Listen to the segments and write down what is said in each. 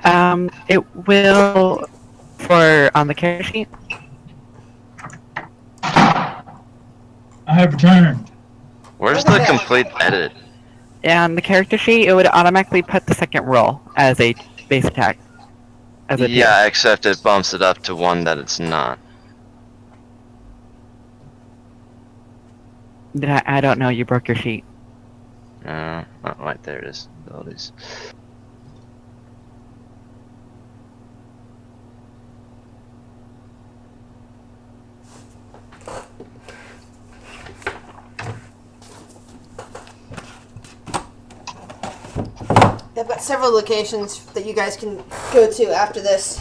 It will for on the character sheet. I have returned. Where's the complete edit? On the character sheet, it would automatically put the second roll as a base attack. As a Yeah, except it bumps it up to one that it's not. I don't know. You broke your sheet. Oh, right there it is. Abilities. I've got several locations that you guys can go to after this.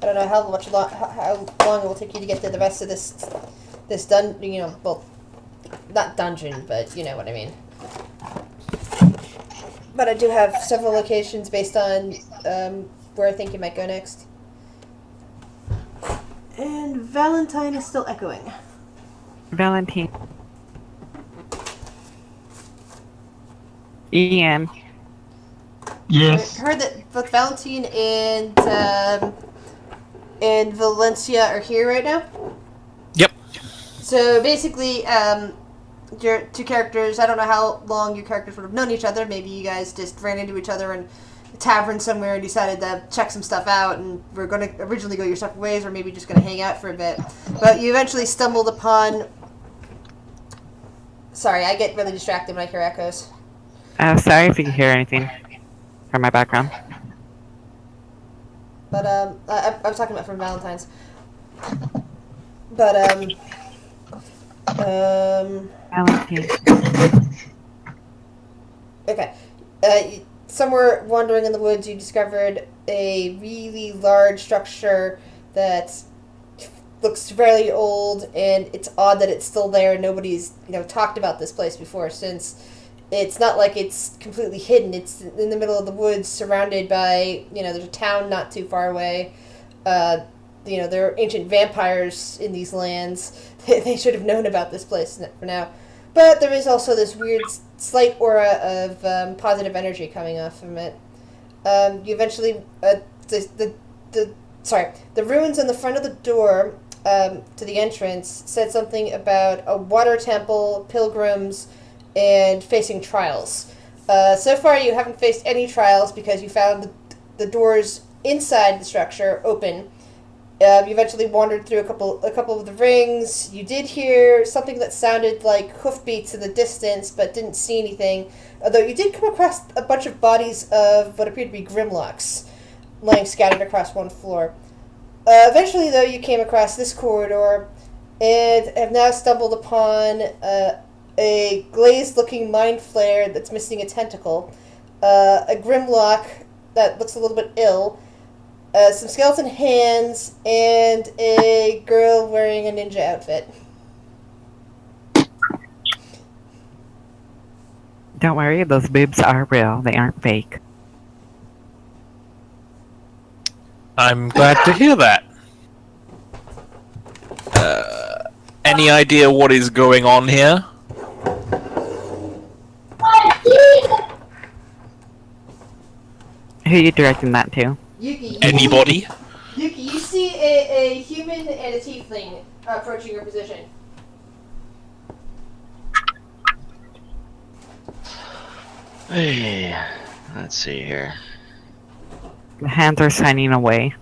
I don't know how long it will take you to get to the rest of this dungeon. You know, well, not dungeon, but you know what I mean. But I do have several locations based on where I think you might go next. And Valentine is still echoing. Valentine. Ian. Yes. I heard that both Valentine and Valencia are here right now. Yep. So basically, your two characters, I don't know how long your characters would have known each other. Maybe you guys just ran into each other in a tavern somewhere and decided to check some stuff out, and we're going to originally go your separate ways, or maybe just going to hang out for a bit. But you eventually stumbled upon... Sorry, I get really distracted when I hear echoes. Sorry if you can hear anything from my background. But, I was talking about from Valentine's. But, Valentine. Okay. Somewhere wandering in the woods, you discovered a really large structure that looks fairly old, and it's odd that it's still there. Nobody's, talked about this place before, since it's not like it's completely hidden. It's in the middle of the woods, surrounded by, there's a town not too far away. There are ancient vampires in these lands. They should have known about this place for now. But there is also this weird, slight aura of positive energy coming off from it. You eventually, the ruins on the front of the door to the entrance said something about a water temple, pilgrims, and facing trials. So far, you haven't faced any trials because you found the doors inside the structure open. You eventually wandered through a couple of the rings. You did hear something that sounded like hoofbeats in the distance, but didn't see anything. Although you did come across a bunch of bodies of what appeared to be Grimlocks lying scattered across one floor. Eventually, though, you came across this corridor and have now stumbled upon a glazed-looking mind flare that's missing a tentacle, a Grimlock that looks a little bit ill, some skeleton hands, and a girl wearing a ninja outfit. Don't worry, those boobs are real. They aren't fake. I'm glad to hear that. Any idea what is going on here? Who are you directing that to? Yuki, Anybody? Yuki, you see a human and a tiefling approaching your position. Hey, let's see here. The hands are signing away.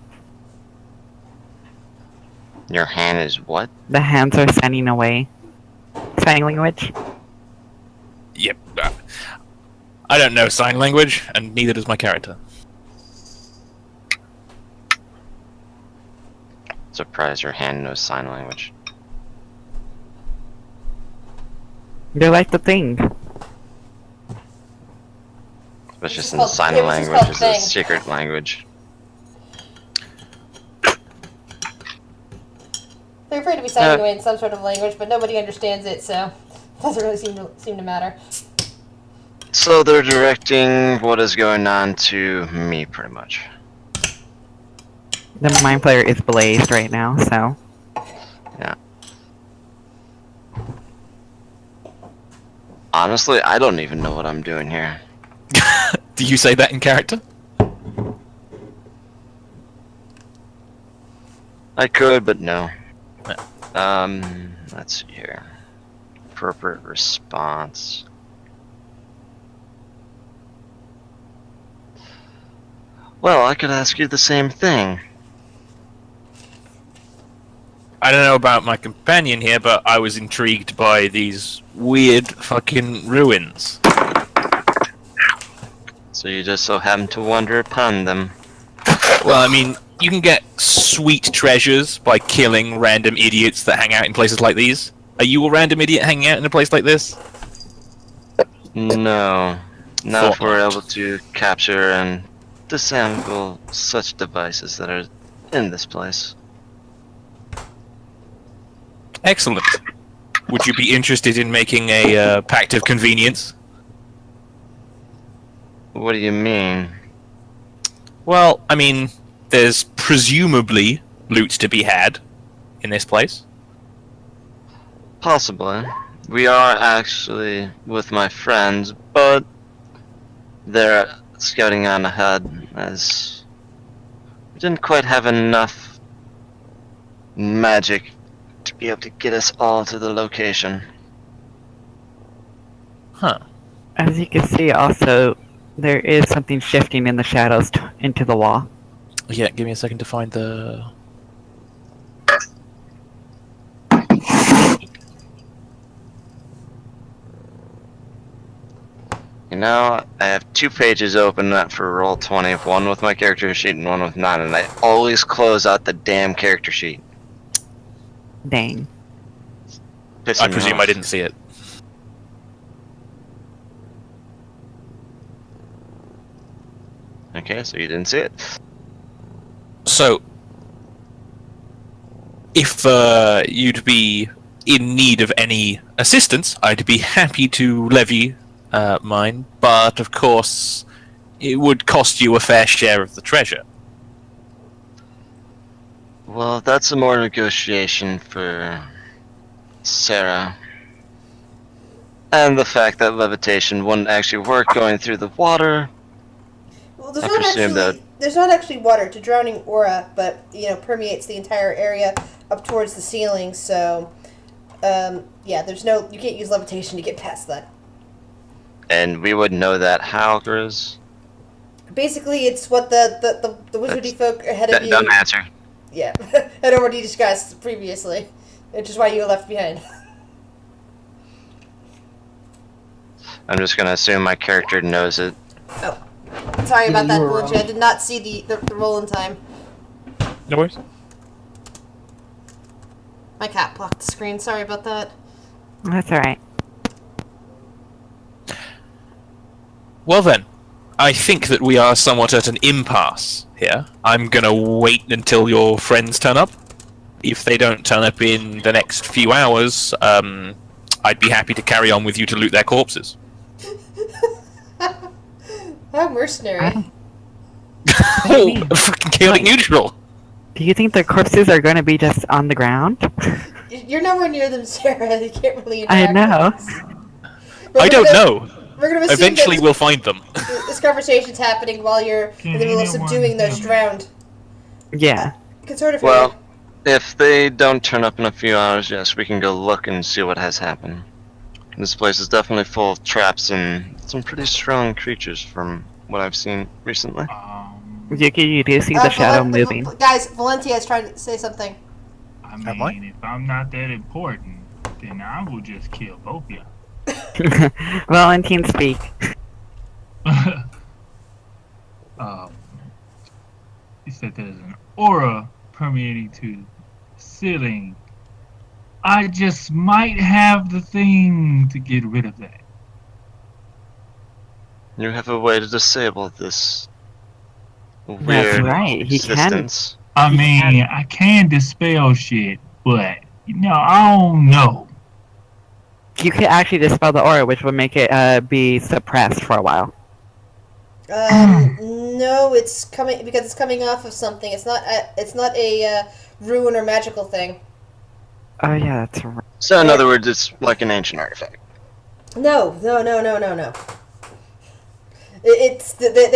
Your hand is what? The hands are signing away. Sign language? Yep. I don't know sign language, and neither does my character. Surprised your hand knows sign language. They're like the thing. Especially since sign language is a secret language. They're afraid to be signing away in some sort of language, but nobody understands it, so it doesn't really seem to matter. So they're directing what is going on to me, pretty much. The mind player is blazed right now, so. Yeah. Honestly, I don't even know what I'm doing here. Do you say that in character? I could, but no. Yeah. Let's see here. Appropriate response. Well, I could ask you the same thing. I don't know about my companion here, but I was intrigued by these weird fucking ruins. So you just so happen to wander upon them. Well, I mean, you can get sweet treasures by killing random idiots that hang out in places like these. Are you a random idiot hanging out in a place like this? No. Not if Thought we're not. able to capture and disassemble such devices that are in this place. Excellent. Would you be interested in making a pact of convenience? What do you mean? Well, I mean, there's presumably loot to be had in this place. Possibly. We are actually with my friends, but they're scouting on ahead as we didn't quite have enough magic to be able to get us all to the location. Huh. As you can see, also, there is something shifting in the shadows into the wall. Yeah, give me a second to find the... You know, I have 2 pages open for Roll20, one with my character sheet and one with none, and I always close out the damn character sheet. Dang. Pissing I me presume off. I didn't see it. Okay, so you didn't see it. So, if you'd be in need of any assistance, I'd be happy to levy mine, but of course, it would cost you a fair share of the treasure. Well, that's a more negotiation for Sarah. And the fact that levitation wouldn't actually work going through the water. Well, there's I not presume actually there's not actually water. It's a drowning aura, but permeates the entire area up towards the ceiling. So, yeah, you can't use levitation to get past that. And we would know that how, Grizz? Basically, it's what the wizardy folk ahead of you. Don't answer. Yeah, had already discussed previously, which is why you were left behind. I'm just gonna assume my character knows it. Oh, sorry about that, You were Bulge. I wrong. did not see the roll in time. No worries. My cat blocked the screen. Sorry about that. That's alright. Well then, I think that we are somewhat at an impasse here. I'm gonna wait until your friends turn up. If they don't turn up in the next few hours, I'd be happy to carry on with you to loot their corpses. How mercenary. Oh, fucking chaotic neutral! Do you think their corpses are going to be just on the ground? You're nowhere near them, Sarah. You can't really I interact. know. I don't know. We're gonna assume Eventually that we'll find them. this conversation's happening while you're in the middle of Can subduing anyone those hear me? drowned. Yeah. You can sort of Well, hear if they don't turn up in a few hours, yes, we can go look and see what has happened. This place is definitely full of traps and some pretty strong creatures from what I've seen recently. Yuki, you do see the shadow moving. Guys, Valentia is trying to say something. I Am I? mean, if I'm not that important, then I will just kill both of y'all. Valentine, speak. You said there's an aura permeating to the ceiling. I just might have the thing to get rid of that. You have a way to disable this That's weird right. He can. existence. I You mean, can- I can dispel shit, but I don't know. You could actually dispel the aura, which would make it be suppressed for a while. No, it's coming because it's coming off of something. It's not a ruin or magical thing. Oh yeah, that's right. So in other words, it's like an ancient artifact. No. They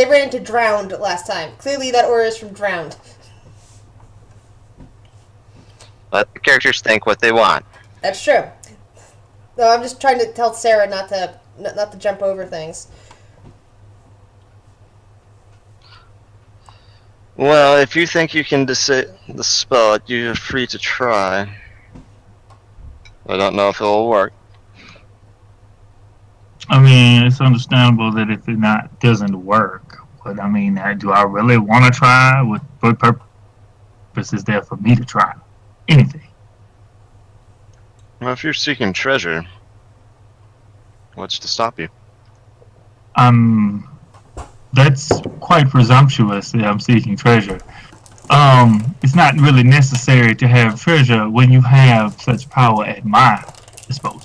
ran into Drowned last time. Clearly, that aura is from Drowned. Let the characters think what they want. That's true. No, I'm just trying to tell Sarah not to jump over things. Well, if you think you can disable the spell, you're free to try. I don't know if it'll work. I mean, it's understandable that if it doesn't work, but I mean, do I really want to try? What purpose is there for me to try anything? Well, if you're seeking treasure, what's to stop you? That's quite presumptuous that I'm seeking treasure. It's not really necessary to have treasure when you have such power at my disposal.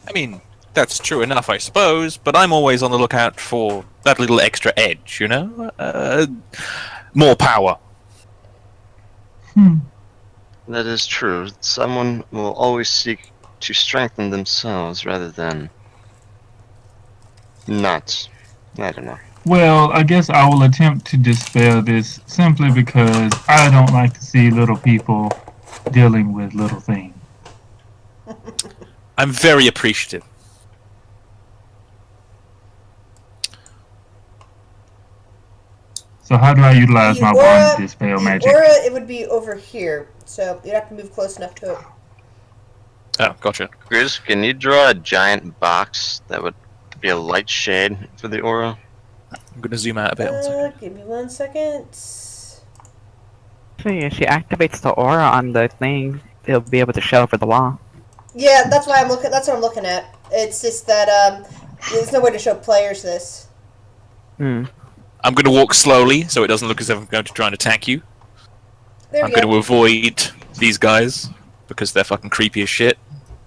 I mean, that's true enough, I suppose, but I'm always on the lookout for that little extra edge, you know? More power. That is true. Someone will always seek to strengthen themselves rather than not. I don't know. Well, I guess I will attempt to dispel this simply because I don't like to see little people dealing with little things. I'm very appreciative. So how do I utilize The my aura- wand to dispel the magic? Aura, it would be over here, so you'd have to move close enough to it. Oh, gotcha. Grizz, can you draw a giant box that would be a light shade for the aura? I'm gonna zoom out a bit. One second. Give me 1 second. Actually, if she activates the aura on the thing, it'll be able to show over the wall. Yeah, that's why I'm looking. That's what I'm looking at. It's just that there's no way to show players this. Hmm. I'm gonna walk slowly so it doesn't look as if I'm going to try and attack you. There I'm we go. gonna avoid these guys because they're fucking creepy as shit.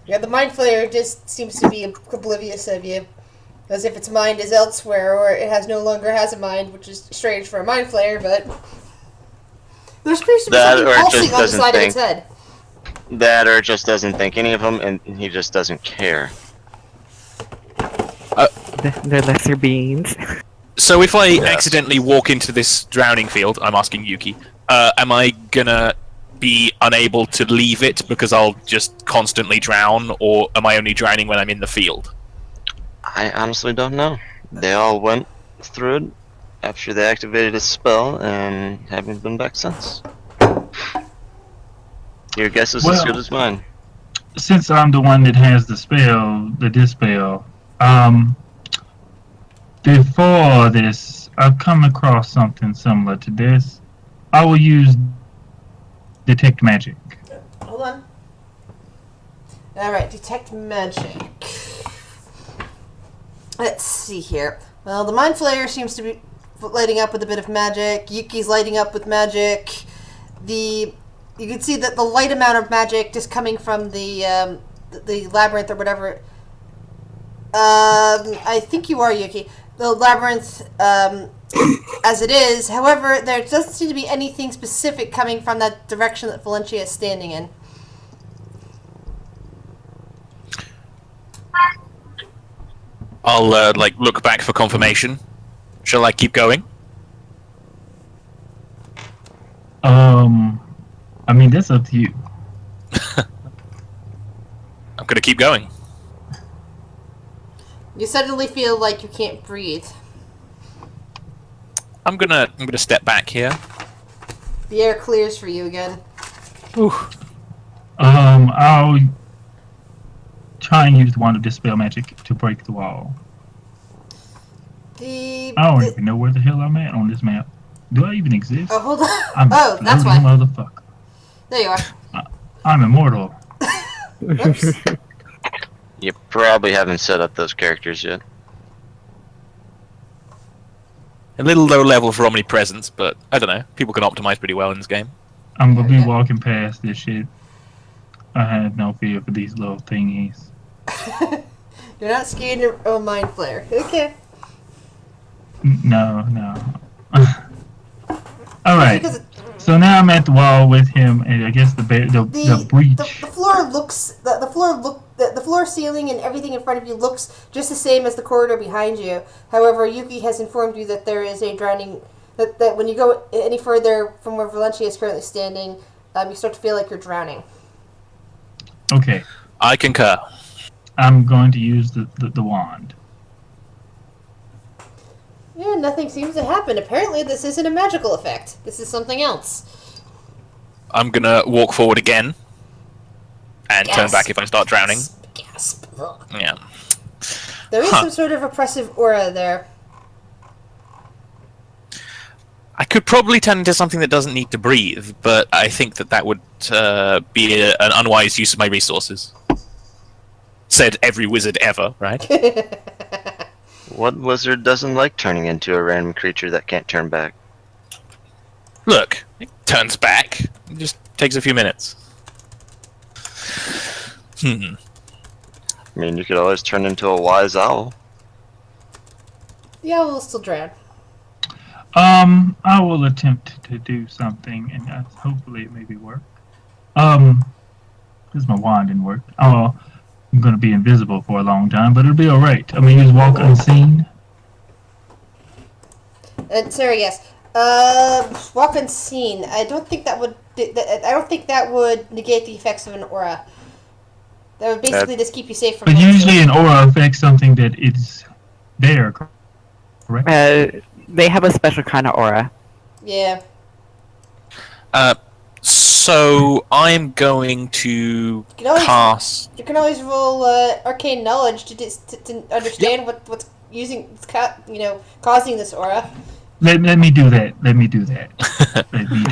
Yeah, the mind flayer just seems to be oblivious of you, as if its mind is elsewhere, or it no longer has a mind, which is strange for a mind flayer. But there's supposed to be That, something or it pulsing just on the doesn't side of think. its head. That or just doesn't think any of them, and he just doesn't care. They're lesser beings. So if I Yes. accidentally walk into this drowning field, I'm asking Yuki, am I gonna be unable to leave it because I'll just constantly drown, or am I only drowning when I'm in the field? I honestly don't know. They all went through it after they activated a spell and haven't been back since. Your guess is as Well- good as mine. Since I'm the one that has the dispel, before this, I've come across something similar to this. I will use detect magic. Hold on. Alright, detect magic. Let's see here. Well, the mind flayer seems to be lighting up with a bit of magic. Yuki's lighting up with magic. You can see that the light amount of magic just coming from the labyrinth or whatever. I think you are Yuki. The labyrinth, as it is. However, there doesn't seem to be anything specific coming from that direction that Valencia is standing in. I'll look back for confirmation. Shall I keep going? I mean, that's up to you. I'm gonna keep going. You suddenly feel like you can't breathe. I'm gonna step back here. The air clears for you again. Ooh. I'll try and use the wand of dispel magic to break the wall. I don't even know where the hell I'm at on this map. Do I even exist? Oh, hold on. I'm Oh, that's floating why. motherfucker. There you are. I'm immortal. Oops. You probably haven't set up those characters yet. A little low level for omnipresence, but I don't know. People can optimize pretty well in this game. I'm gonna be walking past this shit. I have no fear for these little thingies. You're not scared of a mind flare. Okay. No. Alright. Because So now I'm at the wall with him, and I guess the breach. The floor looks the floor, ceiling, and everything in front of you looks just the same as the corridor behind you. However, Yuki has informed you that there is a drowning. That when you go any further from where Valencia is currently standing, you start to feel like you're drowning. Okay, I concur. I'm going to use the wand. Yeah, nothing seems to happen. Apparently, this isn't a magical effect. This is something else. I'm gonna walk forward again and turn Gasp. back if I start drowning. Gasp. Ugh. Yeah. There is some sort of oppressive aura there. I could probably turn into something that doesn't need to breathe, but I think that would be an unwise use of my resources. Said every wizard ever, right? What wizard doesn't like turning into a random creature that can't turn back? Look, it turns back. It just takes a few minutes. I mean, you could always turn into a wise owl. The owl will still drown. I will attempt to do something, and hopefully it maybe work. Because my wand didn't work. Oh, I'm gonna be invisible for a long time, but it'll be alright. I'm gonna use walk unseen. And Sarah, yes. Walk unseen. I don't think that would. I don't think that would negate the effects of an aura. That would basically just keep you safe from. But monsters. usually an aura affects something that is there, correct? They have a special kind of aura. Yeah. So I'm going to You can always, cast. you can always roll arcane knowledge to understand what's causing this aura. Let me do that. Let me do that. Let me do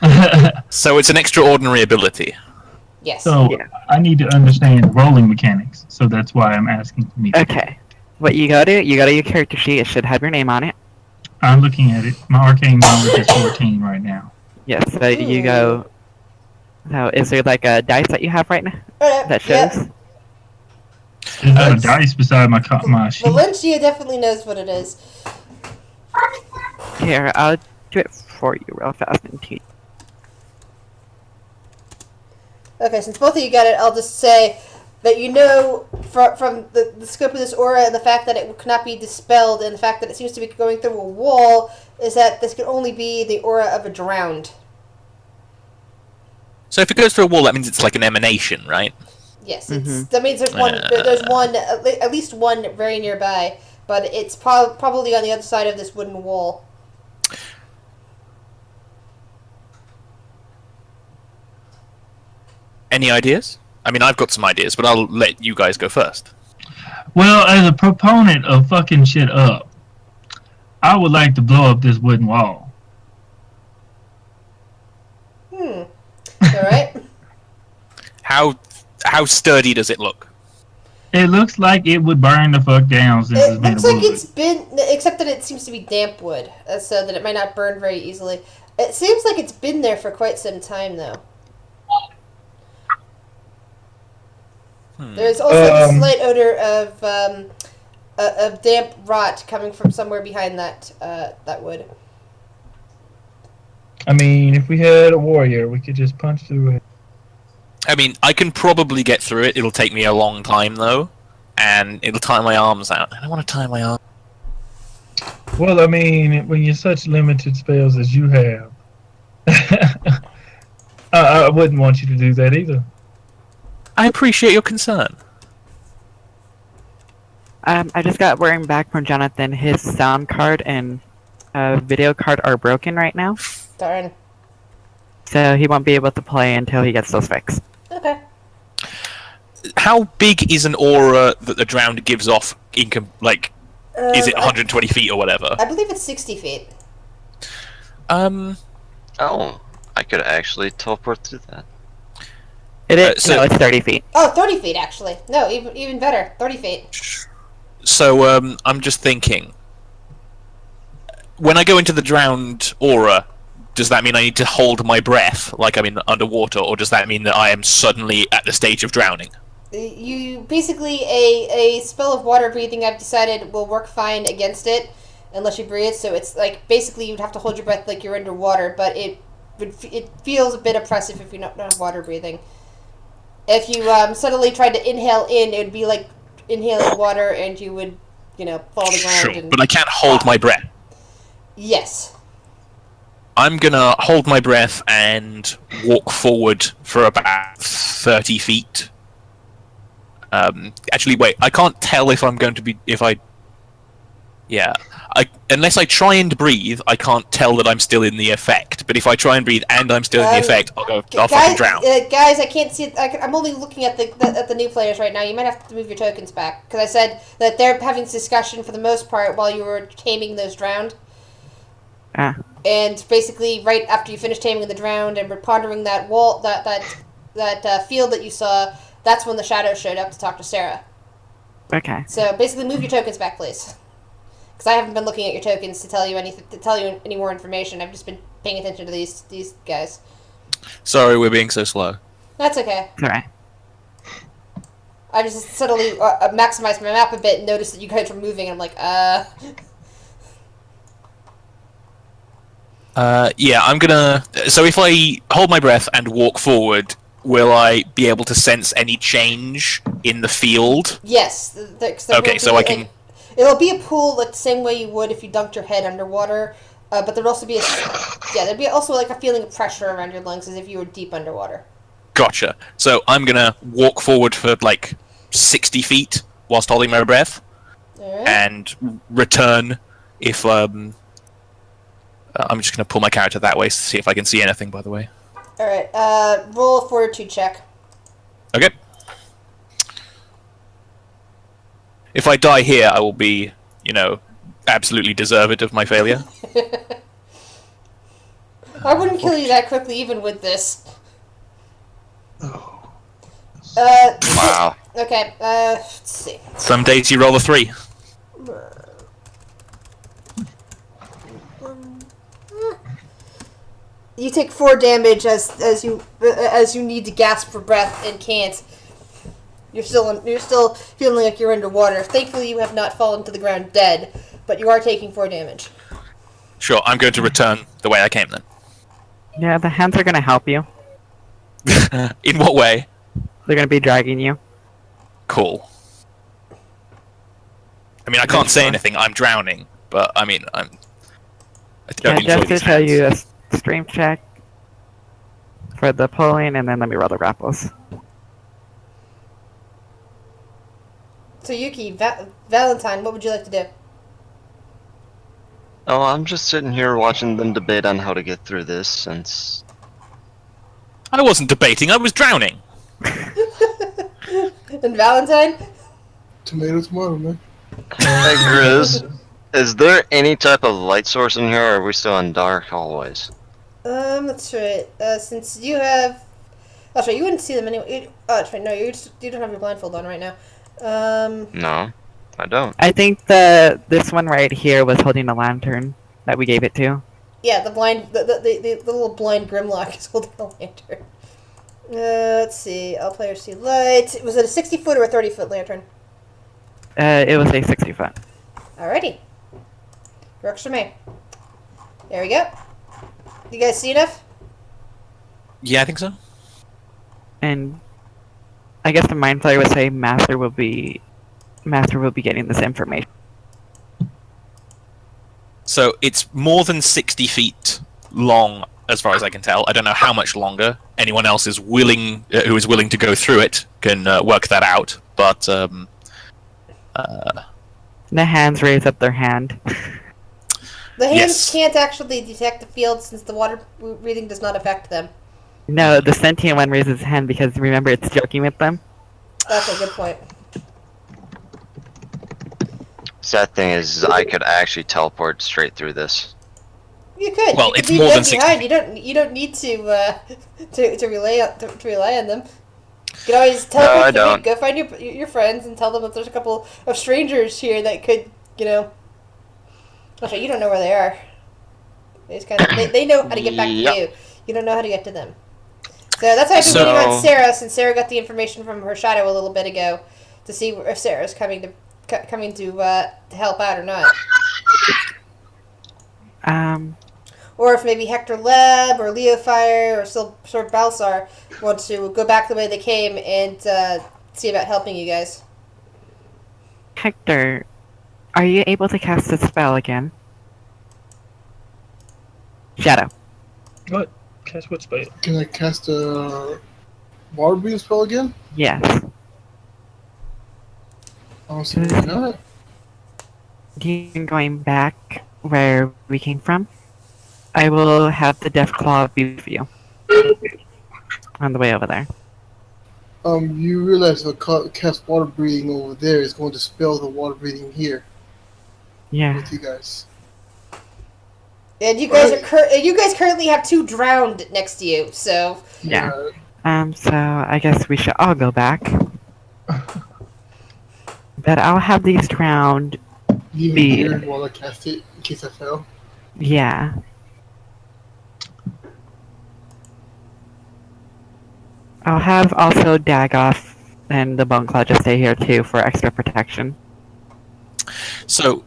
that. So it's an extraordinary ability. Yes. So Yeah. I need to understand the rolling mechanics. So that's why I'm asking for me. To Okay. What you go to your character sheet. It should have your name on it. I'm looking at it. My arcane knowledge is 14 right now. Yes. So you go. So is there like a dice that you have right now that Yeah. shows? Is there a dice beside my sheet? Valencia definitely knows what it is. Here, I'll do it for you real fast and teach. Okay, since both of you got it, I'll just say that you know from the scope of this aura and the fact that it cannot be dispelled and the fact that it seems to be going through a wall is that this could only be the aura of a drowned. So if it goes through a wall, that means it's like an emanation, right? Yes, that means there's one at least one very nearby, but it's probably on the other side of this wooden wall. Any ideas? I mean, I've got some ideas, but I'll let you guys go first. Well, as a proponent of fucking shit up, I would like to blow up this wooden wall. Alright? How sturdy does it look? It looks like it would burn the fuck down since It it's made looks of like wood. it's been, except that it seems to be damp wood, so that it might not burn very easily. It seems like it's been there for quite some time, though. There's also the slight odor of damp rot coming from somewhere behind that wood. I mean, if we had a warrior, we could just punch through it. I mean, I can probably get through it. It'll take me a long time, though. And it'll tie my arms out. I don't want to tie my arms. Well, I mean, when you're such limited spells as you have, I wouldn't want you to do that either. I appreciate your concern. I just got word back from Jonathan. His sound card and video card are broken right now, Darn. so he won't be able to play until he gets those fixed. Okay. How big is an aura that the drowned gives off? Is it 120 feet or whatever? I believe it's 60 feet. Oh, I could actually teleport through that. It is. So- No, it's 30 feet. Oh, 30 feet, actually. No, even better. 30 feet. So I'm just thinking. When I go into the drowned aura, does that mean I need to hold my breath like I'm in underwater, or does that mean that I am suddenly at the stage of drowning? You basically a spell of water breathing I've decided will work fine against it. unless you breathe. So it's like basically you'd have to hold your breath like you're underwater, but it feels a bit oppressive if you don't have water breathing. If you suddenly tried to inhale in, it would be like inhaling water, and you would, fall to the ground. Sure, And but I can't hold my breath. yes. I'm gonna hold my breath and walk forward for about 30 feet. Actually, wait. I can't tell if I'm going to be unless I try and breathe, I can't tell that I'm still in the effect. But if I try and breathe and I'm still in the effect, I'll fucking drown. Guys, I can't see. I'm only looking at the new players right now. You might have to move your tokens back because I said that they're having this discussion for the most part while you were taming those drowned. Ah. And basically, right after you finished taming the drowned and were pondering that wall, that field that you saw, that's when the shadow showed up to talk to Sarah. Okay. So basically, move your tokens back, please. Because I haven't been looking at your tokens to tell you any more information. I've just been paying attention to these guys. Sorry, we're being so slow. That's okay. It's alright. I just suddenly maximized my map a bit and noticed that you guys were moving, and I'm like, Yeah, I'm gonna... So if I hold my breath and walk forward, will I be able to sense any change in the field? Yes. Okay, so I can... It'll be a pool like the same way you would if you dunked your head underwater, but there'd also be there'd be also like a feeling of pressure around your lungs as if you were deep underwater. Gotcha. So I'm gonna walk forward for like 60 feet whilst holding my breath, Alright. and return if I'm just gonna pull my character that way to see if I can see anything. By the way. Alright. Roll a fortitude check. Okay. If I die here, I will be, absolutely deserved of my failure. I wouldn't kill you that quickly, even with this. Wow. Okay. Let's see. Some days you roll a 3. You take 4 damage as you need to gasp for breath and can't. You're still feeling like you're underwater. Thankfully, you have not fallen to the ground dead, but you are taking 4 damage. Sure, I'm going to return the way I came then. Yeah, the hands are gonna help you. In what way? They're gonna be dragging you. Cool. I mean, I can't say anything. I'm drowning, but I mean, I don't Yeah, enjoy just to these show hands. you a strength check for the pulling, and then let me roll the grapples. So Yuki, Valentine, what would you like to do? Oh, I'm just sitting here watching them debate on how to get through this since... I wasn't debating. I was drowning. And Valentine? Tomato, man. Hey, Grizz, is there any type of light source in here, or are we still in dark hallways? That's right. Since you have... Oh, sorry, you wouldn't see them anyway. That's right, no, you don't have your blindfold on right now. No, I don't. I think this one right here was holding a lantern that we gave it to. Yeah, the little blind Grimlock is holding a lantern. Let's see. All players see light. Was it a 60-foot or a 30-foot lantern? It was a 60-foot. Alrighty. Works for me. There we go. You guys see enough? Yeah, I think so. And I guess the mind flayer would say Master will be getting this information. So it's more than 60 feet long, as far as I can tell. I don't know how much longer. Anyone else is willing, who is willing to go through it, can work that out. But The hands raise up their hand. The hands Yes. can't actually detect the field since the water breathing does not affect them. No, the sentient one raises his hand because remember it's joking with them. That's a good point. Sad thing is, I could actually teleport straight through this. You could. Well, You could it's leave more them than 60 behind. You don't need to rely on them. You can always teleport I through don't. it, go find your friends and tell them that there's a couple of strangers here that could, Actually, you don't know where they are. They just they know how to get back Yep. to you. You don't know how to get to them. So that's why I've been So- waiting on Sarah, since Sarah got the information from her shadow a little bit ago, to see if Sarah's coming to help out or not. Or if maybe Hector Leb or Leo Fire or Sir Balsar want to go back the way they came and see about helping you guys. Hector, are you able to cast a spell again? Shadow. What? Cast what spell? Can I cast a water breathing spell again? Yes. Honestly, why not? Do you think going back where we came from? I will have the Death Claw be with you on the way over there. You realize if I cast water breathing over there, it's going to spell the water breathing here Yeah. with you guys. And you guys you guys currently have 2 drowned next to you, so Yeah. So I guess we should all go back. But I'll have these drowned. Leave it Be- here while I cast it in case I fail. Yeah. I'll have also Dagoff and the Bone Claw just stay here too for extra protection. So,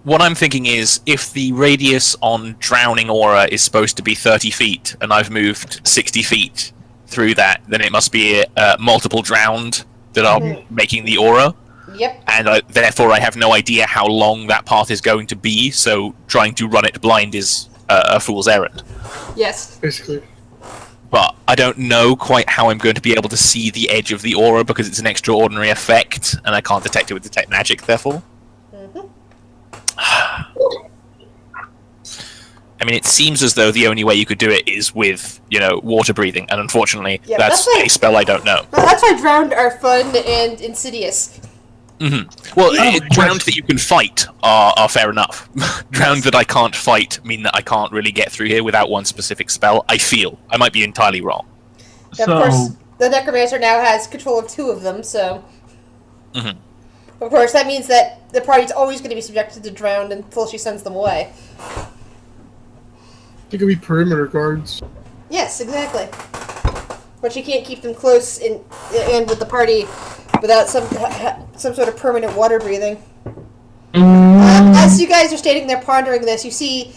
what I'm thinking is, if the radius on Drowning Aura is supposed to be 30 feet, and I've moved 60 feet through that, then it must be multiple drowned that are making the aura. yep. And therefore I have no idea how long that path is going to be, so trying to run it blind is a fool's errand. Yes. Basically. But I don't know quite how I'm going to be able to see the edge of the aura because it's an extraordinary effect, and I can't detect it with Detect Magic, therefore. Mhm. I mean, it seems as though the only way you could do it is with, water breathing, and unfortunately, Yeah, that's that's like- a spell I don't know. Well, that's why drowned are fun and insidious. Well, Oh, drowned that you can fight are fair enough. Drowned that I can't fight mean that I can't really get through here without one specific spell. I feel. I might be entirely wrong. Of course, the Necromancer now has control of 2 of them, so... Mhm. Of course, that means that the party's always going to be subjected to drowned until she sends them away. They could be perimeter guards. Yes, exactly. But she can't keep them close and with the party without some sort of permanent water breathing. As you guys are standing there pondering this, you see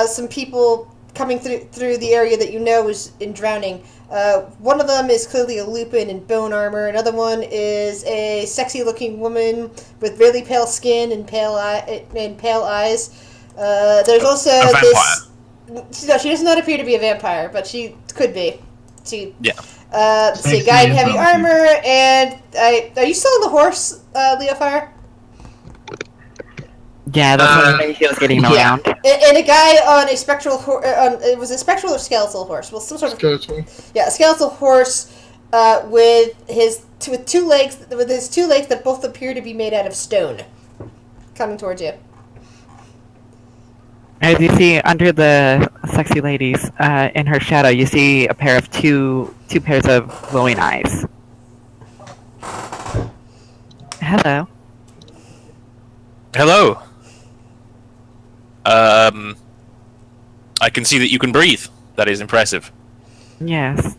some people coming through the area that you know is in drowning. One of them is clearly a Lupin in bone armor. Another one is a sexy-looking woman with really pale skin and pale eyes. There's also A vampire. this. No, she does not appear to be a vampire, but she could be. Yeah. Let's see, Sexy guy in and heavy bumpy. armor, and are you still on the horse, Leo Fire? Yeah, that's what I think he was getting yeah. around. And a guy on a spectral horse. It was a spectral or skeletal horse? Well, some sort of Skeleton. a skeletal horse with his 2 legs, with his 2 legs that both appear to be made out of stone, coming towards you. As you see under the sexy ladies, in her shadow, you see a pair of two pairs of glowing eyes. Hello. Hello. I can see that you can breathe. That is impressive. Yes.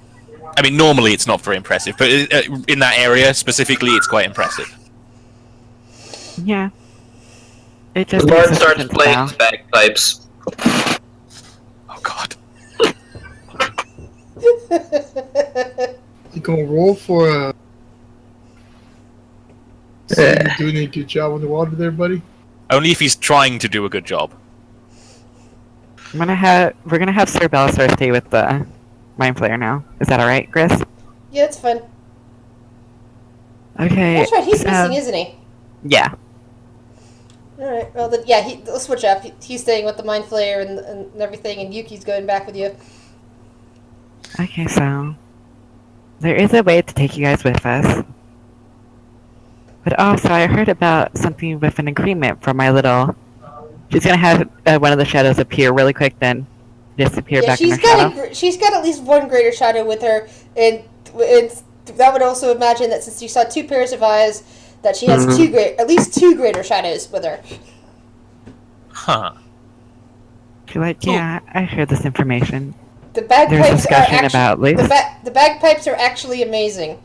I mean, normally it's not very impressive, but in that area specifically, it's quite impressive. Yeah. It The just Lord takes starts assistance playing now. his bagpipes. Oh God. You gonna roll for a... So you're doing a good job on the water there, buddy? Only if he's trying to do a good job. We're gonna have Sir Belisar stay with the Mind Flayer now. Is that alright, Chris? Yeah, that's fun. Okay. That's right, he's so- missing, isn't he? Yeah. Alright, well, then, yeah, let's switch up. He's staying with the Mind Flayer and everything, and Yuki's going back with you. Okay, so there is a way to take you guys with us. But also, I heard about something with an agreement from my little... She's gonna have one of the shadows appear really quick, then disappear Yeah, back in her shadow. she's got at least 1 greater shadow with her, and that would also imagine that since you saw 2 pairs of eyes, that she has at least 2 greater shadows with her. Huh. She's like, yeah, I heard this information. The There's bagpipes discussion are about actually, Liz. the bagpipes are actually amazing.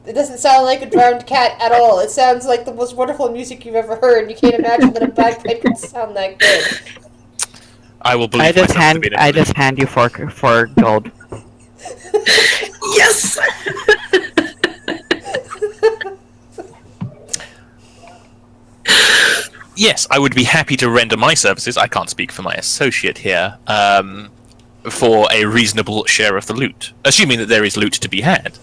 It doesn't sound like a drowned cat at all. It sounds like the most wonderful music you've ever heard. You can't imagine that a bagpipe can sound that good. I will believe I just myself to be hand an idiot. you four gold. Yes! Yes, I would be happy to render my services. I can't speak for my associate here. For a reasonable share of the loot, assuming that there is loot to be had.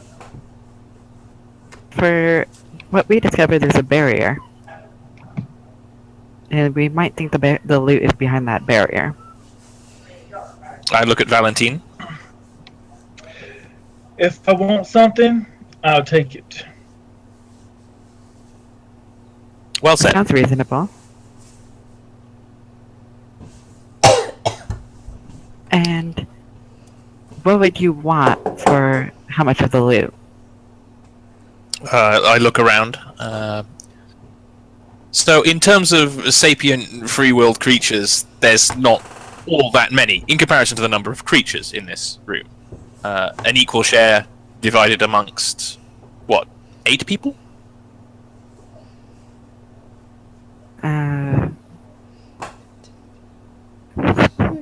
For what we discovered, there's a barrier, and we might think the loot is behind that barrier. I look at Valentine. If I want something, I'll take it. Well said. Sounds reasonable. And what would you want for how much of the loot? I look around. So, in terms of sapient free-willed creatures, there's not all that many in comparison to the number of creatures in this room. An equal share divided amongst, what, 8 people?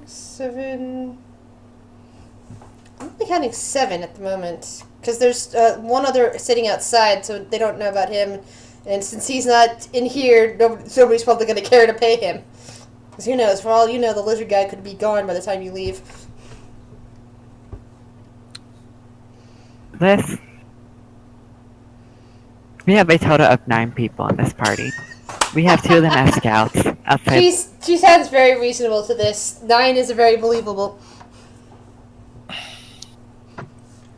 7. I'm only counting 7 at the moment. Because there's one other sitting outside, so they don't know about him. And since he's not in here, nobody's probably going to care to pay him. Because who knows, for all you know, the lizard guy could be gone by the time you leave. We have a total of 9 people in this party. We have 2 of them as scouts outside. She sounds very reasonable to this. 9 is very believable.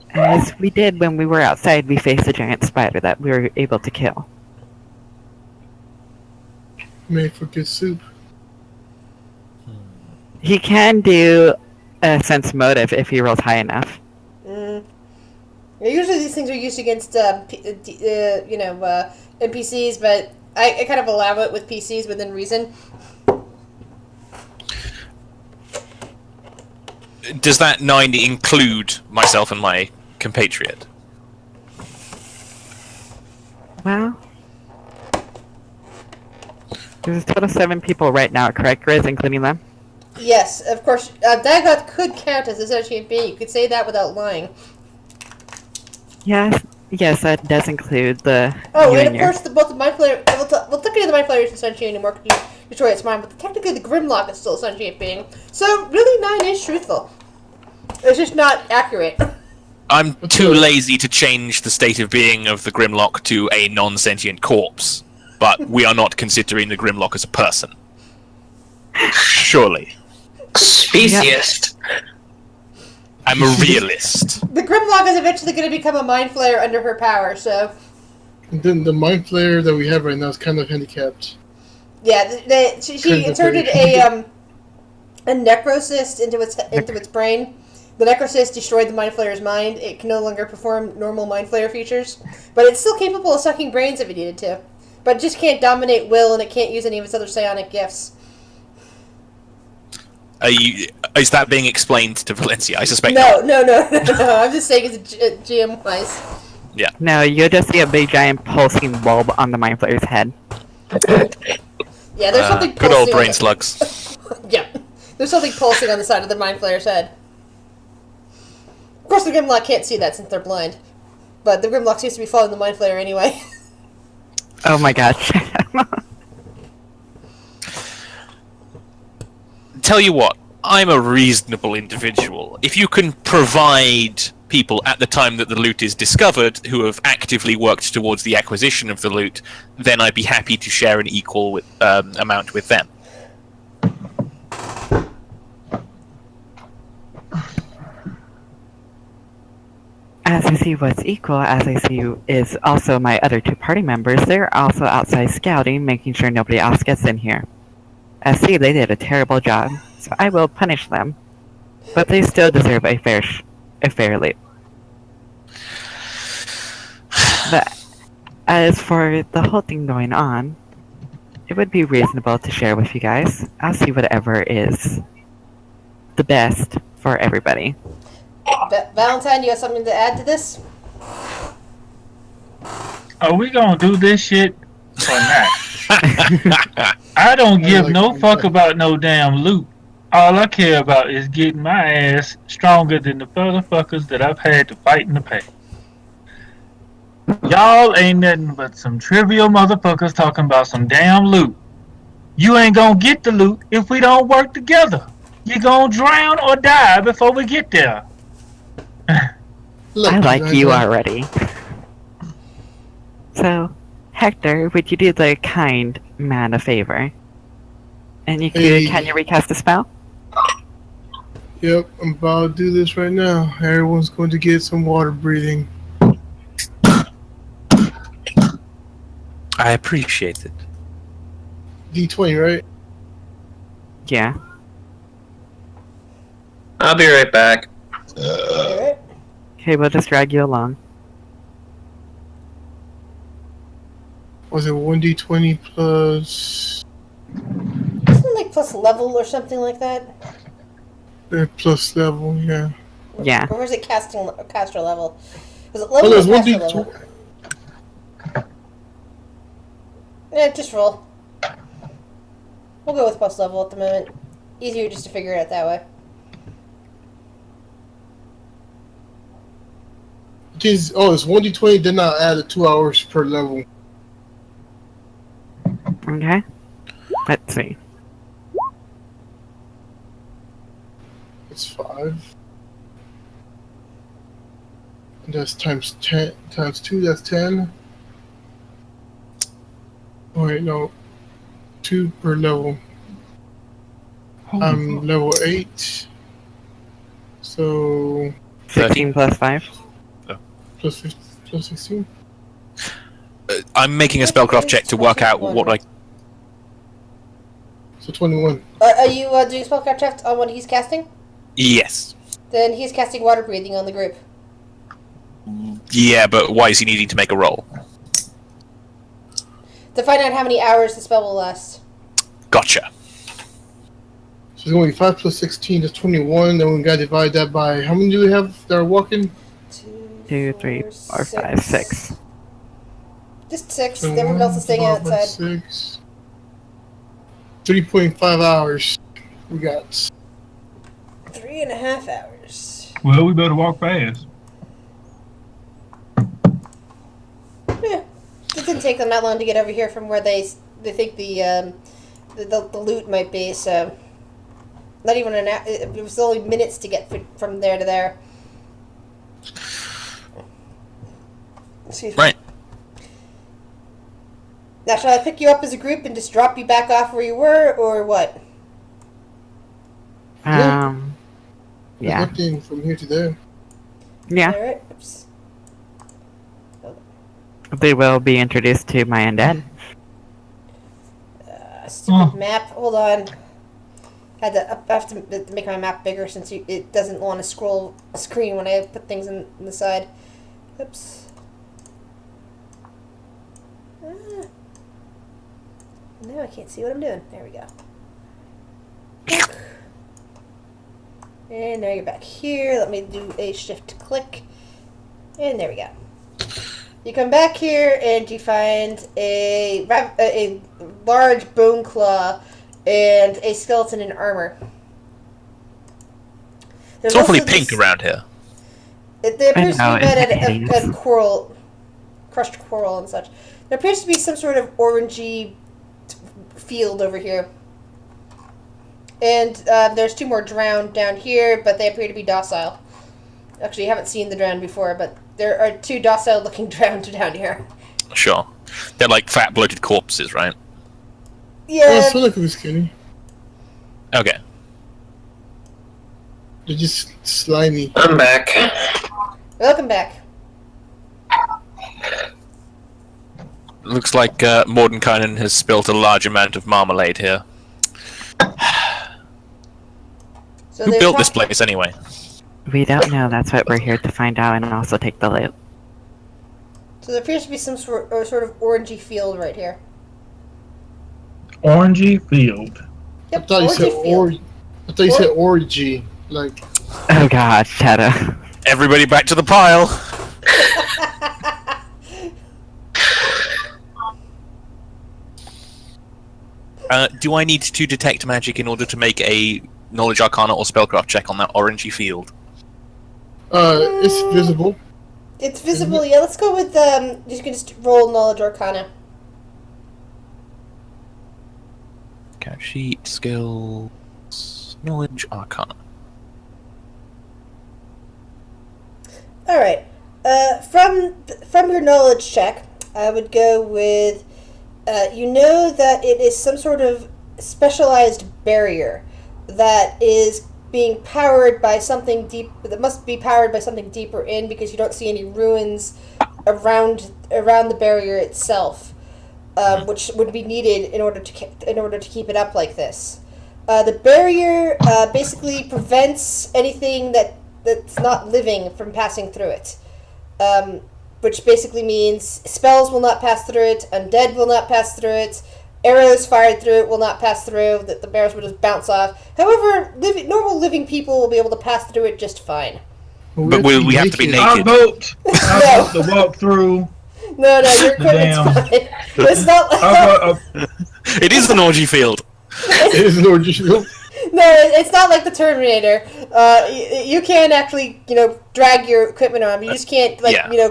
As we did when we were outside, we faced a giant spider that we were able to kill. Made for good soup. He can do a sense motive if he rolls high enough. Usually these things are used against, NPCs, but I kind of allow it with PCs within reason. Does that 9 include myself and my compatriot? Well, there's a total of 7 people right now, correct, Grizz, including them? Yes, of course. Dagoth could count as a sentient being. You could say that without lying. Yes, that does include the. Oh, you and of your- course, both the Mind Flayer. Well, technically, the Mind Flayer isn't sentient anymore because you destroy its mind, but technically, the Grimlock is still a sentient being. So, really, 9 is truthful. It's just not accurate. I'm too lazy to change the state of being of the Grimlock to a non-sentient corpse, but we are not considering the Grimlock as a person. Surely. Speciest. I'm a realist. The Grimlock is eventually going to become a Mind Flayer under her power, so. And then the Mind Flayer that we have right now is kind of handicapped. Yeah, she inserted a necrocyst into its brain. The necrocyst destroyed the Mind Flayer's mind. It can no longer perform normal Mind Flayer features, but it's still capable of sucking brains if it needed to. But it just can't dominate will, and it can't use any of its other psionic gifts. Is that being explained to Valencia? I suspect No. not. I'm just saying it's GM wise. Yeah. No, you'll just see a big giant pulsing bulb on the Mind Flayer's head. Yeah, there's something Good old pulsing brain on slugs. Yeah, there's something pulsing on the side of the Mind Flayer's head. Of course, the Grimlock can't see that since they're blind. But the Grimlock seems to be following the Mind Flayer anyway. Oh my gosh. Tell you what, I'm a reasonable individual. If you can provide people at the time that the loot is discovered who have actively worked towards the acquisition of the loot, then I'd be happy to share an equal amount with them. As I see what's equal, as I see is also my other 2 party members, they're also outside scouting, making sure nobody else gets in here. As see, they did a terrible job, so I will punish them. But they still deserve a fair loot. But as for the whole thing going on, it would be reasonable to share with you guys. I'll see whatever is the best for everybody. Valentine, you have something to add to this? Are we gonna do this shit or not? I don't give no fuck about no damn loot. All I care about is getting my ass stronger than the motherfuckers that I've had to fight in the past. Y'all ain't nothing but some trivial motherfuckers talking about some damn loot. You ain't gonna get the loot if we don't work together. You're gonna drown or die before we get there. Look, I like you Nigel, already. So, Hector, would you do the kind man a favor? And you could, Hey. can you recast a spell? Yep, I'm about to do this right now. Everyone's going to get some water breathing. I appreciate it. D20, right? Yeah. I'll be right back. Alright. Okay, we'll just drag you along. Was it 1d20 plus Isn't it like plus level or something like that? plus level? Yeah. Yeah. Or was it caster level? Was it Oh, level there's or caster level? 1d20. Yeah, just roll. We'll go with plus level at the moment. Easier just to figure it out that way. It's 1d20. Then I'll add 2 hours per level. Okay. Let's see. It's 5. And that's times 10 times 2. That's 10. Oh wait, no. 2 per level. I'm level 8. So 16 plus 5. plus 15, plus 16. I'm making a spellcraft check to work out what I. So 21. Are you doing spellcraft check on what he's casting? Yes. Then he's casting water breathing on the group. Yeah, but why is he needing to make a roll? To find out how many hours the spell will last. Gotcha. So it's going to be 5 plus 16 is 21. Then we got to divide that by how many do we have that are walking? 2, 3, 4, 5, 6. Just 6. Everyone else is staying outside. 6. 3.5 hours. We got. 3.5 hours. Well, we better walk fast. Yeah. It didn't take them that long to get over here from where they think the loot might be, so not even an hour. It was only minutes to get from there to there. Excuse me. Right. Now, shall I pick you up as a group and just drop you back off where you were, or what? There's Yeah. nothing from here to there. Yeah. All right. Oops. They will be introduced to my undead. Stupid map. Hold on. I have to make my map bigger since it doesn't want to scroll a screen when I put things in the side. Oops. Now I can't see what I'm doing. There we go. And now you're back here. Let me do a shift click. And there we go. You come back here and you find a large bone claw and a skeleton in armor. There's It's awfully also pink this- around here. There appears I know, to be made it's out of coral, crushed coral and such. There appears to be some sort of orangey field over here. And there's 2 more drowned down here, but they appear to be docile. Actually, you haven't seen the drowned before, but there are 2 docile-looking drowned down here. Sure. They're like fat, bloated corpses, right? Oh, Yeah, so look at this skinny. Okay. They're just slimy. I'm back. welcome back. Looks like Mordenkainen has spilt a large amount of marmalade here. So Who they're built this talk- place anyway? We don't know. That's what we're here to find out and also take the loot. So there appears to be some sort of orangey field right here. Orangey field. I Yep, thought you said orangey field. I thought you said orgy. Like, Oh god, Shadow. Everybody back to the pile! Do I need to detect magic in order to make a knowledge arcana or spellcraft check on that orangey field. It's visible. It's visible. Yeah, let's go with you can just roll knowledge arcana. Character sheet, skills, knowledge arcana. All right. From your knowledge check, I would go with you know that it is some sort of specialized barrier that is being powered by something deep. That must be powered by something deeper in, because you don't see any ruins around the barrier itself, which would be needed in order to keep it up like this. The barrier basically prevents anything that's not living from passing through it, which basically means spells will not pass through it, undead will not pass through it, arrows fired through it will not pass through, that the barriers will just bounce off. However, normal living people will be able to pass through it just fine. But we have to be I naked. vote to walk through. No, your equipment's Damn. fine. It's not I vote, It is an orgy field. It is an orgy field. No, it's not like the Terminator. You can actually, drag your equipment on, but you just can't,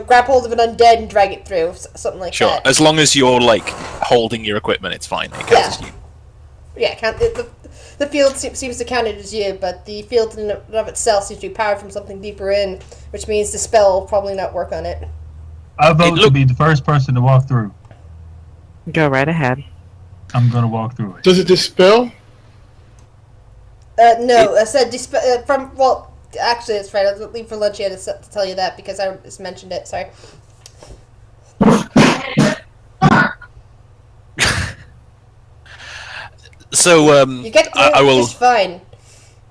grab hold of an undead and drag it through, something like Sure, that. as long as you're, holding your equipment, it's fine. It counts as you. Yeah, the field seems to count it as you, but the field in and of itself seems to be powered from something deeper in, which means the spell will probably not work on it. I vote to be the first person to walk through. Go right ahead. I'm gonna walk through it. Does it dispel? No, I said actually, that's right. I'll leave for lunch yet to tell you that, because I just mentioned it. Sorry. So, You get through I will. just fine.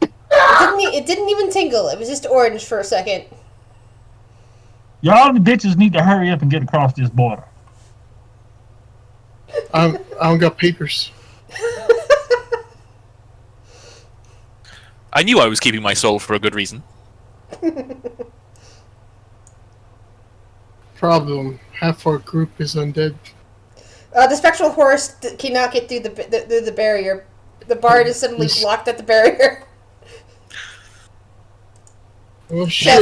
It didn't even tingle. It was just orange for a second. Y'all the bitches need to hurry up and get across this border. I don't got papers. I knew I was keeping my soul for a good reason. Problem. Half our group is undead. The spectral horse cannot get through the barrier. The bard is suddenly locked at the barrier. Oh Can shit!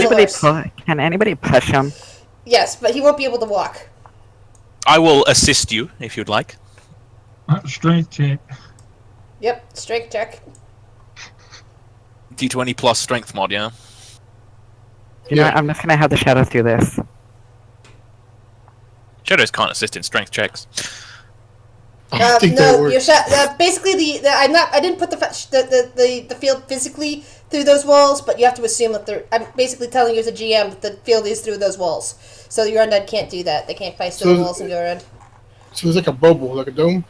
anybody push him? Yes, but he won't be able to walk. I will assist you, if you'd like. Strength check. Yep, strength check. D20 plus strength mod, yeah? You know what? I'm just gonna have the shadows do this. Shadows can't assist in strength checks. I think that No, works. basically I didn't put the field physically through those walls, but you have to assume that I'm basically telling you as a GM that the field is through those walls. So your undead can't do that. They can't fight through the walls and go around. So it's like a bubble, like a dome.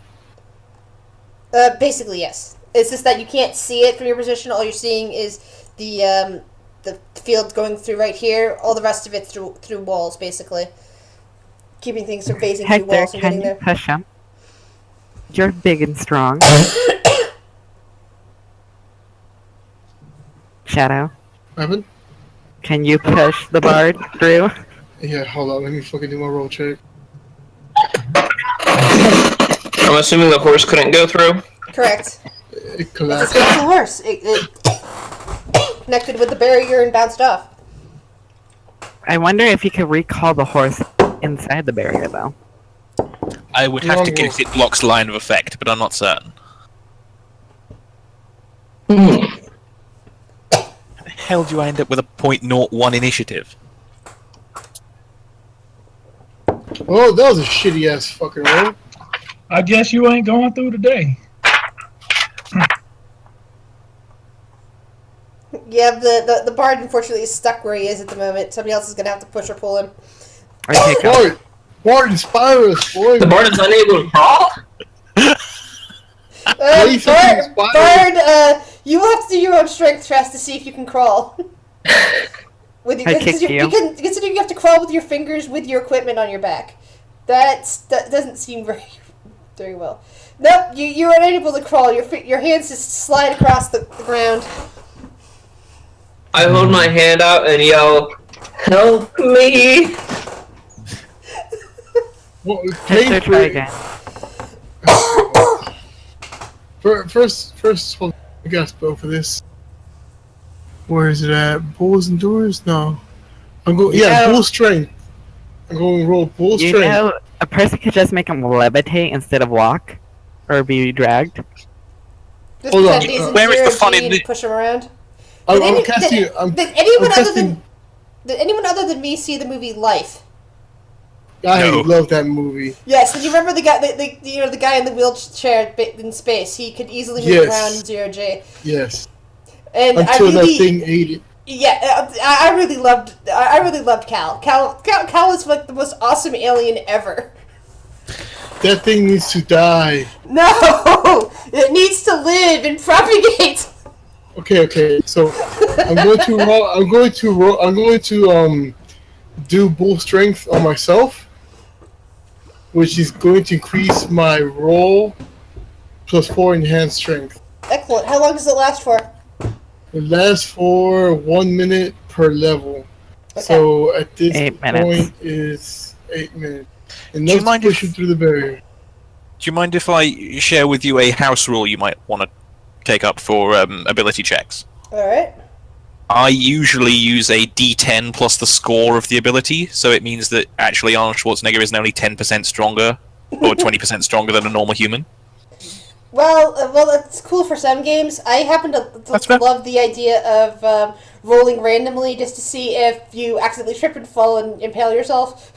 Basically, yes. It's just that you can't see it from your position. All you're seeing is the field going through right here. All the rest of it through walls, basically. Keeping things from phasing through Hector, walls and can getting you there. push him? You're big and strong. Shadow, Evan? can you push the bard through? Yeah, hold on. Let me fucking do my roll check. I'm assuming the horse couldn't go through. Correct. It It's a collapsed. spectral horse. It connected with the barrier and bounced off. I wonder if you could recall the horse inside the barrier, though. I would have to guess it blocks line of effect, but I'm not certain. How the hell do I end up with a .01 initiative? Oh, that was a shitty ass fucking roll. I guess you ain't going through today. Yeah, the bard unfortunately is stuck where he is at the moment. Somebody else is gonna have to push or pull him. Okay, go. Bard, inspire us, boy. The bard is unable to crawl? Please, something Bard, you will have to do your own strength test to see if you can crawl. I kicked you. Considering you have to crawl with your fingers with your equipment on your back. That doesn't seem very well. Nope, you are unable to crawl. Your hands just slide across the ground. I hold my hand out and yell, "Help me!" Well, Hector, try again. First, hold I got a spell for this. Where is it at? Bull's endurance? No. I'm going. Yeah, bull strength. I'm going to roll bull You strength. know, a person could just make him levitate instead of walk, or be dragged. Just Hold on, pretend he's in where is the zero fun G in and the- push him around. I'm Did casting. Did anyone other than me see the movie Life? I No. love that movie. Yes. Did you remember the guy, the guy in the wheelchair in space? He could easily move Yes. around in zero G. Yes. And Until I really, that thing ate it. yeah, I really loved Cal. Cal was like the most awesome alien ever. That thing needs to die. No, it needs to live and propagate. Okay. So I'm going to roll. I'm going to do bull strength on myself, which is going to increase my roll +4 enhanced strength. Excellent. How long does it last for? It lasts for 1 minute per level. Okay. So at this 8 minutes. point is 8 minutes. And Do you that's mind pushing if- through the barrier. Do you mind if I share with you a house rule you might want to take up for ability checks? All right. I usually use a D10 plus the score of the ability, so it means that actually Arnold Schwarzenegger isn't only 10% stronger or 20% stronger than a normal human. Well, it's cool for some games. I happen to That's fair. love the idea of rolling randomly just to see if you accidentally trip and fall and impale yourself.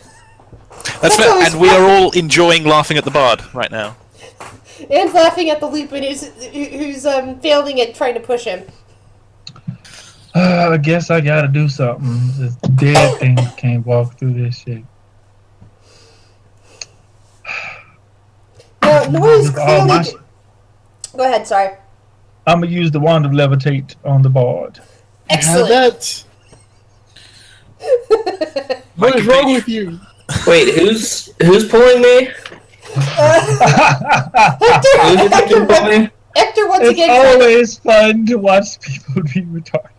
That's fair, and we are all enjoying laughing at the bard right now. And laughing at the Lupin who's failing at trying to push him. I guess I gotta do something. This dead thing can't walk through this shit. Now, Noise With all my clearly... Go ahead, sorry. I'm gonna use the wand of levitate on the bard. Excellent. That. What is wrong with you? Wait, who's pulling me? Who's pulling me? Hector once It's again... always fun to watch people be retarded.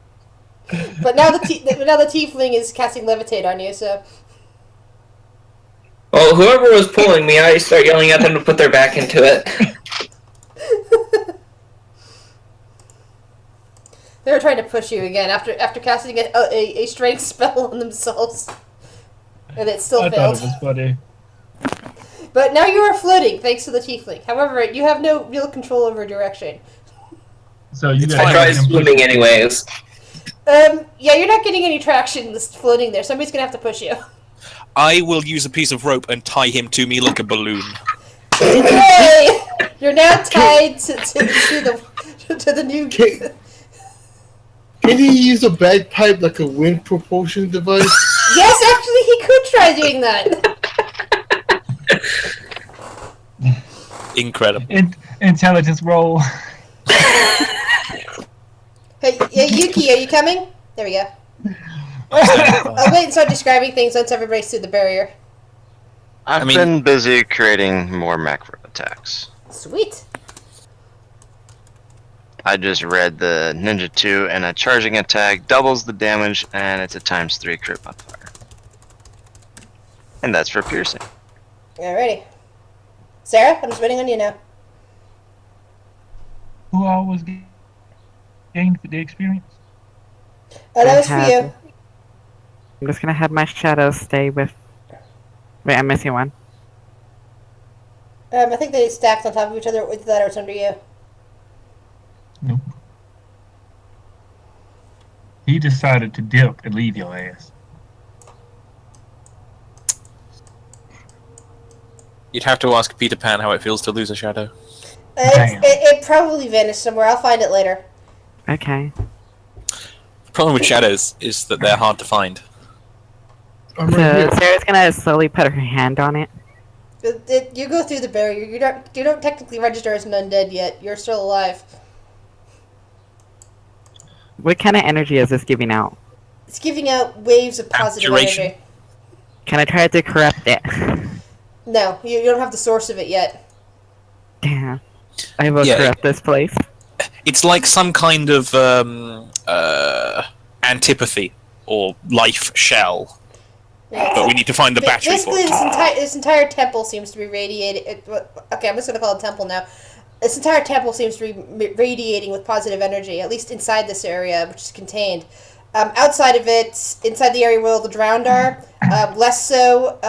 But now the tiefling is casting levitate on you, so... Well, whoever was pulling me, I start yelling at them to put their back into it. They're trying to push you again after casting a strength spell on themselves. And it still I failed. thought it was funny. But now you are floating thanks to the tiefling. However, you have no real control over direction. So you It's gotta I fine. tried have them push- swimming anyways. Yeah, you're not getting any traction just floating there. Somebody's gonna have to push you. I will use a piece of rope and tie him to me like a balloon. Yay! You're now tied to the new... Can he use a bagpipe like a wind propulsion device? Yes, actually, he could try doing that. Incredible. Intelligence roll. Hey, Yuki, are you coming? There we go. I'll wait and start describing things once everybody's through the barrier. I've mean- been busy creating more macro attacks. Sweet. I just read the Ninja 2, and a charging attack doubles the damage, and it's a ×3 crit modifier. And that's for piercing. Alrighty. Sarah, I'm just waiting on you now. Who always gained for the experience? That was for you. I'm just gonna have my shadow stay with. Wait, I'm missing one. I think they stacked on top of each other with that or it's under you. Nope. He decided to dip and leave your ass. You'd have to ask Peter Pan how it feels to lose a shadow. Damn. It probably vanished somewhere. I'll find it later. Okay. The problem with shadows is that they're hard to find. I'm So right here. Sarah's gonna slowly put her hand on it. You go through the barrier. You don't technically register as an undead yet. You're still alive. What kind of energy is this giving out? It's giving out waves of positive Abjuration. energy. Can I try to corrupt it? No, you don't have the source of it yet. Damn. I will Yeah. corrupt this place. It's like some kind of antipathy or life shell, Yeah, but we need to find the battery for Basically, it. this entire temple seems to be radiated. Okay, I'm just gonna call it temple now. This entire temple seems to be radiating with positive energy, at least inside this area, which is contained. Outside of it, inside the area where all the drowned are, less so.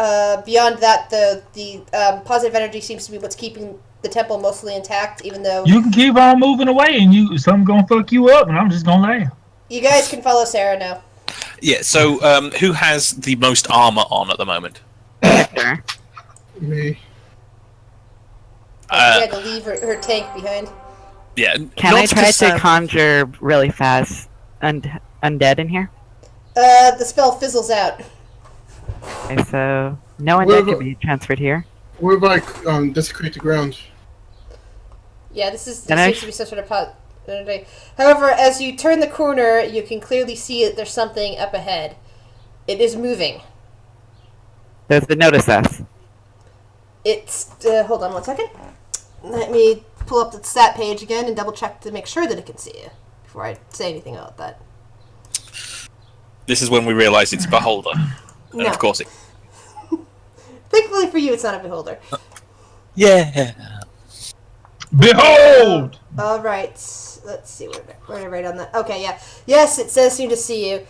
Beyond that, the positive energy seems to be what's keeping the temple mostly intact, even though You can keep on moving away, and something gonna fuck you up, and I'm just gonna laugh. you guys can follow Sarah now. Yeah. So, who has the most armor on at the moment? Victor. Me. She had to leave her tank behind. Yeah. Can not I try to sound- conjure really fast undead in here? The spell fizzles out. Okay, so no What undead about- can be transferred here. What if I desecrate the ground? Yeah, this seems Can I- to be some sort of positive. However, as you turn the corner, you can clearly see that there's something up ahead. It is moving. Does it notice us? It's hold on one second. Let me pull up the stat page again and double check to make sure that it can see you before I say anything about that. This is when we realise it's Beholder, and No. of course it. Thankfully for you, it's not a beholder. Yeah. Behold! All right, let's see where did I write on that. Okay, yeah, yes, it says seem to see you.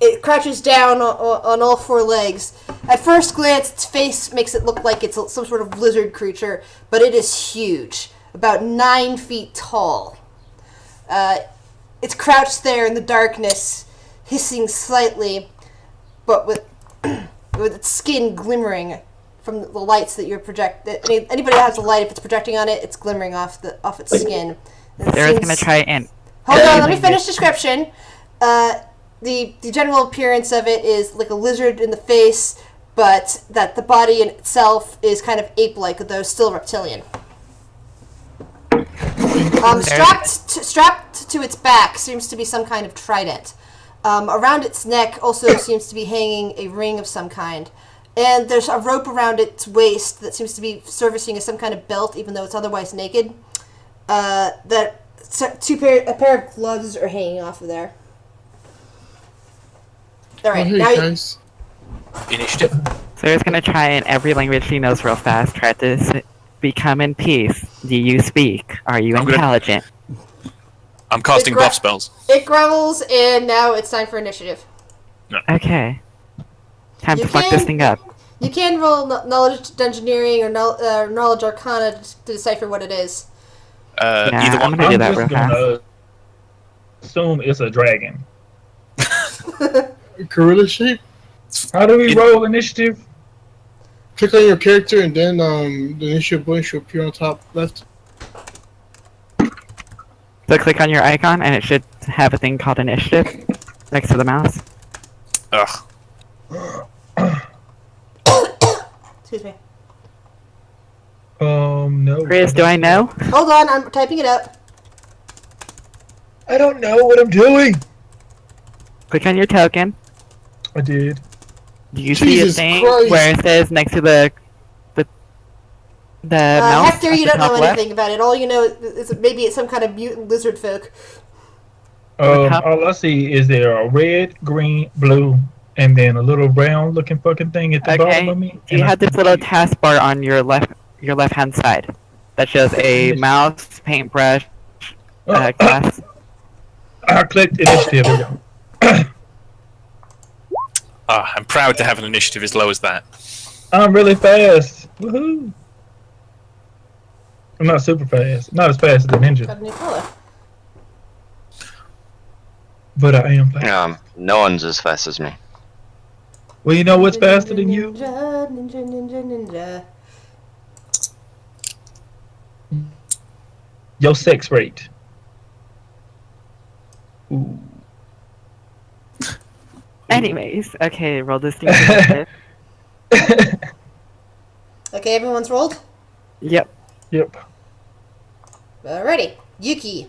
It crouches down on all four legs. At first glance, its face makes it look like it's some sort of lizard creature, but it is huge, about 9 feet tall. It's crouched there in the darkness, hissing slightly, but with with its skin glimmering from the lights that you're anybody that has a light, if it's projecting on it, it's glimmering off its skin. And it Sarah's seems- gonna try and. Hold on, let me finish description. The general appearance of it is like a lizard in the face, but that the body in itself is kind of ape-like, though still reptilian. Strapped to its back seems to be some kind of trident. Around its neck also seems to be hanging a ring of some kind. And there's a rope around its waist that seems to be servicing as some kind of belt, even though it's otherwise naked. A pair of gloves are hanging off of there. All right, Hey now you, guys. Initiative. Sarah's gonna try in every language she knows real fast. Try to become in peace. Do you speak? Are you I'm gonna- intelligent? I'm casting buff spells. it grovels, and now it's time for initiative. Okay. Time You to fuck this can- thing up. You can roll knowledge engineering or knowledge arcana to decipher what it is. Yeah, Either I'm one. gonna do I'm that just real fast. gonna assume it's a dragon. Gorilla shape? How do we roll initiative? Click on your character and then the initiative button should appear on top left. So click on your icon and it should have a thing called initiative next to the mouse. Ugh. Excuse me. No. Chris, do I know? Hold on, I'm typing it out. I don't know what I'm doing. Click on your token. I did. Do you see a Jesus thing Christ. where it says next to the mouse? Hector, at you the don't know top left? anything about it. All you know is that maybe it's some kind of mutant lizard folk. top? All I see is there a red, green, blue, and then a little brown looking fucking thing at the bottom Okay. of me. Do you and have this little taskbar on your left hand side that shows a mouse, paintbrush, glass? I clicked initiative. There we go. I'm proud to have an initiative as low as that. I'm really fast. Woohoo! I'm not super fast. Not as fast as the ninja, Got a new color. but I am fast. No one's as fast as me. Well, you know what's faster than you? Ninja, ninja, ninja, ninja. Your sex rate. Ooh. Anyways, okay, roll this thing. initiative. Okay, everyone's rolled? Yep. Yep. Alrighty. Yuki.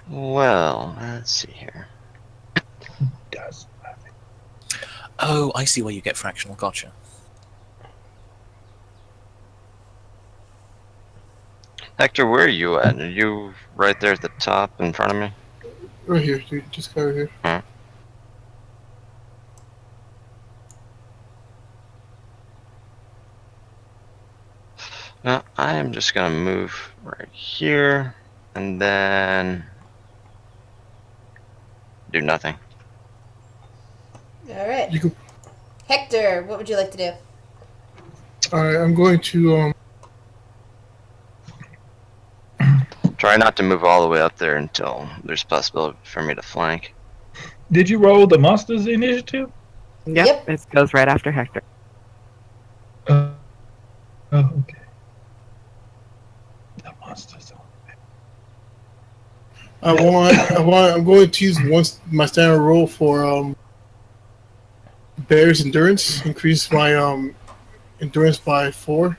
Well, let's see here. Does. Oh, I see where you get fractional. Gotcha. Hector, where are you at? Are you right there at the top in front of me? Right here, dude. Just go right here. Now, I am just gonna move right here, and then do nothing. All right. You can. Hector, what would you like to do? All right, I'm going to Try not to move all the way up there until there's possibility for me to flank. Did you roll the monsters initiative? Yep, it goes right after Hector. Oh, okay. The monsters. I'm going to use my standard roll for Bear's endurance. Increase my endurance by 4.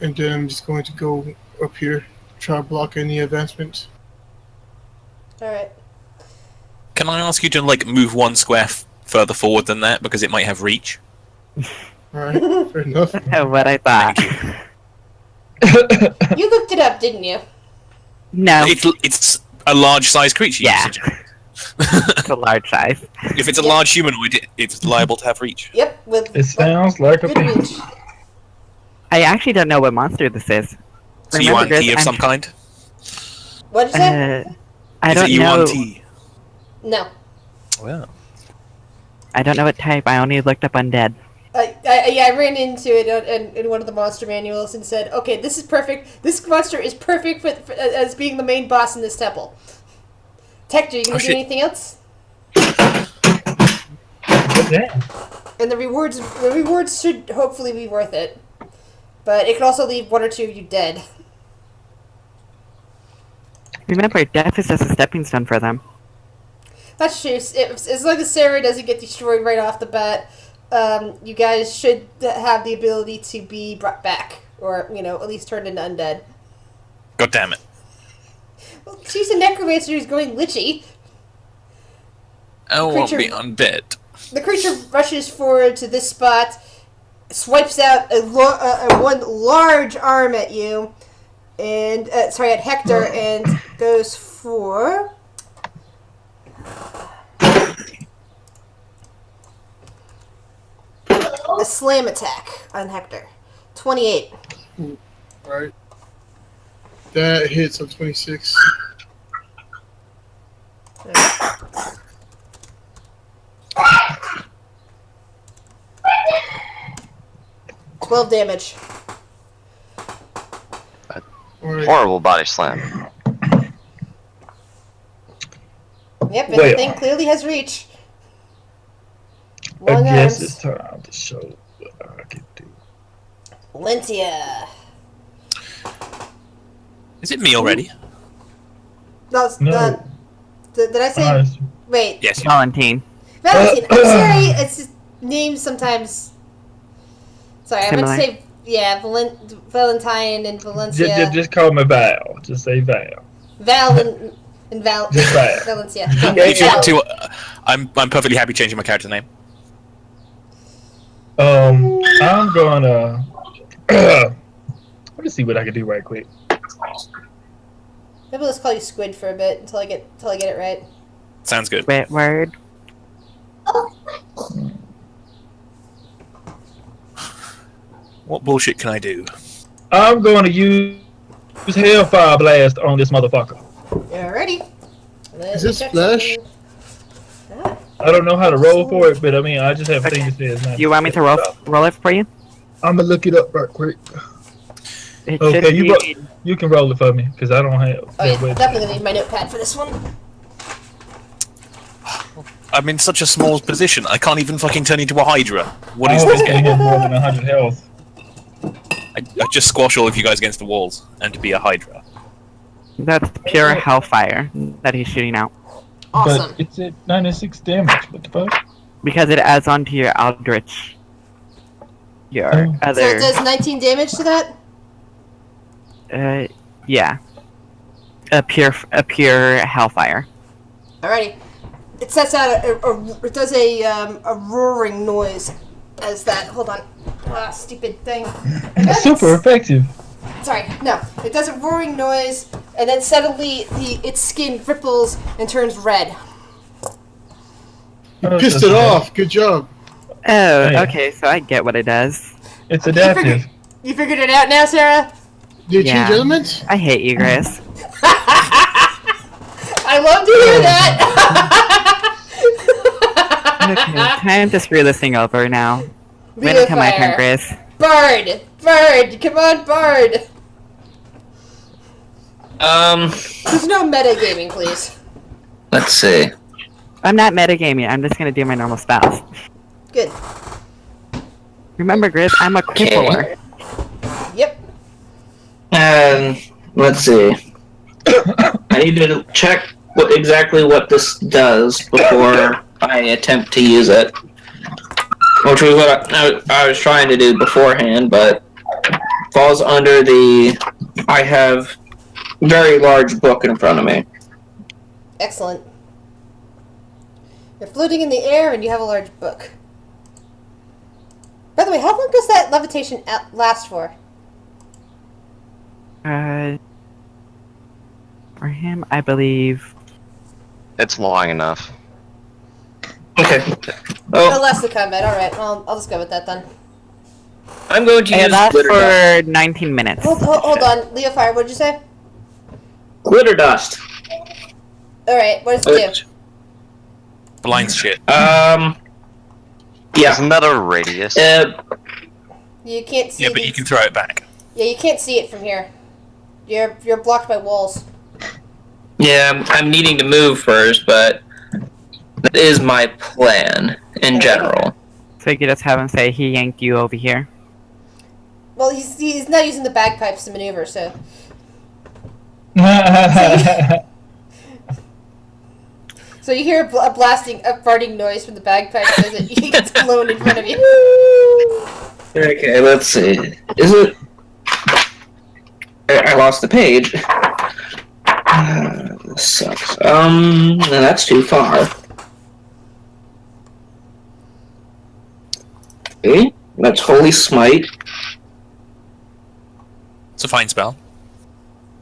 And then I'm just going to go up here, try to block any advancement. All right. Can I ask you to like move 1 square further forward than that because it might have reach? Alright, fair enough. What I thought. You looked it up, didn't you? No, It's a large size creature. Yeah. Usage. it's a large size. If it's a Yep. large humanoid, it's liable to have reach. Yep. With It sounds like a good thing. reach. I actually don't know what monster this is. So you want Remember, tea of I'm- some kind? What did you say? I Is don't it you know. want tea? No. Well, I don't know what type. I only looked up undead. I ran into it in one of the monster manuals and said, okay, this is perfect. This monster is perfect for as being the main boss in this temple. Hector, you gonna do shit. anything else? Damn. And the rewards should hopefully be worth it. But it could also leave 1 or 2 of you dead. Remember, death is just a stepping stone for them. That's true. As long as Sarah doesn't get destroyed right off the bat, you guys should have the ability to be brought back. Or, at least turned into undead. God damn it. Well, she's a necromancer who's going lichy. I won't Creature- be undead. The creature rushes forward to this spot, swipes out one large arm at you, and at Hector, and goes for a slam attack on Hector. 28. Alright. That hits on 26. 12 damage. Alright. Horrible body slam. Yep, and Well. the thing clearly has reach. I Long guess arms. it's time to show what I can do. Lentia. Is it me already? No. No. Did I say? Honest. Wait. Yes. Valentine. Valentine. I'm sorry. It's just names sometimes. Sorry, I meant to Similar. say Valentine and Valencia. Just call me Val. Just say Val. Val and Val. Just Val. Valencia. If you Val. want to, I'm perfectly happy changing my character name. I'm gonna. Let me see what I can do right quick. Maybe let's call you Squid for a bit until I get it right. Sounds good. Wait, word. What bullshit can I do? I'm going to use Hellfire Blast on this motherfucker. Alrighty. Is this Flash? I don't know how to roll for it, but I mean, I just have a thing that says. Do you want me to roll it for you? I'm gonna look it up right quick. It Okay, should you be. You can roll it for me because I don't have. Oh yeah, wait. definitely need my notepad for this one. I'm in such a small position. I can't even fucking turn into a Hydra. What I is hope this you game? have more than 100 health. I just squash all of you guys against the walls and to be a Hydra. That's pure hellfire that he's shooting out. Awesome. But it's at 96 damage. What the fuck? Because it adds on to your Eldritch. Your Oh. So other. it does 19 damage to that. Yeah. A pure hellfire. Alrighty. It sets out it does a roaring noise as that. Hold on. Stupid thing. That's super effective. Sorry, no. It does a roaring noise, and then suddenly its skin ripples and turns red. You pissed it off. Good job. Oh, Yeah. okay, so I get what it does. It's adaptive. You figured it out now, Sarah? Did you Yeah. change elements? I hate you, Chris. I love to hear that. Okay, time to screw this thing over now. Wait until my turn, Leofire. Chris. Bard! Come on, Bard! There's no metagaming, please. Let's see. I'm not metagaming. I'm just gonna do my normal spells. Good. Remember, Chris, I'm a crippler. Yep. Let's see. I need to check exactly what this does before I attempt to use it. Which was what I was trying to do beforehand, but falls under the I have very large book in front of me. Excellent. You're floating in the air and you have a large book. By the way, how long does that levitation last for? For him, I believe. It's long enough. Okay. Oh, Oh, last the combat. Alright, I'll just go with that then. I'm going to It use lasts glitter dust. for 19 minutes. Hold on. Leofire, what'd you say? Glitter dust. Alright, what does it do? Blinds shit. Yeah. Isn't that a radius? You can't see Yeah, but you can throw it back. Yeah, you can't see it from here. You're blocked by walls. Yeah, I'm needing to move first, but that is my plan in general. So you could just have him say he yanked you over here. Well, he's not using the bagpipes to maneuver, so... So you hear a farting noise from the bagpipes as he gets blown in front of you. Okay, let's see. Is it... I lost the page. This sucks. No, that's too far. Okay, that's Holy Smite. It's a fine spell.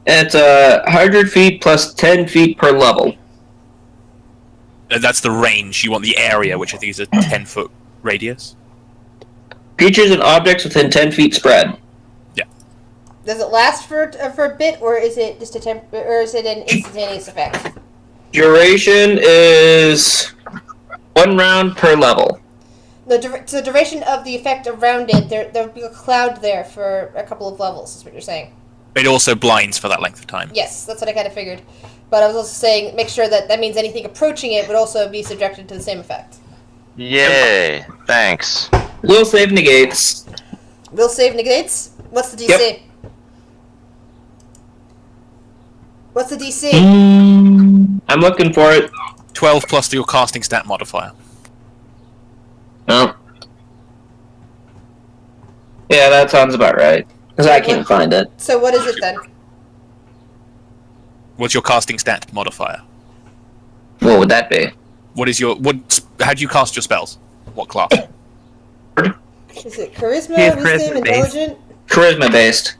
It's 100 feet plus 10 feet per level. That's the range. You want the area, which I think is a 10-foot radius. Creatures and objects within 10 feet spread. Does it last for a bit, or is it just or is it an instantaneous effect? Duration is 1 round per level. The duration of the effect around it, there'll be a cloud there for a couple of levels, is what you're saying. It also blinds for that length of time. Yes, that's what I kind of figured. But I was also saying, make sure that means anything approaching it would also be subjected to the same effect. Yay! Thanks. Will save negates. Will save negates? What's the DC? Yep. What's the DC? I'm looking for it. 12 plus your casting stat modifier. Oh. Yeah, that sounds about right. Because I can't find it. So what is it then? What's your casting stat modifier? What would that be? What is your how do you cast your spells? What class? Is it charisma, He is wisdom, charisma-based. intelligent? Charisma based.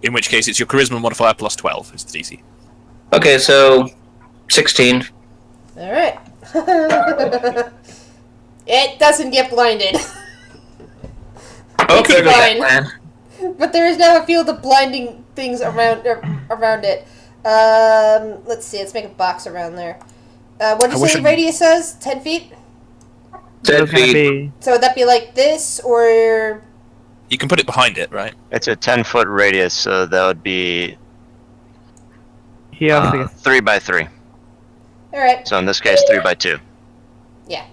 In which case, it's your charisma modifier plus 12 is the DC. Okay, so 16. Alright. It doesn't get blinded. Okay, It's fine. plan. But there is now a field of blinding things around it. Let's see. Let's make a box around there. What did I you wish say I- the radius says? 10 feet? 10 It's gonna feet. be. So would that be like this, or... You can put it behind it, right? It's a 10-foot radius, so that would be He also gets 3 by 3. Alright, So in this case, 3 by 2. yeah.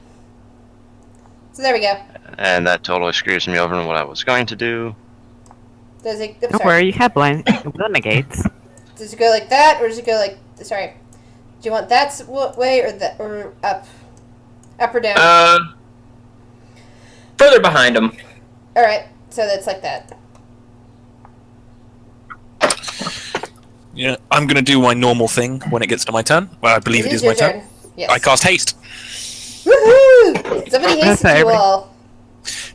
So there we go. And that totally screws me over in what I was going to do. Does it... I'm Don't sorry. worry, you have blind will negates. Does it go like that, or does it go like... Sorry. Do you want that way, or that, or up? Up or down? Further behind him. Alright, so that's like that. Yeah, I'm going to do my normal thing when it gets to my turn. Well, I believe it is my your turn. Yes. I cast haste. Woohoo! Somebody hates That's you every- all.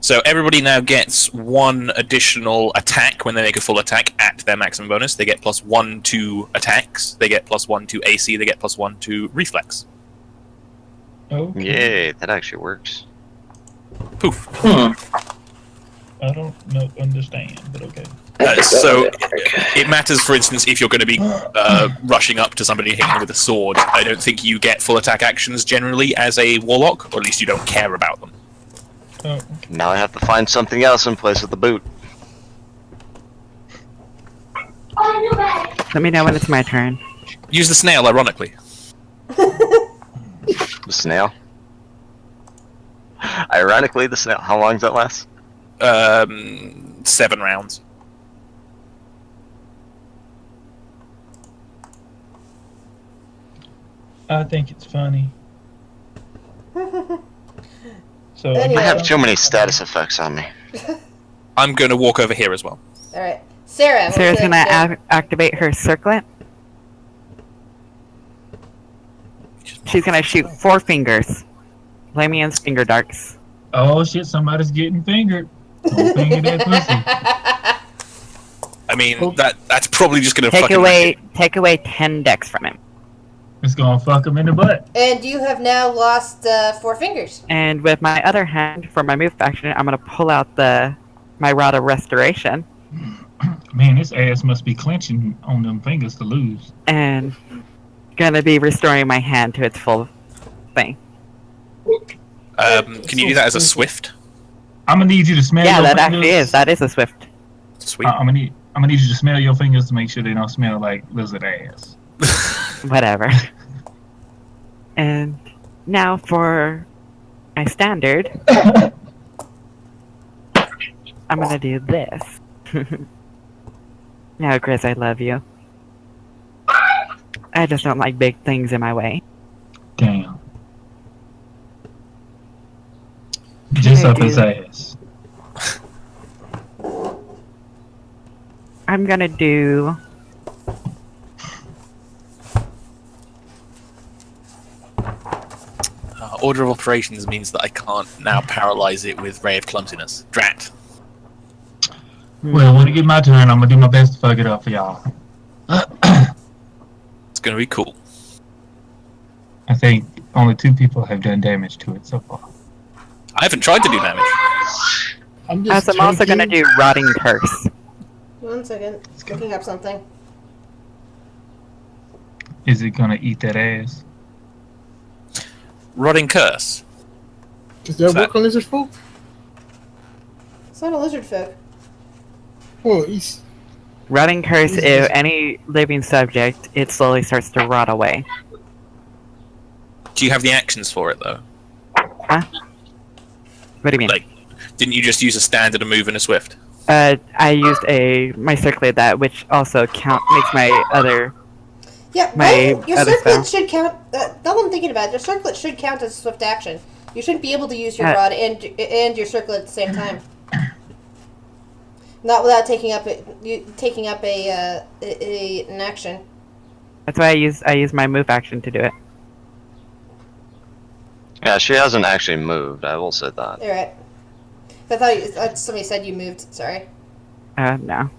So everybody now gets 1 additional attack when they make a full attack at their maximum bonus. They get +1 to attacks. They get +1 to AC. They get +1 to reflex. Okay. Yay, that actually works. Poof. I don't understand, but okay. So it matters, for instance, if you're going to be rushing up to somebody and hitting them with a sword. I don't think you get full attack actions generally as a warlock, or at least you don't care about them. Oh, Now I have to find something else in place of the boot. Let me know when it's my turn. Use the snail, ironically. The snail. Ironically, the snail. How long does that last? 7 rounds. I think it's funny. So Anyway. I have too many status effects on me. I'm going to walk over here as well. All right, Sarah. what's Sarah's the- gonna activate her circlet. She's gonna shoot 4 fingers. Lamian's finger darts. Oh shit! Somebody's getting fingered. Don't finger that pussy. I mean, that's probably just going to Take fucking... away 10 dex from him. It's gonna fuck him in the butt. And you have now lost 4 fingers. And with my other hand, for my move action, I'm gonna pull out my Rod of Restoration Man, this ass must be clenching on them fingers to lose. and gonna be restoring my hand to its full thing. Can you do that as a swift? I'm gonna need you to smell. Yeah, your that fingers. actually is. That is a swift. Sweet. I'm gonna need you to smell your fingers to make sure they don't smell like lizard ass. Whatever. And now for my standard, I'm gonna do this. Now, Chris, I love you. I just don't like big things in my way. Damn. Just up his ass. I'm gonna do. Order of operations means that I can't now paralyze it with Ray of Clumsiness. Drat. Well, when it get my turn, I'm gonna do my best to fuck it up for y'all. It's going to be cool. I think only 2 people have done damage to it so far. I haven't tried to do damage. I'm As just I'm also gonna tanking. do Rotting Curse. 1 second. Looking up something. Is it gonna eat that ass? Rotting Curse. Does that work on lizard folk? It's not a lizard folk. Oh, he's Rotting Curse, if any living subject, it slowly starts to rot away. Do you have the actions for it, though? What do you mean? Like, didn't you just use a standard, a move, and a swift? I used my circlet that, which also makes my other. Yeah, My right? Your other circlet spell. should count. That's what I'm thinking about. Your circlet should count as a swift action. You shouldn't be able to use your rod and your circlet at the same time. Not without taking up an action. That's why I use my move action to do it. Yeah, she hasn't actually moved. I will say that. All right. I thought somebody said you moved. Sorry. No.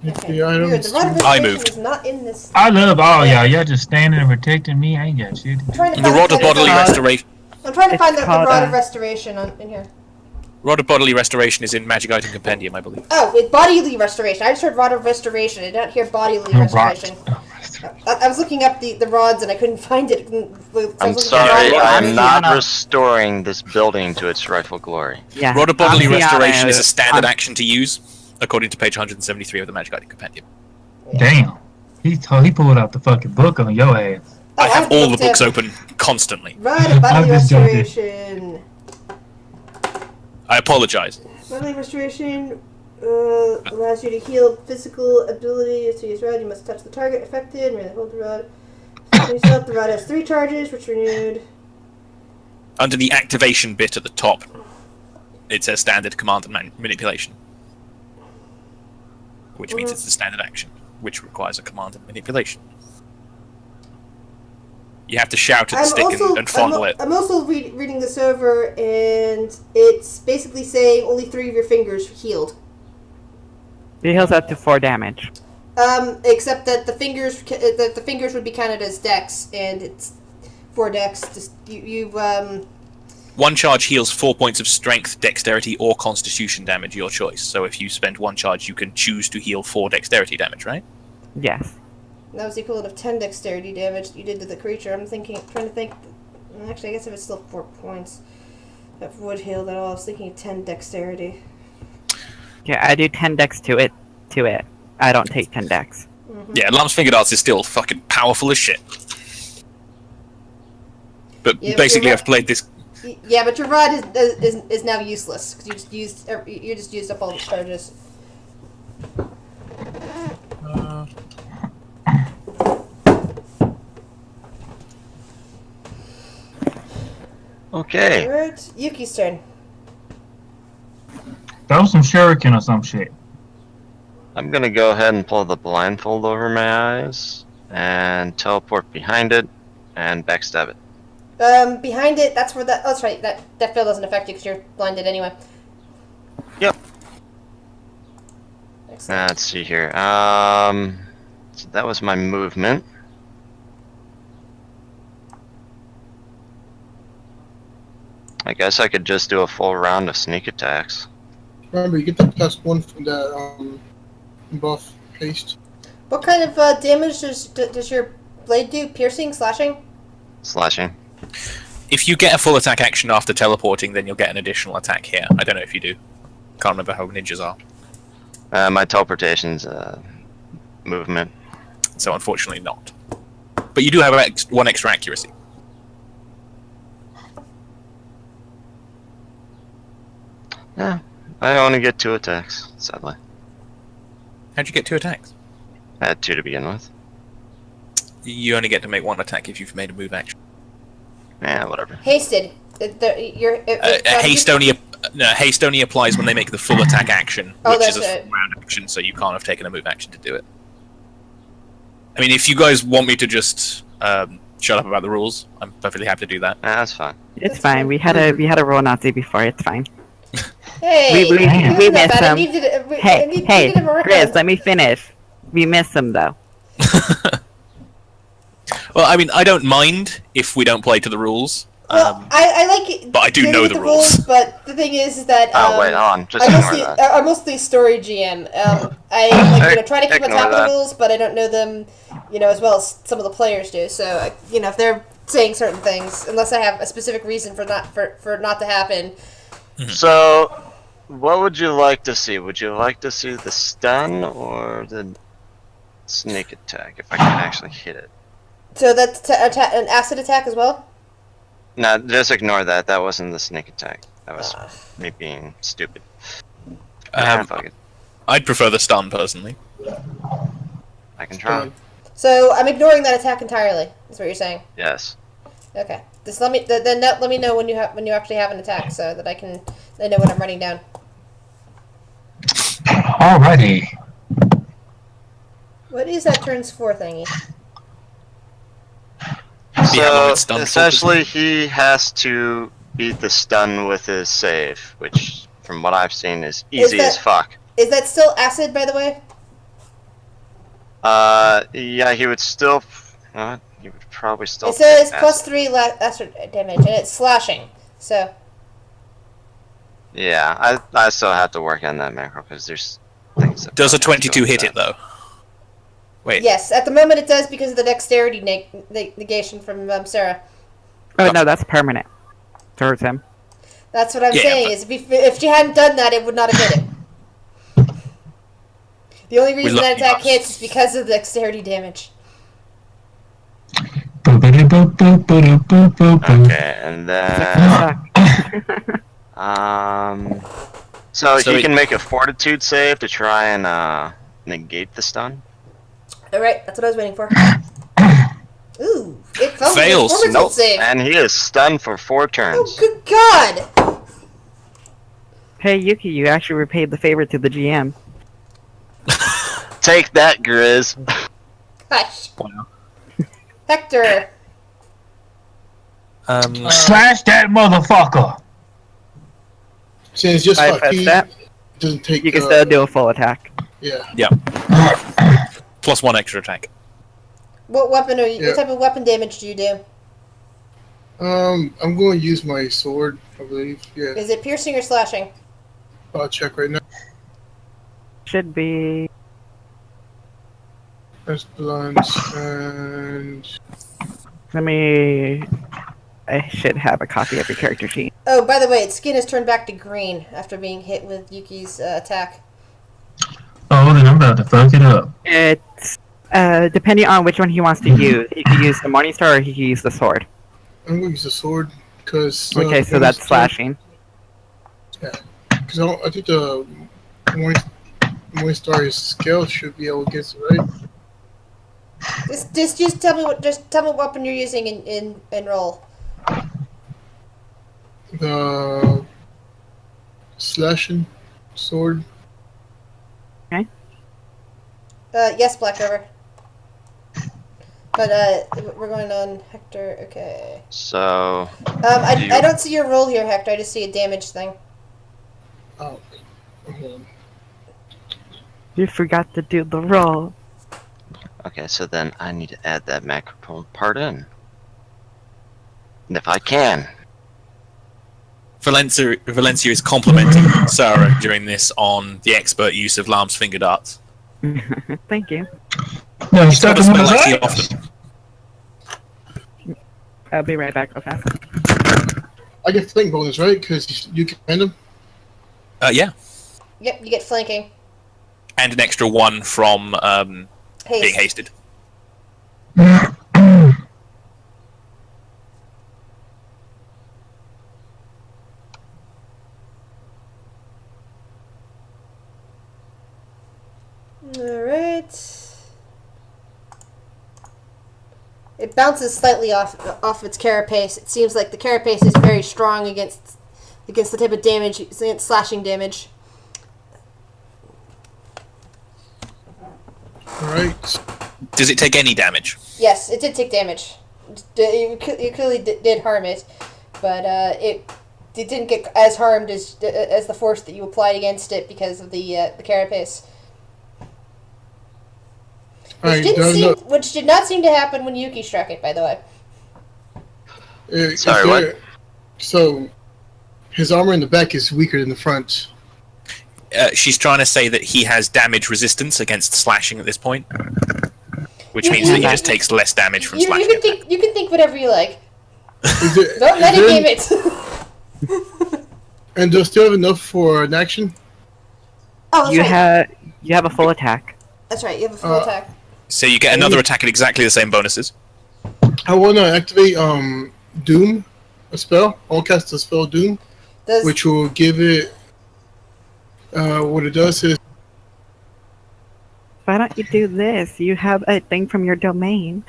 it's Okay. the item. Weird. The rod of I restoration moved. is not in this. I love all y'all. Y'all just standing and protecting me. I ain't got shit. I'm trying to The find Rod of Bodily Restoration. I'm trying to It's find the called, rod of restoration in here. Rod of Bodily Restoration is in Magic Item Compendium, I believe. Oh, with bodily restoration. I just heard rod of restoration. I did not hear bodily restoration. I was looking up the rods and I couldn't find it. I'm sorry, I'm not restoring this building to its rightful glory. Yeah. Rod of Bodily Anciana Restoration is a standard on- action to use, according to page 173 of the Magic Item Compendium. Damn. He pulled out the fucking book on your ass. I have all the books open constantly. Rod of bodily I'm just joking. restoration. I apologize. Bodily restoration allows you to heal physical ability. To use rod, you must touch the target affected. Merely hold the rod. Yourself. The rod has 3 charges, which renewed. Under the activation bit at the top, it says standard command and manipulation. Which means it's the standard action, which requires a command and manipulation. You have to shout at the stick and fondle it. I'm also reading this over, and it's basically saying only 3 of your fingers healed. It heals up to 4 damage. Except that the fingers would be counted as dex, and it's 4 dex. Just you've One charge heals 4 points of strength, dexterity, or constitution damage, your choice. So if you spend 1 charge, you can choose to heal 4 dexterity damage, right? Yes. That was the equivalent of 10 dexterity damage that you did to the creature. I'm trying to think. Actually, I guess if it's still 4 points, that would heal that all. I was thinking 10 dexterity. Yeah, I do 10 dex to it. I don't take 10 dex. Yeah, Lamb's Fingered Arts is still fucking powerful as shit. But Yeah, basically, you're I've played this. Yeah, but your rod is now useless because you just used up all the charges. Okay. Alright, Yuki's turn. Throw some shuriken or some shit. I'm gonna go ahead and pull the blindfold over my eyes and teleport behind it and backstab it. Behind it, that's where that's right, that fill doesn't affect you because you're blinded anyway. Yep. Excellent. Let's see here. So that was my movement. I guess I could just do a full round of sneak attacks. Remember, you get the +1 from that buff haste. What kind of damage does your blade do? Piercing, slashing? Slashing. If you get a full attack action after teleporting, then you'll get an additional attack here. I don't know if you do. Can't remember how ninjas are. My teleportation's movement. So unfortunately not. But you do have 1 extra accuracy. Yeah, I only get 2 attacks, sadly. How'd you get 2 attacks? I had 2 to begin with. You only get to make 1 attack if you've made a move action. Yeah, whatever. Hasted. Haste only applies when they make the full attack action, Oh, which is that's a it. full round action, so you can't have taken a move action to do it. I mean, if you guys want me to just shut up about the rules, I'm perfectly happy to do that. That's fine. It's fine. We had a roll Nazi before. It's fine. Hey, We that's not missed bad. I him. needed it- I Hey, needed hey, him around. Grizz, let me finish. We missed him though. Well, I mean, I don't mind if we don't play to the rules. Well, I like it. but I do dealing know with the rules. But the thing is that Oh, wait, hold on. Just I'm ignore mostly, that. I'm mostly story GM. I try to keep on Ignore top of the that. rules, but I don't know them, as well as some of the players do. So, if they're saying certain things, unless I have a specific reason for it not to happen. So, what would you like to see? Would you like to see the stun or the sneak attack, if I can actually hit it? So that's an acid attack as well. No, just ignore that. That wasn't the sneak attack. That was me being stupid. Fuck it. I'd prefer the stun, personally. I can try. So I'm ignoring that attack entirely. Is what you're saying? Yes. Okay. Just let me let me know when you actually have an attack, so that I know what I'm writing down. Alrighty. What is that turns 4 thingy? Yeah, it's So, stun essentially, he has to beat the stun with his save, which, from what I've seen, is easy as fuck. Is that still acid, by the way? Yeah, he would still... he would probably still... It says take plus acid. 3 acid damage, and it's slashing. So Yeah, I still have to work on that macro, because there's things that... Does a probably have to 22 go hit with it, though? Wait. yes, at the moment it does because of the dexterity negation from Sarah. Oh no, that's permanent. Towards him. That's what I'm Yeah, saying. but- Is if she hadn't done that, it would not have hit it. The only reason love that you attack guys. hits is because of the dexterity damage. Okay, and then... So So he it- can make a fortitude save to try and negate the stun. All right, that's what I was waiting for. Ooh, it felt Fails. Like a Nope. save. And he is stunned for 4 Oh, turns. good God! Hey Yuki, you actually repaid the favor to the GM. Take that, Grizz. Hush, Wow. Hector. Slash that motherfucker. Since it's just I 5 press feet, that. it doesn't take. You can still do a full attack. Yeah. Plus 1 extra attack. What weapon are you? Yeah. What type of weapon damage do you do? I'm going to use my sword, I believe. Yeah, Is it piercing or slashing? I'll check right now. Should be. That's blunt, and Let me. I should have a copy of your character sheet. Oh, by the way, its skin has turned back to green after being hit with Yuki's attack. Oh, then I'm about to fuck it up. It's depending on which one he wants to use. He could use the Morning Star or he could use the sword. I'm going to use the sword because. Okay, so that's slashing. Because I think the Morning Star's scale should be able to get it right. Just tell me what weapon you're using and roll. The slashing sword. Yes, Black River. But we're going on Hector. Okay. So, I don't see your roll here, Hector. I just see a damage thing. Oh, hold on. You forgot to do the roll. okay, so then I need to add that macro part in. And if I can. Valencia is complimenting Sarah during this on the expert use of Lamb's finger darts. Thank you. No, It's stuck not a him in spell his I see eye. often. I'll be right back real fast. I get flank bonus, right? Because you can hand him. Yeah, Yep, you get flanking. and an extra 1 from being Haste. hasted. Alright. It bounces slightly off its carapace. It seems like the carapace is very strong against the type of damage, against slashing damage. Alright. Does it take any damage? Yes, it did take damage. You clearly did harm it, but it didn't get as harmed as the force that you applied against it because of the carapace. Alright, Which did not seem to happen when Yuki struck it, by the way. Sorry, what? So, his armor in the back is weaker than the front. She's trying to say that he has damage resistance against slashing at this point, which means that he just takes less damage from slashing. You can think whatever you like. Is it, Don't let it game it. And do I still have enough for an action? Oh, that's right. You have a full attack. That's right. You have a full attack. So you get another attack at exactly the same bonuses. I want to activate Doom, a spell. I'll cast the spell Doom, which will give it. What it does is. Why don't you do this? You have a thing from your domain.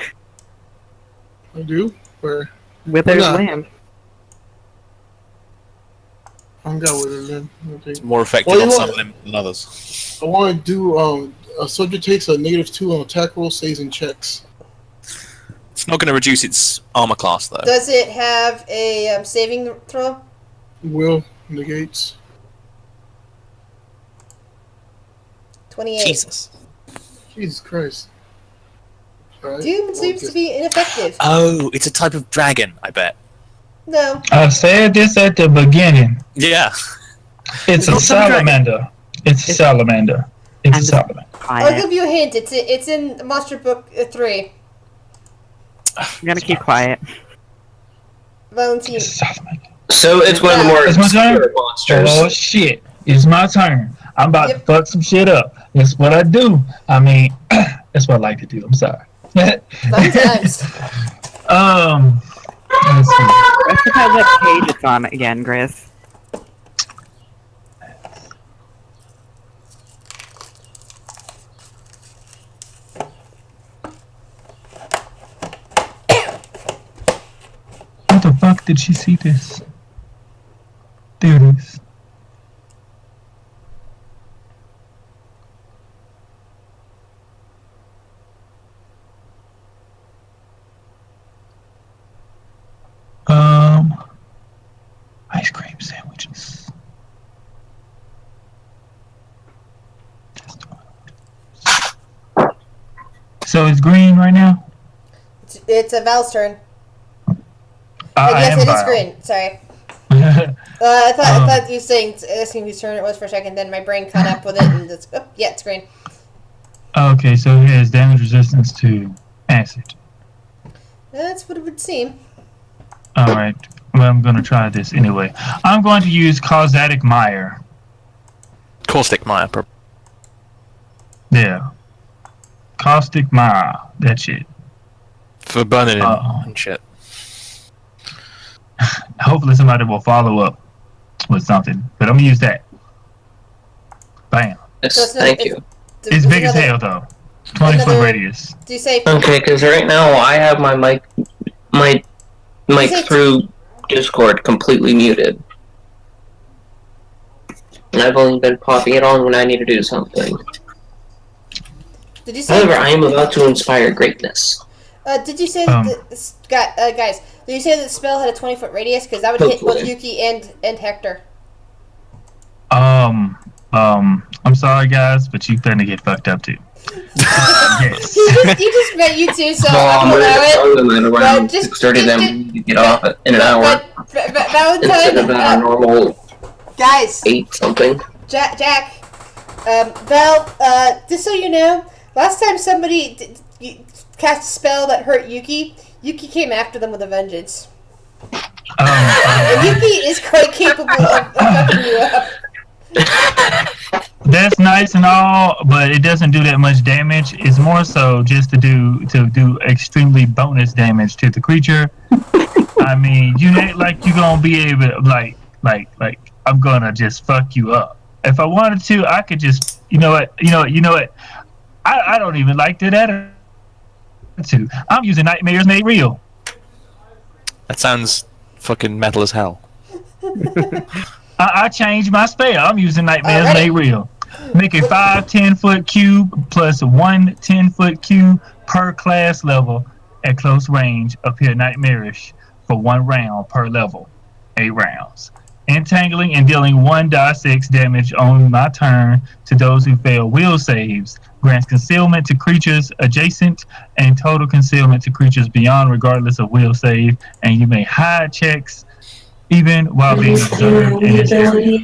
I do? Where? Withered Limb. I got Withered Limb. It's more effective on some of them than others. I want to do. A subject takes a -2 on attack roll, saves, and checks. It's not going to reduce its armor class, though. Does it have a saving throw? Will negates. 28. Jesus Christ. Right. Doom seems to be ineffective. Oh, it's a type of dragon, I bet. No. I said this at the beginning. Yeah. It's a salamander. It's a salamander. It's a salamander. I'll give you a hint. It's in Monster Book 3. I'm gonna keep quiet. Valentine. So it's one of the more It's my turn? obscure monsters. Oh shit. It's my turn. I'm about to fuck some shit up. That's what I do. I mean, that's what I like to do. I'm sorry. Sometimes. Let's Let's see. look at what page it's on again, Grizz. How the fuck did she see this? There it is. Ice cream sandwiches. So it's green right now? It's a Val's turn. Yes, it is Val. green. Sorry. I thought you were saying asking whose turn it was for a second. Then my brain caught up with it, and it's yeah, it's green. Okay, so he has damage resistance to acid. That's what it would seem. Alright, well, I'm gonna try this anyway. I'm going to use Causatic Mire. Caustic Mire. Yeah. Caustic Mire. That's it. For burning Uh-oh. and shit. Hopefully somebody will follow up with something. But I'm gonna use that. Bam. Yes, So it's not- thank you. It's big as hell though. 20-foot Another- radius. Do you say? Okay, because right now I have my mic Is it- through Discord completely muted. And I've only been popping it on when I need to do something. Did you say? However, I am about to inspire greatness. Did you say that guys? Did you say that the spell had a 20-foot radius? Because that would hit both Hopefully. Yuki and Hector. I'm sorry guys, but you finna get fucked up too. Yes. he just met you two, so I'm I'm gonna allow it. going to them at around But just- 6:30. Then we need to get off in an hour But instead of Valentine, a normal guys, 8 something. Jack, Val, just so you know, last time somebody cast a spell that hurt Yuki came after them with a vengeance. Yuki is quite capable of fucking you up. That's nice and all, but it doesn't do that much damage. It's more so just to do extremely bonus damage to the creature. I mean, you ain't like you gonna be able to, like I'm gonna just fuck you up. If I wanted to, I could just you know what. I don't even like that attitude. I'm using Nightmares Made Real. That sounds fucking metal as hell. I changed my spell. I'm using Nightmares Alrighty. Made Real. Make a 5 10-foot cube plus 1 10-foot cube per class level at close range appear nightmarish for 1 round per level. 8 rounds. Entangling and dealing 1d6 damage on my turn to those who fail will saves. Grants concealment to creatures adjacent and total concealment to creatures beyond regardless of will save. And you may hide checks even while being observed in this area.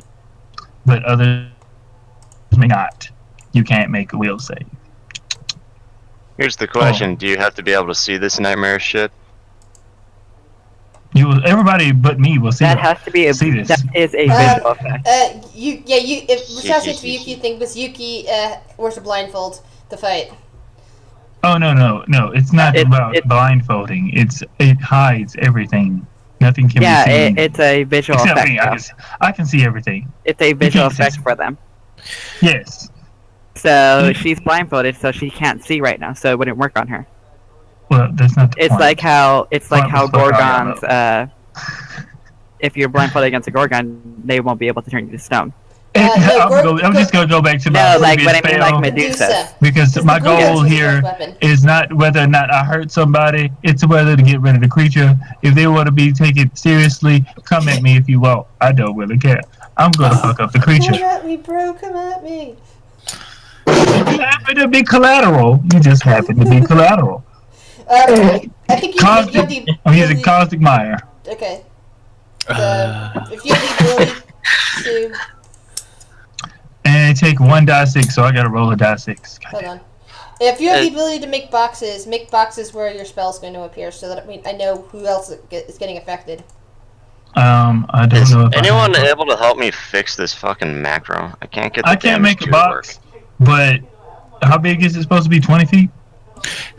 But others may not. You can't make a will save. Here's the question: do you have to be able to see this nightmare shit? Everybody but me will see That it. has to be See this. that is a visual effect. If Musashi for Yuki think was Yuki wears a blindfold to fight. Oh no! It's not about blindfolding. It hides everything. Nothing can Yeah, be seen. it's a visual Except effect. me. though. I can see everything. It's a visual can't see effect it. for them. Yes. So she's blindfolded, so she can't see right now. So it wouldn't work on her. Well, that's not the It's point. like how Point was fuck out Gorgons. If you're blindfolded against a Gorgon, they won't be able to turn you to stone. I'm just gonna go back to my No, like previous what I mean, like spell, Medusa. because It's my the goal Gorgon's here weapon. is not whether or not I hurt somebody. It's whether to get rid of the creature. If they want to be taken seriously, come at me if you want. I don't really care. I'm gonna fuck up the creature. Come at me, bro. Come at me. You happen to be collateral. You just happen to be collateral. I think you have the I'm using Caustic Mire. Okay. If you have the ability to And take 1d6, so I gotta roll a d6. hold on. If you have the ability to make boxes where your spell's going to appear, so that I know who else is getting affected. I don't Is know if anyone I, able to help me fix this fucking macro? I can't get the I can't damage make a to box, work. but how big is it supposed to be? 20 feet?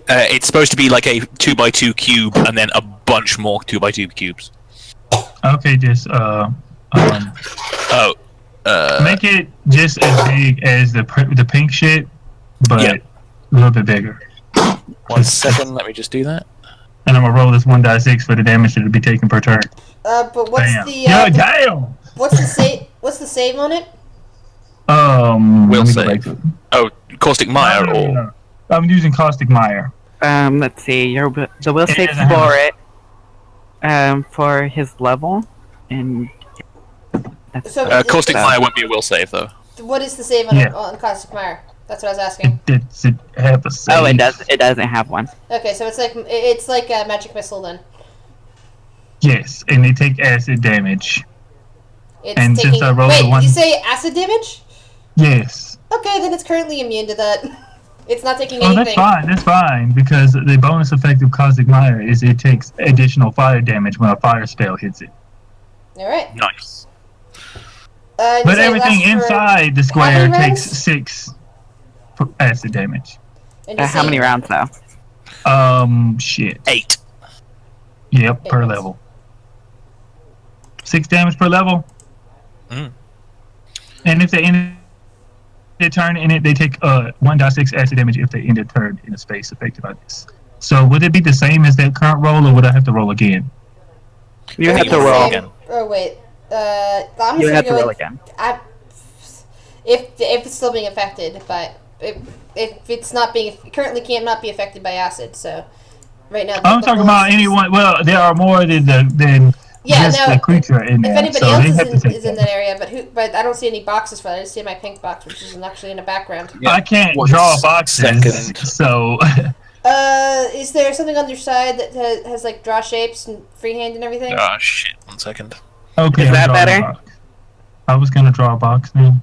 It's supposed to be like a 2x2 cube and then a bunch more 2x2 cubes. Okay, just make it just as big as the pink shit, but Yeah. a little bit bigger. 1 second, let me just do that. And I'm gonna roll this 1d6 for the damage that will be taken per turn. But what's Damn. the Damn. what's the save? What's the save on it? Will let me go save. back to it. Oh, Caustic Mire or... No. I'm using Caustic Mire. Let's see. The will It save doesn't have for it. For his level, and that's So Caustic so- Mire won't be a will save, though. what is the save on Yeah. on Caustic Mire? That's what I was asking. It have a save. Oh, it does. It doesn't have one. Okay, so it's like a magic missile then. Yes, and they take acid damage. It's And taking. since I rolled Wait, the one- did you say acid damage? Yes. Okay, then it's currently immune to that. It's not taking Oh, anything. that's fine. That's fine because the bonus effect of Cosmic Mire is it takes additional fire damage when a fire spell hits it. All right. Nice. You But say it everything lasts for inside the how square many takes rounds? 6 acid damage. and you How say- many rounds though? Shit. 8. Yep, per Yes. level. 6 damage per level. Mm. And if they end their turn in it, they take 1d6 acid damage if they end their turn in a space affected by this. So would it be the same as that current roll, or would I have to roll again? You It'll have be to the roll. same- Oh wait. I'm You just have gonna to go roll with, again. if it's still being affected, but if it's not being currently cannot be affected by acid, so right now. I'm the talking goal about is- anyone. Well, there are more than Yeah, just no, the creature in If there, anybody so else they have to is take in that damage. area, but I don't see any boxes for that. I just see my pink box, which is actually in the background. Yeah. I can't One draw boxes, second. so Is there something on your side that has like draw shapes and freehand and everything? Ah, shit. 1 second. okay. Is I'm that drawing a better? box. I was gonna draw a box now.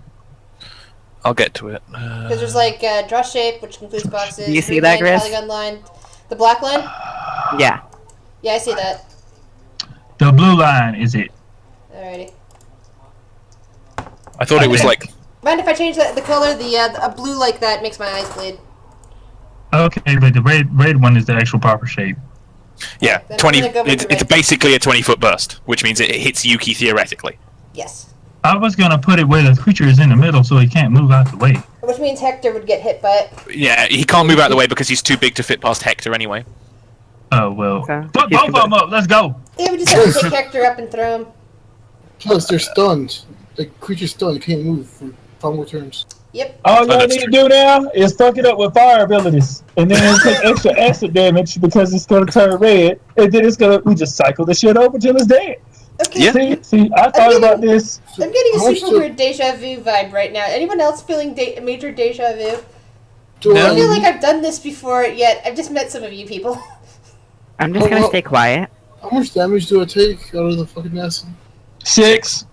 I'll get to it. Because there's like draw shape, which includes boxes. Do you see that, freehand, Gris? Polygon line, the black line. Yeah. Yeah, I see that. The blue line is it? Alrighty. I thought it was like Mind if I change the color? A blue like that makes my eyes bleed. Okay, but the red one is the actual proper shape. yeah, Then I'm 20. gonna go with the It's red. basically a 20-foot burst, which means it hits Yuki theoretically. Yes. I was gonna put it where the creature is in the middle, so he can't move out the way. Which means Hector would get hit by it. Yeah, he can't move out of the way because he's too big to fit past Hector anyway. Oh well. So, Put he's both of them up. Let's go. Yeah, we just have to pick Hector up and throw him. Plus, they're stunned. The creature's stunned. Can't move for 5 more turns. Yep. All y'all that's need to true. do now is fuck it up with fire abilities, and then it'll take extra acid damage because it's gonna turn red, and then we just cycle the shit over till it's dead. Okay. Yeah. See, I thought about this. I'm getting a How much super do- weird deja vu vibe right now. Anyone else feeling major deja vu? Do No. I feel like I've done this before, yet I've just met some of you people. I'm just gonna stay quiet. How much damage do I take out of the fucking acid? 6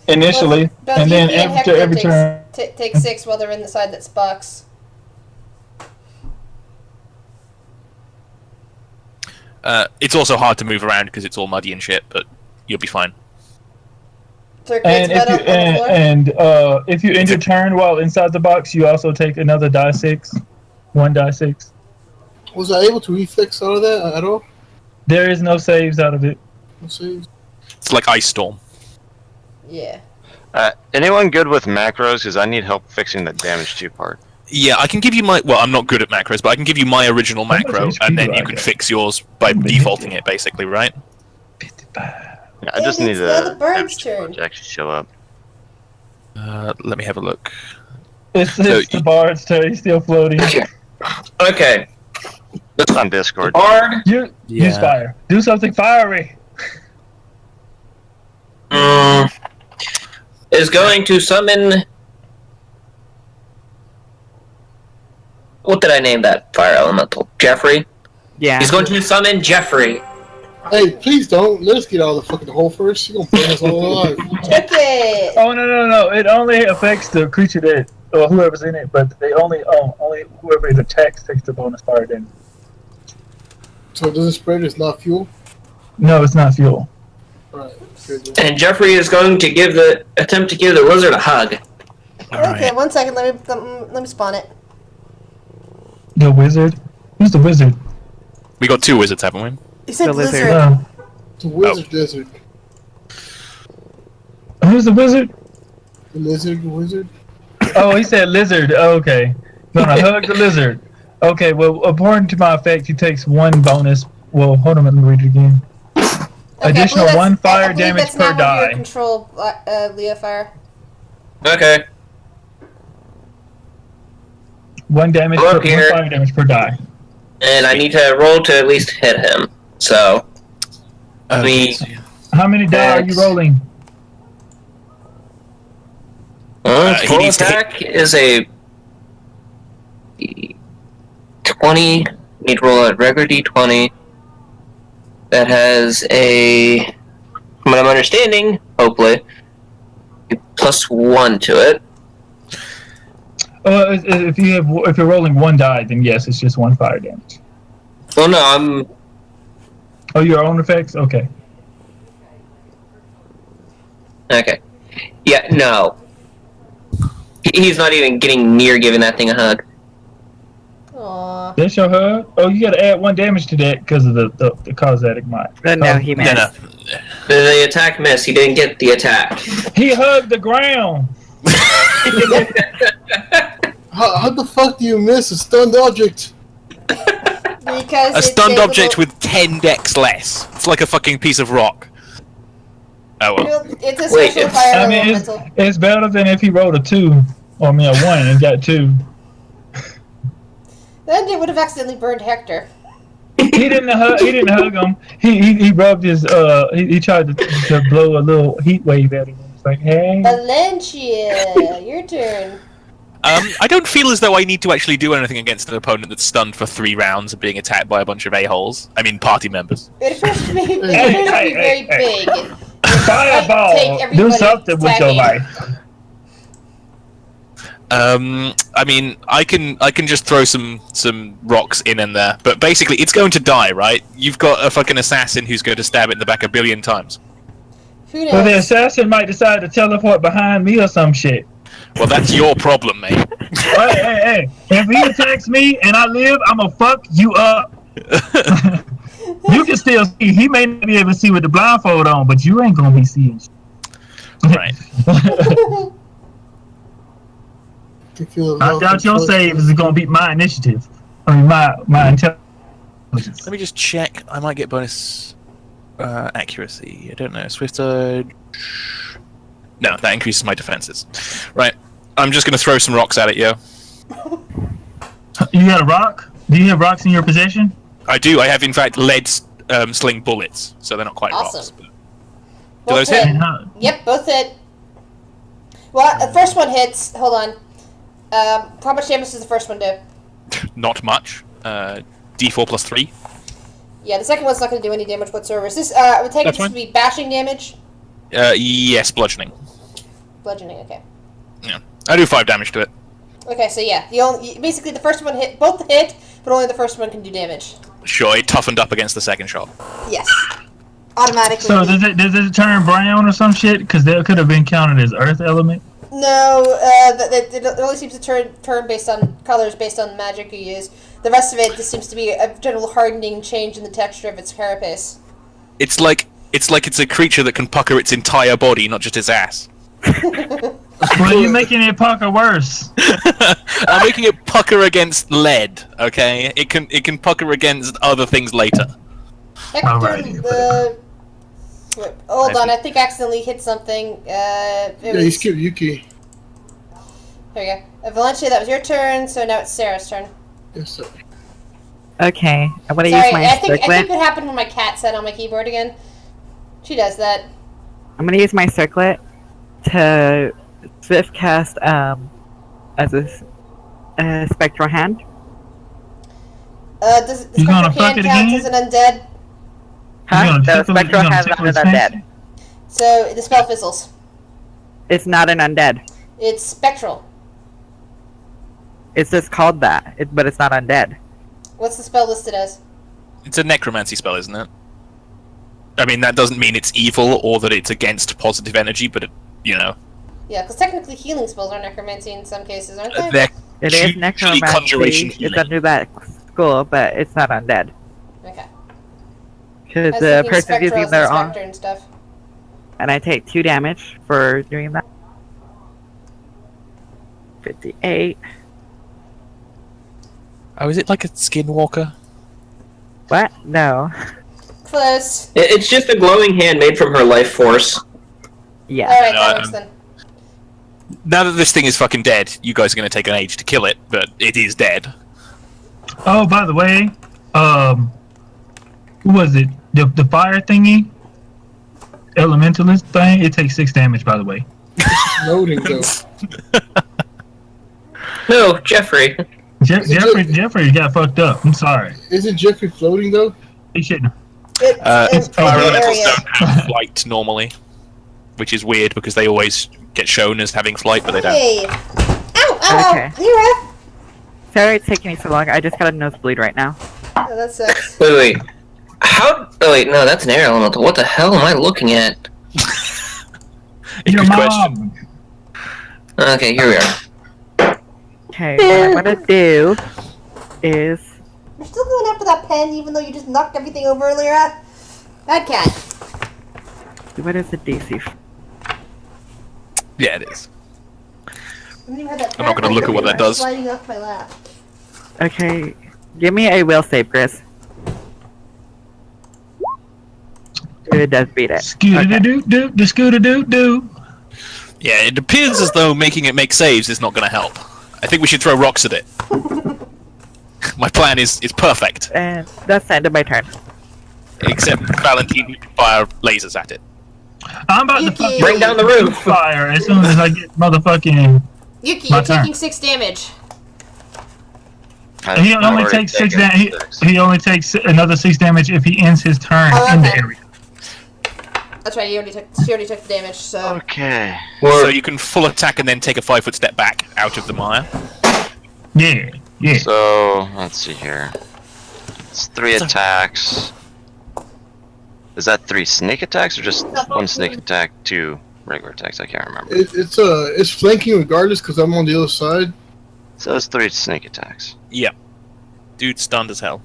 initially, Both and then Yuki and after Hector every turn. take 6 while they're in the side that's box. It's also hard to move around because it's all muddy and shit, but you'll be fine. So it creates And if mud you on the floor. if you end your turn while inside the box, you also take another die 6, 1 die 6. Was I able to reflex out of that at all? There is no saves out of it. Let's see. It's like Ice Storm. Yeah. Anyone good with macros? Because I need help fixing the damage 2 part. Yeah, I can give you my. Well, I'm not good at macros, but I can give you my original How much macro, HP and then do you I can get? fix yours by defaulting it, basically, right? 55. Yeah, I just And need it's the other the bird's damage 2 part turn. to actually show up. Let me have a look. It's So the bard's turn. He's still floating. Okay. It's on Discord. Bard Use Yeah. fire. Do something fiery. is going to summon. What did I name that fire elemental? Jeffrey? Yeah. He's going to summon Jeffrey. Hey, please don't. Let us get out of the fucking hole first. You're gonna burn us all alive. Okay. Oh no! It only affects the creature that or whoever's in it, but they only whoever is attacked takes the bonus fire damage. So it doesn't spread. It's not fuel. No, it's not fuel. Alright. Good. And Jeffrey is going to attempt to give the lizard a hug. Okay, 1 second. Let me spawn it. The wizard. Who's the wizard? We got 2 wizards, haven't we? You said The lizard. lizard. The wizard lizard. Who's the wizard? The lizard wizard. Oh, he said lizard. Oh, okay. Gonna hug the lizard. Okay, well, according to my effect, he takes 1 bonus. Well, hold on, let me read it again. Okay, Additional I believe 1 that's- I fire believe damage that's per not under your die. control, Leah Fire. Okay. 1 damage Look per 1 here. fire damage per die. And I need to roll to at least hit him. So, Me. How many die are you X. rolling? He full needs to hit- attack is a 20. Need to roll a regular d20. that has a, from what I'm understanding, hopefully, a +1 to it. If you're rolling one die, then yes, it's just 1 fire damage. Well, no, I'm. Oh, your own effects? Okay. Okay. Yeah, no. He's not even getting near giving that thing a hug. Aww. That's your hug? Oh, you gotta add 1 damage to that because of the cosmetic mod. No, he missed. No. The attack missed. He didn't get the attack. He hugged the ground. How the fuck do you miss a stunned object? Because A it's stunned able object to- with 10 dex less. It's like a fucking piece of rock. Oh well. It's a Wait, special it's- fire I mean, elemental. it's better than if he rolled a 2, or a 1 and got 2. Then they would have accidentally burned Hector. He didn't hug him. He rubbed his he tried to blow a little heat wave at him. It's like, hey. Valencia, your turn. I don't feel as though I need to actually do anything against an opponent that's stunned for 3 rounds and being attacked by a bunch of a-holes. I mean, party members. It appears to be, Hey, very big. Fireball, Take do everybody something with your attacking. life. I mean, I can just throw some rocks in and there, but basically, it's going to die, right? You've got a fucking assassin who's going to stab it in the back 1,000,000,000 times. Who Well, the knows? assassin might decide to teleport behind me or some shit. Well, that's your problem, mate. Hey, if he attacks me and I live, I'm gonna fuck you up. You can still see. He may not be able to see with the blindfold on, but you ain't gonna be seeing shit. Right. I doubt your save is gonna beat my initiative. I mean, my intelligence. Let me just check. I might get bonus accuracy. I don't know. Swift Edge. No, that increases my defenses. Right. I'm just going to throw some rocks at it, yo. You got a rock? Do you have rocks in your possession? I do. I have, in fact, lead sling bullets, so they're not quite rocks. Awesome. But... Do Both those hit? Yep, both hit. Well, the first one hits. Hold on. How much damage does the first one do? Not much. D4 plus 3. Yeah, the second one's not going to do any damage whatsoever. Is this? I would take That's it to fine. be bashing damage. Yes, bludgeoning. Bludgeoning. Okay. Yeah. I do 5 damage to it. Okay, so yeah, basically the first one hit. Both hit, but only the first one can do damage. Sure, it toughened up against the second shot. Yes. Automatically. So does it turn brown or some shit? Because that could have been counted as earth element. No, it only seems to turn based on colors, based on the magic you use. The rest of it just seems to be a general hardening change in the texture of its carapace. It's like it's a creature that can pucker its entire body, not just its ass. Well, you're making it pucker worse. I'm making it pucker against lead. Okay, it can pucker against other things later. Hector, Alrighty. hold on, I think I accidentally hit something. Yeah, you skipped Yuki. There we go. Valencia, that was your turn, so now it's Sarah's turn. Yes, sir. Okay, I'm gonna Sorry, use my I think circlet. what happened when my cat sat on my keyboard again. She does that. I'm gonna use my circlet to swift cast as a spectral hand. Does the You gonna spectral fuck hand it count again? as an undead? Huh? gonna The tickle- spectral you gonna hand is not tickle an his fancy? undead. So the spell fizzles. It's not an undead. It's spectral. It's just called that, but it's not undead. What's the spell listed as? It's a necromancy spell, isn't it? I mean, that doesn't mean it's evil or that it's against positive energy, but Yeah, because technically healing spells are necromancy in some cases, aren't they? they're It is usually conjuration necromancy. It's healing. under that school, but it's not undead. Okay. Because I was the thinking person's spectral using as their in own, spectre and stuff. and I take 2 damage for doing that. 58. Oh, is it like a skinwalker? What? No. Close. It's just a glowing hand made from her life force. Yeah. Alright, No, that works then. Now that this thing is fucking dead, you guys are going to take an age to kill it, but it is dead. Oh, by the way, who was it? The fire thingy? Elementalist thing? It takes 6 damage, by the way. Loading though. No, Jeffrey. Jeffrey got fucked up. I'm sorry. Isn't Jeffrey floating though? He shouldn't. Fire the elementals area. don't have flight normally, which is weird because they always get shown as having flight, but they don't. Hey! Ow! Okay. Lyra! Sorry it's taking me so long. I just got a nosebleed right now. Oh, that sucks. Wait. How? Oh wait, no, that's an air elemental. What the hell am I looking at? Good Your question. mom. Okay, here we are. Okay, what I'm gonna do is... You're still going after that pen even though you just knocked everything over, Lyra? Bad cat. What is the DC? Yeah, it is. And you had that I'm not gonna look at what that does. sliding off my lap. Okay, give me a will save, Chris. It does beat it. Scooter-doo-doo, the scooter-doo-doo. Yeah, it appears as though making it make saves is not going to help. I think we should throw rocks at it. My plan is perfect, And that's the end of my turn. except Valentine can fire lasers at it. I'm about to Yuki. fucking Bring down the roof. fire as soon as I get motherfucking. Yuki, My you're turn. taking 6 damage. He only takes 6 damage. He only takes another 6 damage if he ends his turn Oh, in the okay. area. That's right, she already took the damage, so... Okay. So you can full attack and then take a 5-foot step back out of the mire. Yeah. So let's see here. It's 3 attacks. Is that 3 sneak attacks or just 1 sneak attack, 2 regular attacks? I can't remember. It's flanking regardless because I'm on the other side. So it's 3 sneak attacks. Yep. Dude stunned as hell.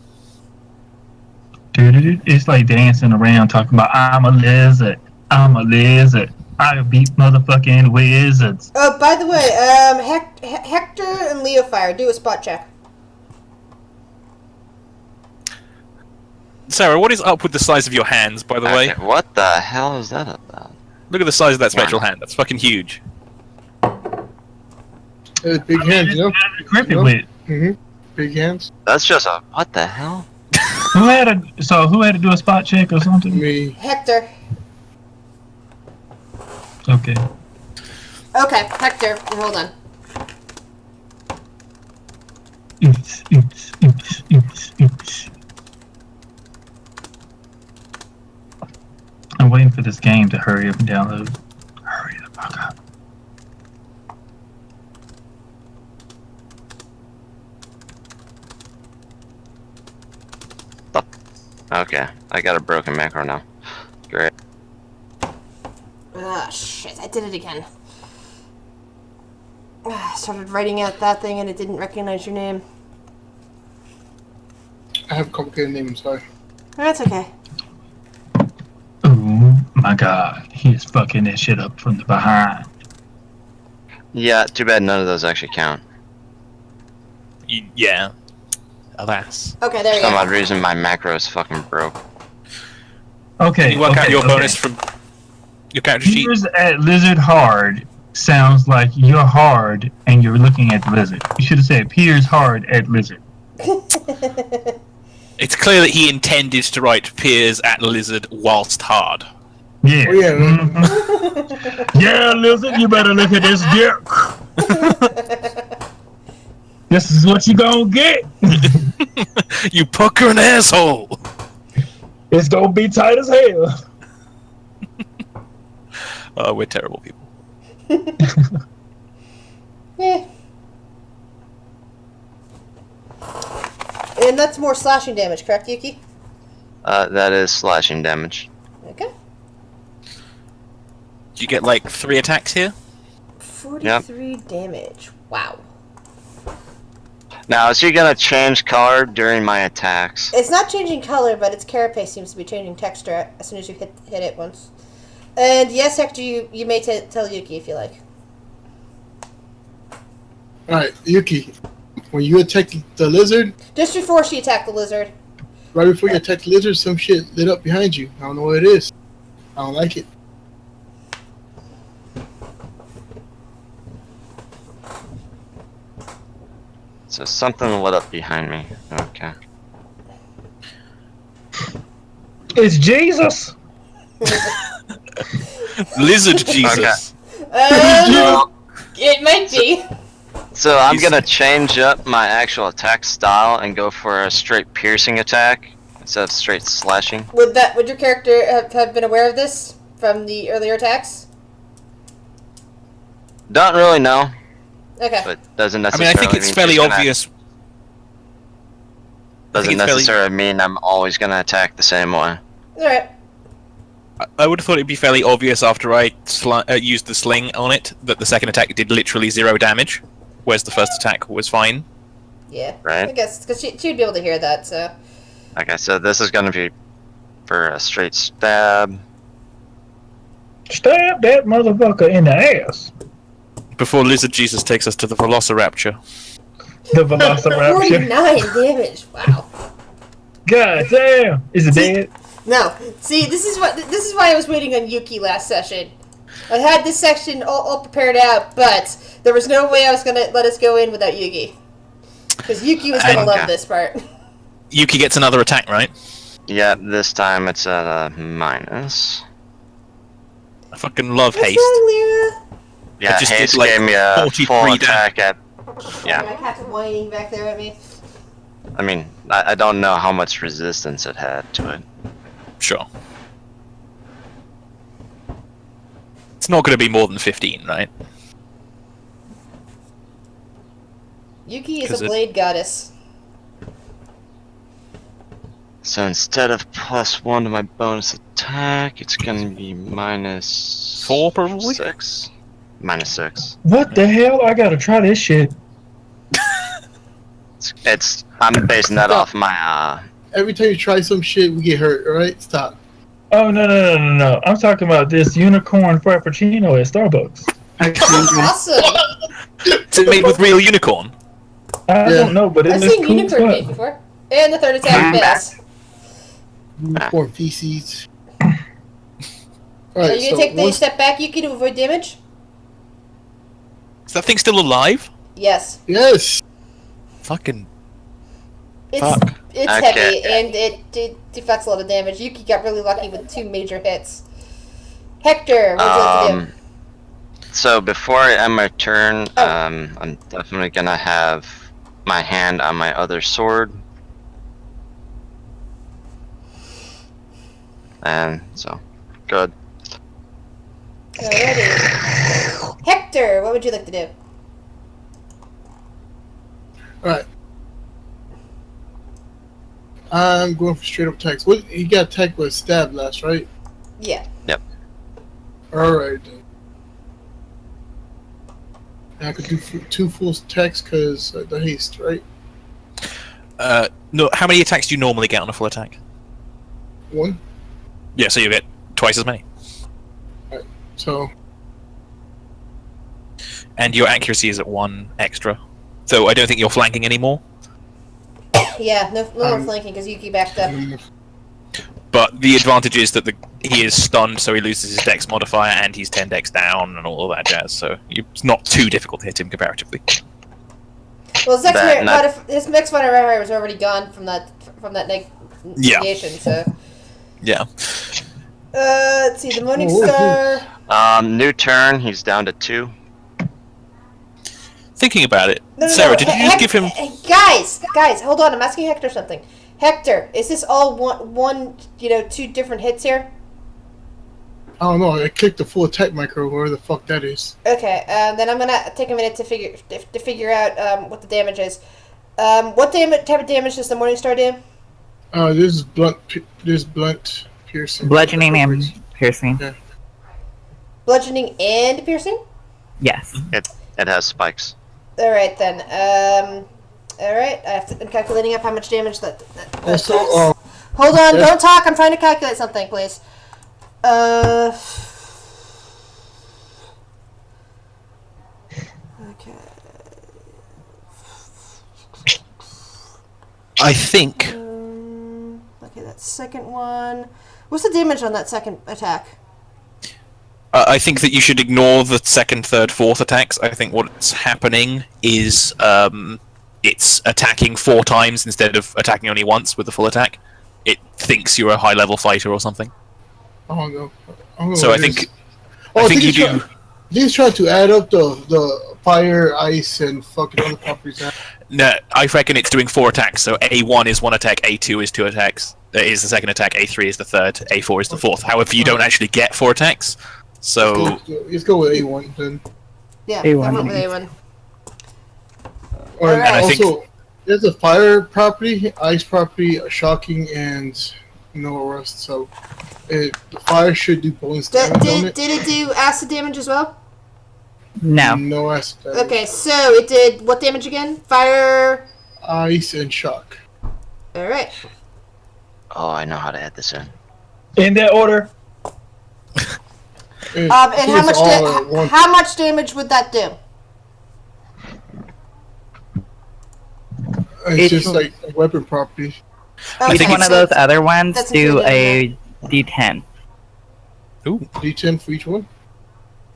Dude, it's like dancing around talking about I'm a lizard. I beat motherfucking wizards. Oh, by the way, Hector and Leofire, do a spot check. Sarah, what is up with the size of your hands, by the way? Okay, what the hell is that about? Look at the size of that spectral hand. That's fucking huge. Big hands, you know? Grip it Yep. with. Mm-hmm. Big hands. That's just a what the hell? Who had to do a spot check or something? Me. Hector. Okay. Okay, Hector, hold on. Oops. I'm waiting for this game to hurry up and download. Hurry the fuck up. Okay, I got a broken macro now. Great. Ah, shit, I did it again. I started writing out that thing and it didn't recognize your name. I have a complicated name, I'm sorry. That's okay. Oh my god, he is fucking this shit up from the behind. Yeah, too bad none of those actually count. Yeah. Alas. Okay, there For you some go. odd reason, my macro is fucking broke. Okay. Can you work out your okay. bonus from your character sheet? Here's at lizard hard sounds like you're hard and you're looking at the lizard. You should have said Piers hard at lizard. It's clear that he intended to write Piers at Lizard whilst hard. Yeah. Oh, yeah. Mhm. Yeah, lizard, you better look at this dick. This is what you gonna get. You puckering asshole! It's gonna be tight as hell. Oh, we're terrible people. Yeah. And that's more slashing damage, correct, Yuki? That is slashing damage. Okay. Do you get like 3 attacks here? 43 damage. Wow. Now, is he gonna change color during my attacks? It's not changing color, but its carapace seems to be changing texture as soon as you hit it once. And yes, Hector, you may tell Yuki if you like. Alright, Yuki. When you attack the lizard, Just before she attacked the lizard. right before you attack the lizard, some shit lit up behind you. I don't know what it is. I don't like it. So something lit up behind me. Okay. It's Jesus. Lizard Jesus. It might be. So I'm gonna change up my actual attack style and go for a straight piercing attack instead of straight slashing. Would your character have been aware of this from the earlier attacks? Don't really know, Okay. but doesn't I mean, necessarily I think it's mean fairly she's gonna- obvious. Doesn't it's fairly- necessarily mean I'm always gonna attack the same way. Alright. I would have thought it'd be fairly obvious after I used the sling on it that the second attack did literally 0 damage, whereas the first attack was fine. Yeah. Right. I guess, because she'd be able to hear that, so. Like I said, this is gonna be for a straight stab. Stab that motherfucker in the ass. Before Lizard Jesus takes us to the Velociraptor. The Velociraptor. 49 damage. Wow. God damn. Is it dead? No. See, this is why I was waiting on Yuki last session. I had this section all prepared out, but there was no way I was gonna let us go in without Yuki. Because Yuki was gonna And- love this part. Yuki gets another attack, right? Yeah, this time it's at a minus. I fucking love What's haste. wrong, Lyra? Yeah, just did, haste like, gave me a 43 full damage. attack at. Yeah, My cat's whining back there at me. I mean, I don't know how much resistance it had to it. Sure. It's not going to be more than 15, right? Yuki is 'Cause a it- blade goddess. So instead of +1 to my bonus attack, it's gonna be minus 4 probably? 6. Minus 6. What the hell? I gotta try this shit. I'm basing that off my Every time you try some shit, we get hurt. All right, stop. Oh, no. I'm talking about this unicorn frappuccino at Starbucks. Awesome! Is it made with real unicorn? I Yeah. don't know, but it I've looks seen cool as unicorn fuck. meat before. And the third attack miss. Unicorn feces. Are Alright, you so gonna take the once, step back, Yuki, to avoid damage? Is that thing still alive? Yes. yes. Fucking It's fuck. it's Okay. heavy and it deflects a lot of damage. Yuki got really lucky with 2 major hits. Hector, what would you like to do? So before I end my turn, Oh. I'm definitely gonna have my hand on my other sword. And so, good. Alrighty. Hector, what would you like to do? Alright. I'm going for straight up attacks. What he got attacked with stab last, right? Yeah. Alright then. And I could do 2 full attacks because the haste, right? No, how many attacks do you normally get on a full attack? 1. Yeah, so you get twice as many. So And your accuracy is at 1 extra. So I don't think you're flanking anymore. Yeah, no more flanking because Yuki backed up. But the advantage is that he is stunned, so he loses his dex modifier, and he's 10 dex down, and all of that jazz. So it's not too difficult to hit him comparatively. Well, his That- his next modifier was already gone from that Yeah. negation, so. Yeah. Let's see, the Morning Oh, Star. New turn, he's down to 2. Thinking about it, No, Sarah, did you just Hec- give him? Hey, guys, hold on. I'm asking Hector something. Hector, is this all one 2 different hits here? I don't know. I clicked the full attack micro, wherever the fuck that is. Okay, then I'm gonna take a minute to figure out what the damage is. What type of damage does the Morning Star do? This is blunt. This blunt piercing. Bludgeoning and piercing. Bludgeoning and piercing? Yes. It has spikes. Alright then. Alright, I'm calculating up how much damage that Also, does. Hold on, yes. don't talk, I'm trying to calculate something, please. Okay. I think Okay, that second one. What's the damage on that second attack? I think that you should ignore the second, third, fourth attacks. I think what's happening is it's attacking 4 times instead of attacking only once with the full attack. It thinks you're a high-level fighter or something. I don't know. I don't know So what I it is. think Oh, I think you he's do. He's trying to add up the fire, ice, and fucking other properties. No, I reckon it's doing 4 attacks. So A1 is 1 attack, A2 is 2 attacks. is the second attack, A3 is the third, A4 is the fourth. However, you don't actually get 4 attacks. So Let's go with A1 then. Yeah, A1. I went with A1. Or Alright. And I think- also, there's a fire property, ice property, shocking, and no rust. So the fire should do bonus damage on it. Did it do acid damage as well? No. No acid damage. Okay, so it did what damage again? Fire. Ice and shock. All right. Oh, I know how to add this in. In that order. And How much damage would that do? It's just like a weapon property. I Each think one it's- of those other ones That's do included a D10 D10 for each one.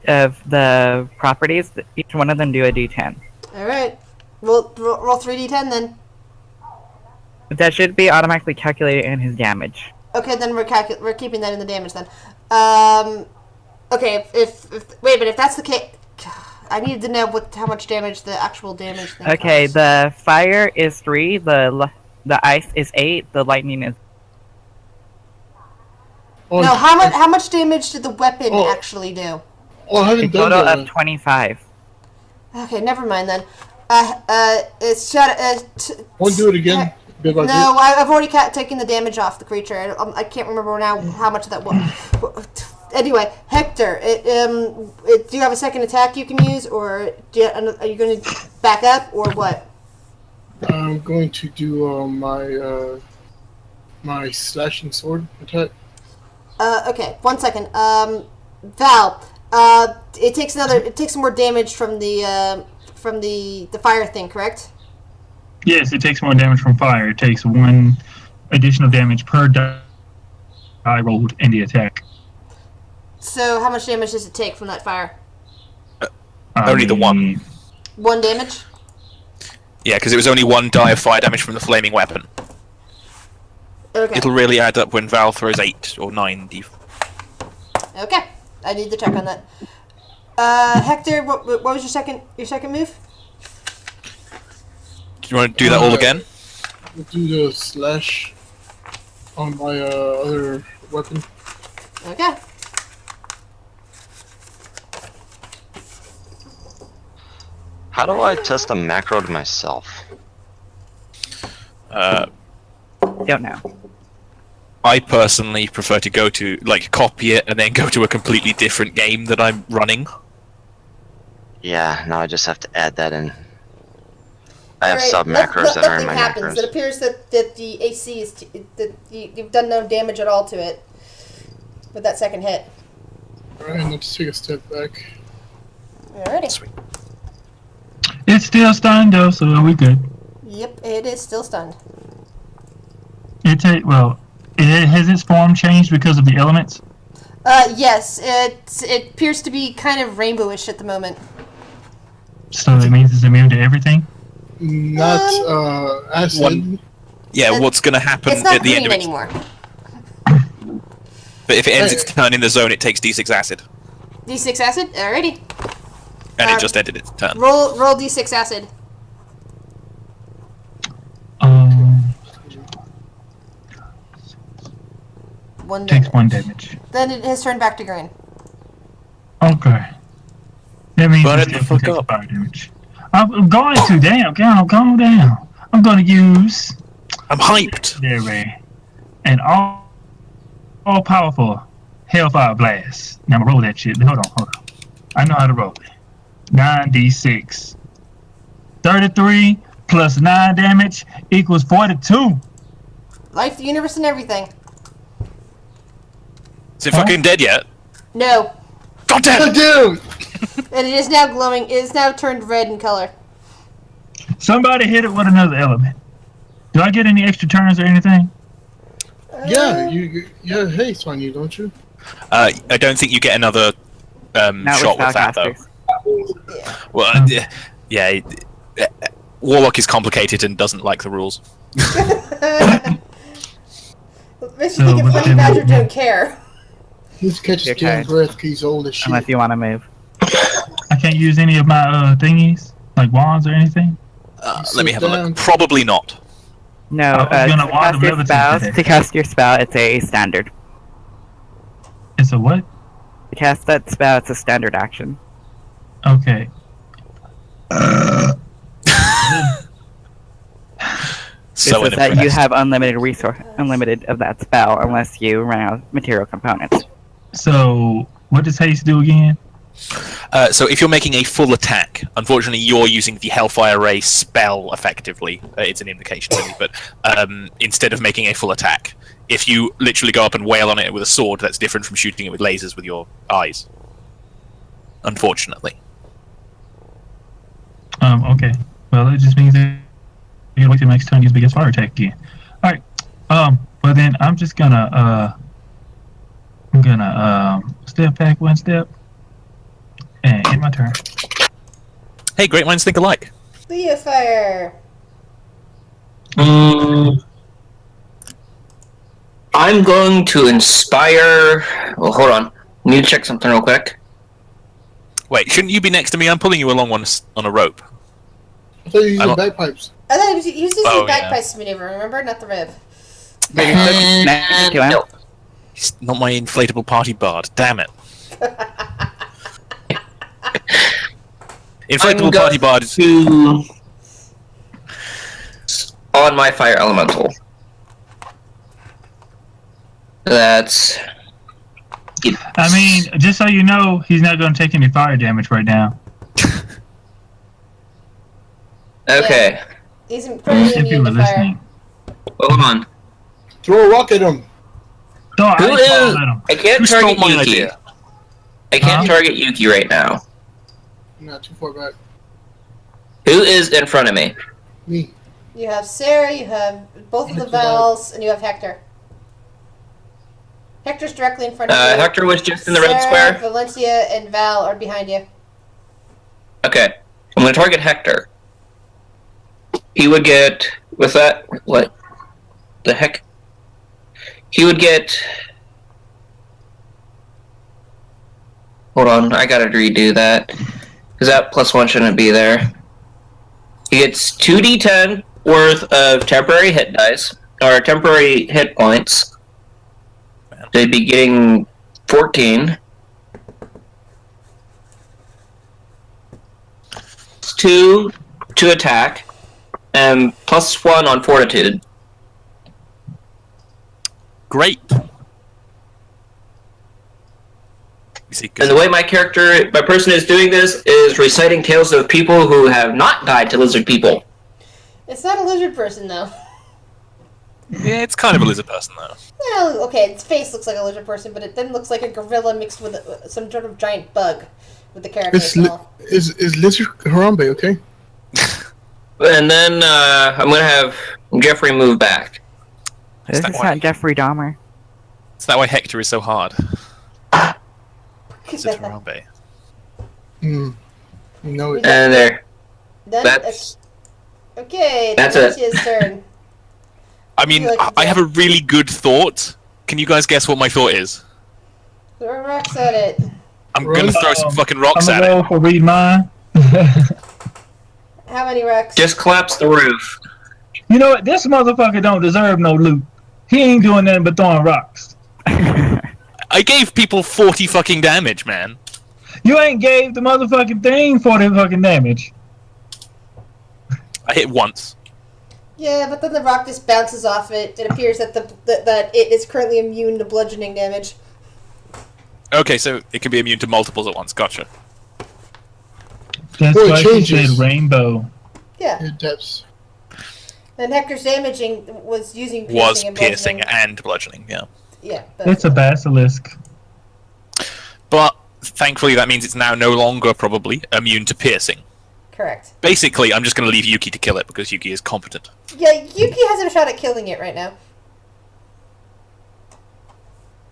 of the properties. Each one of them do a D10. All right. Roll 3d10 then. That should be automatically calculated in his damage. Okay, then we're keeping that in the damage then. Okay, if that's the case, I needed to know how much damage the actual damage thing Okay, was. the fire is 3, the ice is 8, the lightning is... Oh, No, how much damage did the weapon Oh. actually do? Oh, I A haven't done total that. of 25. Okay, never mind then. It's Want to do it again? Bit by No, I've already taken the damage off the creature. I can't remember now how much of that was. Anyway, Hector, do you have a second attack you can use, or are you going to back up, or what? bit. I'm going to do my slashing sword attack. Okay, 1 second. Val, it takes some more damage from the fire thing, correct? Yes, it takes more damage from fire. It takes 1 additional damage per die rolled in the attack. So how much damage does it take from that fire? Only the one. 1 damage? Yeah, because it was only 1 die of fire damage from the flaming weapon. Okay. It'll really add up when Val throws 8 or 9 d. Okay, I need to check on that. Hector, what was your second move? Do you want to do that all again? I'll do the slash on my other weapon. Okay. How do I test a macro to myself? Don't know. I personally prefer to go to, copy it and then go to a completely different game that I'm running. Yeah, now I just have to add that in. I have Alright, sub macros that are in nothing my happens. It macros. appears that the AC is that you've done no damage at all to it with that second hit. Alright, let's take a step back. Alrighty. Sweet. It's still stunned though, so are we good? Yep, it is still stunned. Has its form changed because of the elements? Yes, it appears to be kind of rainbowish at the moment. So that means it's immune to everything? Not acid. One- Yeah, what's going to happen It's not at the end green of it? anymore. But if it ends its turn in the zone, it takes D6 acid. D6 acid. Alrighty. And Um, it just ended its turn. Roll D6 acid. One Takes damage. 1 damage. Then it has turned back to green. Okay. That means Burn it it the still fuck takes up. fire damage. I'm going to, calm down. I'm going to use I'm hyped. an all-powerful Hellfire Blast. Now I'm gonna roll that shit. Hold on. I know how to roll it. 9d6. 33 plus 9 damage equals 42. Life, the universe, and everything. Is it fucking dead yet? No. God damn! Dude! And it is now glowing. It is now turned red in color. Somebody hit it with another element. Do I get any extra turns or anything? Yeah, you haste on you, don't you? I don't think you get another Not shot with with that, though. spellcasters. Well, Warlock is complicated and doesn't like the rules. Makes you think if Honey Badger don't care. He's catches Okay. damn breath 'cause he's old as shit. Unless you want to move. I can't use any of my thingies, like wands or anything? Let me sit have a down. look. Probably not. No, I was gonna to wild cast your levitate spells, today. to cast your spell, it's a standard. It's a what? To cast that spell, it's a standard action. Okay. So It's just that you unimpressed. have unlimited of that spell, unless you run out of material components. So, what does haste do again? So if you're making a full attack, unfortunately you're using the Hellfire Ray spell effectively. It's an invocation really, but instead of making a full attack, if you literally go up and wail on it with a sword, that's different from shooting it with lasers with your eyes. Unfortunately. Okay. Well, it just means that you gotta wait till the next turn to use biggest fire attack again. Alright. Well then, I'm just gonna, step back one step. And end my turn. Hey, great minds think alike. Leofire. I'm going to inspire. Well, hold on. I need to check something real quick. Wait, shouldn't you be next to me? I'm pulling you along on a rope. I thought you were using I'm- bagpipes. I thought he was using Oh, the bagpipes maneuver, remember? Not the rib. But you're still next to him. Nope. He's not my inflatable party bard. Damn it. Inflatable party bard is... To on my fire elemental. That's. I mean, just so you know, he's not gonna take any fire damage right now. Okay. He's pretty If you immune were to fire. listening. Hold on. Throw a rock at him. Don't Who ice ball is? at him. I can't Who stole target my Yuki. idea? I can't Huh? target Yuki right now. Not too far back. Who is in front of me? Me. You have Sarah, you have both of the Hector died. Vals, and you have Hector. Hector's directly in front of you. Hector was just in the red Sarah, square. Valencia, and Val are behind you. Okay. I'm gonna target Hector. He would get. With that. What? The heck? He would get. Hold on, I gotta redo that. Because that +1 shouldn't be there. He gets 2d10 worth of temporary hit dice, or temporary hit points. They'd be getting 14. It's 2 to attack, and +1 on fortitude. Great. You see, 'cause And the way my person is doing this is reciting tales of people who have not died to lizard people. It's not a lizard person, though. yeah, it's kind of a lizard person though. Well, okay, its face looks like a lizard person, but it then looks like a gorilla mixed with some sort of giant bug with the carapace and all. Is Lizard Harambe okay? And then I'm going to have Jeffrey move back. This that is why- not Jeffrey Dahmer. Is that why Hector is so hard? Is it Harambe? Hmm. You know it. And there. Then, That's. okay, that's that's it. his turn. I mean, Like I have a really good thought. Can you guys guess what my thought is? Throw rocks at it. I'm gonna throw some fucking rocks I'm at gonna it. go for read mine. How many rocks? Just collapse the roof. You know what? This motherfucker don't deserve no loot. He ain't doing nothing but throwing rocks. I gave people 40 fucking damage, man. You ain't gave the motherfucking thing 40 fucking damage. I hit once. Yeah, but then the rock just bounces off it. It appears that that it is currently immune to bludgeoning damage. Okay, so it can be immune to multiples at once. Gotcha. That's Boy, it why she changes. said rainbow. Yeah, It depths. and Hector's damaging was using piercing Was and piercing bludgeoning. and bludgeoning, yeah. Yeah, but It's a basilisk. But thankfully that means it's now no longer probably immune to piercing. correct. Basically, I'm just going to leave Yuki to kill it because Yuki is competent. Yeah, Yuki has a shot at killing it right now.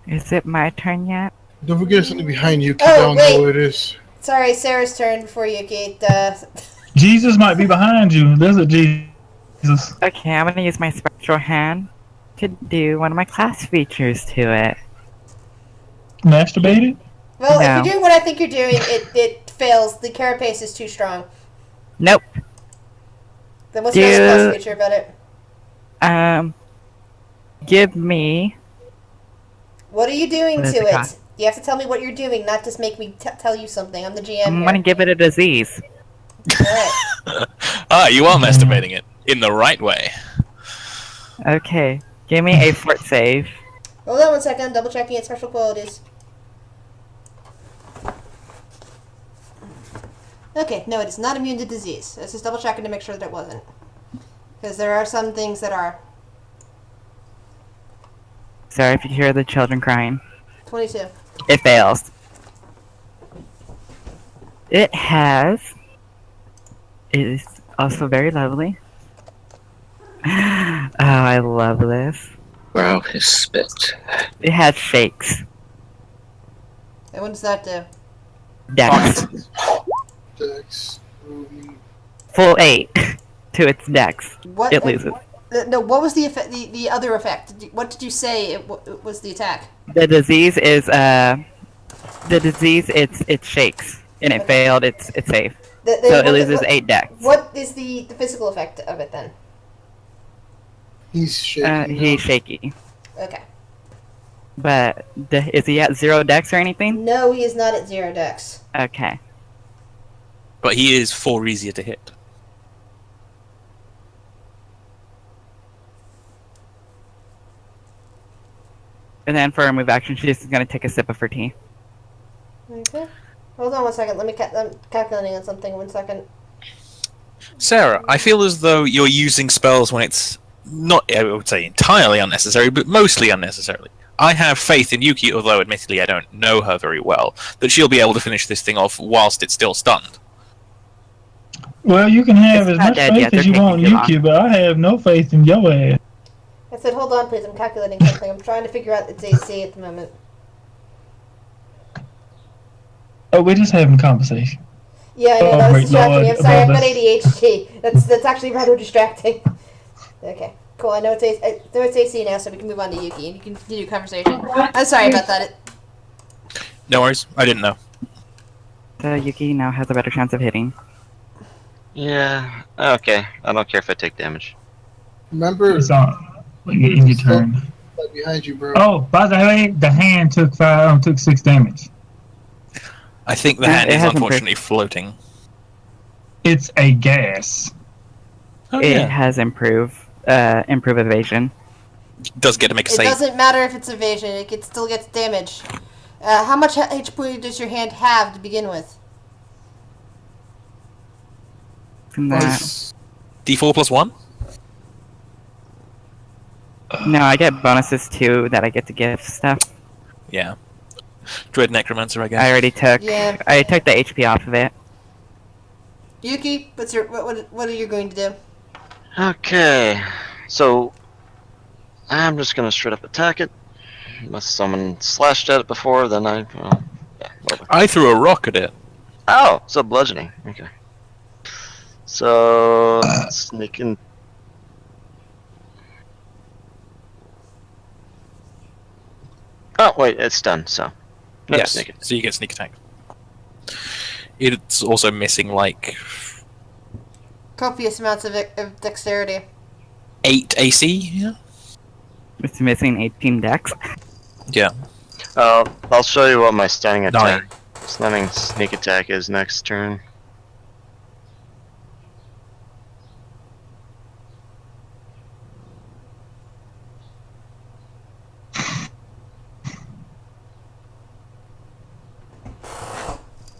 Is it my turn yet? Don't forget something behind you. 'Cause Oh, I don't wait. know what it is. Sorry, Sarah's turn before Yuki. Jesus might be behind you. There's a Jesus. Okay, I'm gonna use my spectral hand to do one of my class features to it. Masturbated? Well, No. if you're doing what I think you're doing, it fails. The carapace is too strong. Nope. Then what's your class Do- feature about it? Give me. What are you doing What is to it it? called? You have to tell me what you're doing, not just make me tell you something. I'm the GM I'm here. gonna give it a disease. Alright. You are masturbating it in the right way. Okay. Give me a fort save. Hold on one second. Double checking its special qualities. Okay, no, it is not immune to disease. Let's just double checking to make sure that it wasn't. Because there are some things that are. Sorry if you hear the children crying. 22. It fails. It is also very lovely. Oh, I love this. Wow, his spit. It has shakes. And what does that do? Dex. Dex. Full 8 to its dex. What? It loses. No, what was the effect? The other effect? What did you say it was the attack? The disease is it shakes and it failed. It's safe. So it loses 8 dex. What is the physical effect of it then? He's shaking. He's shaky. Okay. But is he at 0 dex or anything? No, he is not at 0 dex. Okay. But he is 4 easier to hit. And then for a move action, she's gonna take a sip of her tea. Okay. Hold on one second. Let me I'm calculating on something. 1 second. Sarah, I feel as though you're using spells when it's not, I would say, entirely unnecessary, but mostly unnecessarily. I have faith in Yuki, although admittedly I don't know her very well, that she'll be able to finish this thing off whilst it's still stunned. Well, you can have It's as not much dead faith yet, as they're you want in taking too Yuki, but I have no faith in your ass. I said, hold on, please. I'm calculating something. I'm trying to figure out its AC at the moment. Oh, we're just having a conversation. Yeah, I know, Oh, that was great distracting me. I'm Lord, sorry, I've above got us. ADHD. That's actually rather distracting. Okay, cool. I know it's AC now, so we can move on to Yuki, and you can continue your conversation. I'm sorry about that. No worries, I didn't know. So Yuki now has a better chance of hitting. Yeah, okay. I don't care if I take damage. Remember, It's on. In your turn. right behind you, bro. Oh, by the way, the hand took 6 damage. I think the Yeah, hand it is has unfortunately floating. It's a gas. Oh, It yeah. has improve evasion. Does get to make a It save. doesn't matter if it's evasion; it still gets damage. How much HP does your hand have to begin with? And that, Nice. D4 plus 1? no, I get bonuses too that I get to give stuff. Yeah. Dread Necromancer, I guess. I already took. Yeah. I took the HP off of it. Yuki, what are you going to do? Okay, so I'm just gonna straight up attack it. Unless someone slashed at it before, then yeah, whatever. I threw a rock at it. Oh, so bludgeoning. Okay. So sneaking. Oh wait, it's done. So no, Yes, sneaking. so you get sneak attack. It's also missing like Copious amounts of dexterity. 8 AC. Yeah. It's missing 18 dex. Yeah. I'll show you what my stunning 9. attack, stunning sneak attack is next turn.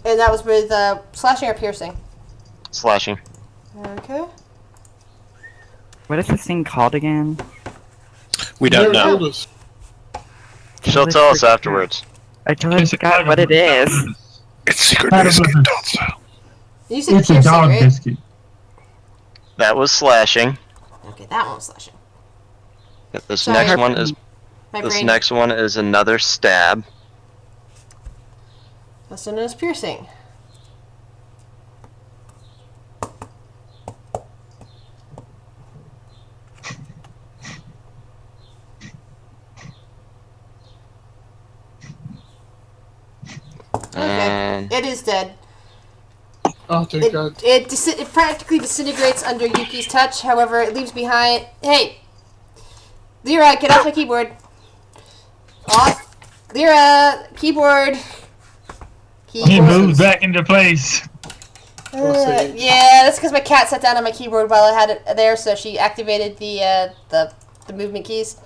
And that was with slashing or piercing. Slashing. Okay. What is this thing called again? We don't Never know. told us. She'll tell us afterwards. I totally forgot what it is. It's secret biscuit, don't sell. You said It's a piercing, dog right? biscuit. That was slashing. Okay, that one was slashing. This Sorry. next one is My this brain. next one is another stab. Also known as piercing. And It is dead. Oh, thank God. It practically disintegrates under Yuki's touch. However, it leaves behind. Hey, Lyra, get off my keyboard. Off. Lyra, keyboard. He moves back into place. Yeah, that's because my cat sat down on my keyboard while I had it there, so she activated the movement keys.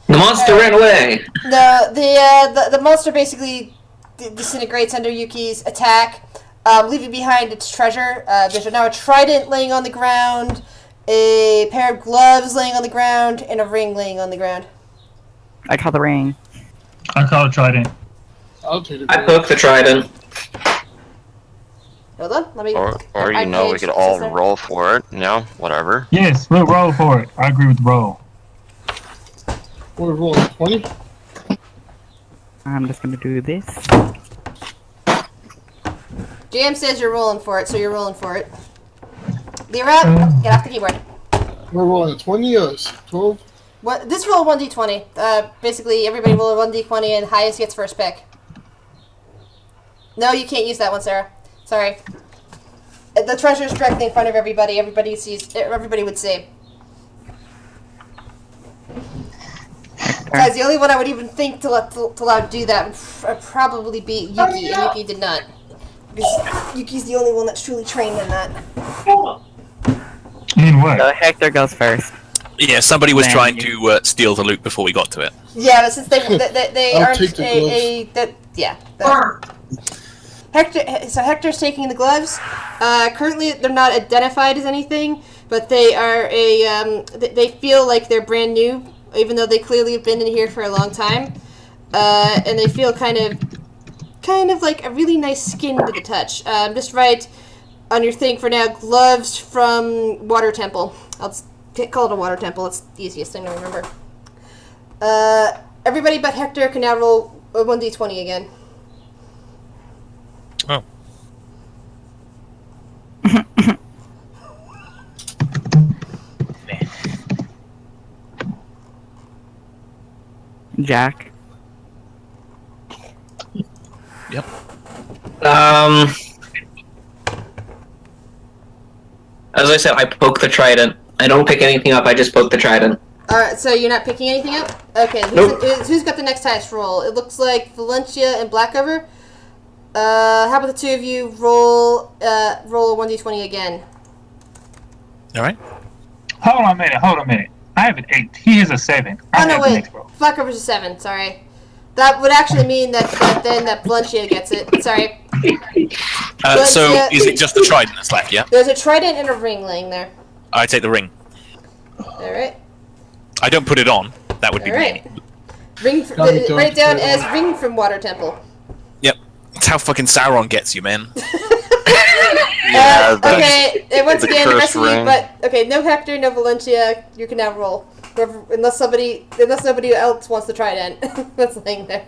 The monster ran away. No, the monster basically disintegrates under Yuki's attack, leaving behind its treasure. There's now a trident laying on the ground, a pair of gloves laying on the ground, and a ring laying on the ground. I call the ring. I call it trident. I'll take it. I poke the trident. Hold on, let me. Or I you know, we paged could all system. roll for it. You know, whatever. Yes, we'll roll for it. I agree with the roll. We're rolling 20. I'm just gonna do this. GM says you're rolling for it, so you're rolling for it. Lyra, get off the keyboard. We're rolling a 20 or 12. What? This roll 1d20. Basically, everybody roll a 1d20 and highest gets first pick. No, you can't use that one, Sarah. Sorry. The treasure's directly in front of everybody. Everybody sees. Everybody would see. Guys, the only one I would even think to allow to do that would probably be Yuki, and Yuki did not. Because Yuki's the only one that's truly trained in that. In what? So Hector goes first. Yeah, somebody was Man, trying you- to steal the loot before we got to it. Yeah, but since they I'll aren't take the Hector's taking the gloves. Currently, they're not identified as anything, but they are they feel like they're brand new, even though they clearly have been in here for a long time, and they feel kind of like a really nice skin to the touch. Just write on your thing for now, gloves from Water Temple. I'll call it a Water Temple. It's the easiest thing to remember. Everybody but Hector can now roll a 1d20 again. Oh. Jack. Yep. As I said, I poke the trident. I don't pick anything up, I just poke the trident. Alright, so you're not picking anything up? Okay, Nope. who's got the next highest roll? It looks like Valencia and Blackover. How about the two of you roll a 1d20 again? All right. Hold on a minute. I have an 8. He has a 7. Oh I no, have the wait. next roll. Blackover's a 7, sorry. That would actually mean that Valencia gets it. Sorry. So yeah. is it just the trident that's left? Yeah. There's a trident and a ring laying there. I take the ring. Alright. I don't put it on. That would be Alright. mean. Ring Don't write it down put it as on. ring from Water Temple. Yep. That's how fucking Sauron gets you, man. Yeah, that's Okay, and once the again, the rest cursed of you, ring. but okay, no Hector, no Valencia, you can now roll. Unless nobody else wants to try it in. That's laying there.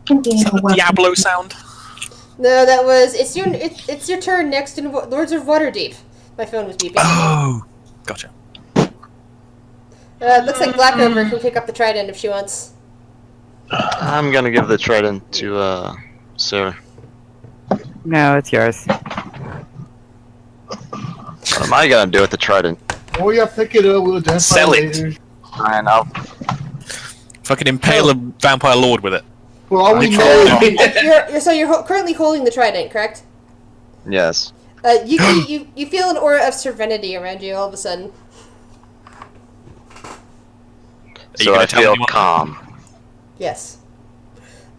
Diablo sound. No, that was it's your turn next in Lords of Waterdeep. My phone was beeping. Oh, gotcha. Looks like Blackover can pick up the trident if she wants. I'm gonna give the trident to Sarah. No, it's yours. What am I gonna do with the trident? Oh yeah, pick it up. We'll identify Sell it. later. I know. Fucking impale a vampire lord with it. For all we I know, You're currently holding the trident, correct? Yes. You feel an aura of serenity around you all of a sudden. you So gonna I tell me feel what- calm. Yes.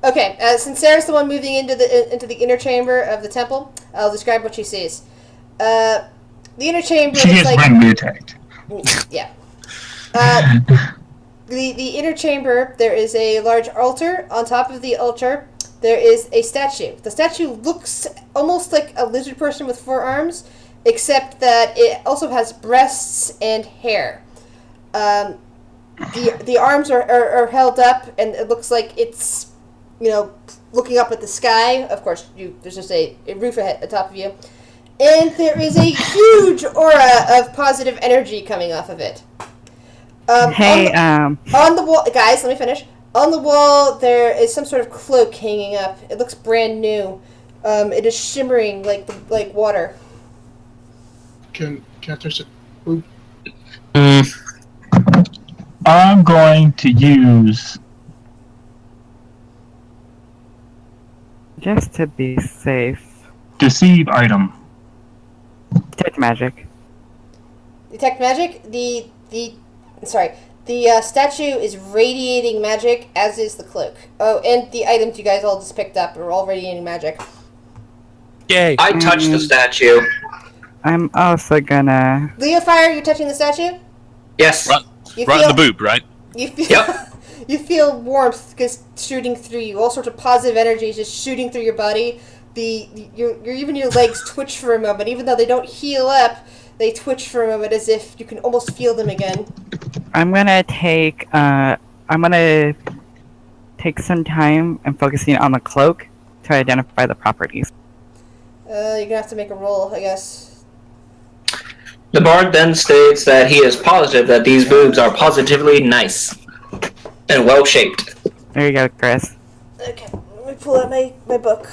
Okay, since Sarah's the one moving into the inner chamber of the temple, I'll describe what she sees. The inner chamber She is gets like randomly attacked. yeah. The inner chamber, there is a large altar. On top of the altar, there is a statue. The statue looks almost like a lizard person with 4 arms, except that it also has breasts and hair. The arms are held up, and it looks like it's, looking up at the sky. Of course, there's just a roof at top of you. And there is a huge aura of positive energy coming off of it. Hey, On the wall, guys, let me finish. On the wall, there is some sort of cloak hanging up. It looks brand new. It is shimmering like water. Can I touch it? Ooh. I'm going to use Just to be safe. deceive item. Detect magic. Detect magic. The statue is radiating magic, as is the cloak. Oh, and the items you guys all just picked up are all radiating magic. Yay! I touched the statue. I'm also gonna... Leofire, you're touching the statue? Yes. Right, You right in the boob, right? You feel, Yep. you feel warmth just shooting through you. All sorts of positive energy just shooting through your body. Even your legs twitch for a moment. Even though they don't heal up, they twitch for a moment as if you can almost feel them again. I'm gonna take some time and focusing on the cloak to identify the properties. You're gonna have to make a roll, I guess. The bard then states that he is positive that these boobs are positively nice and well shaped. There you go, Chris. Okay, let me pull out my book.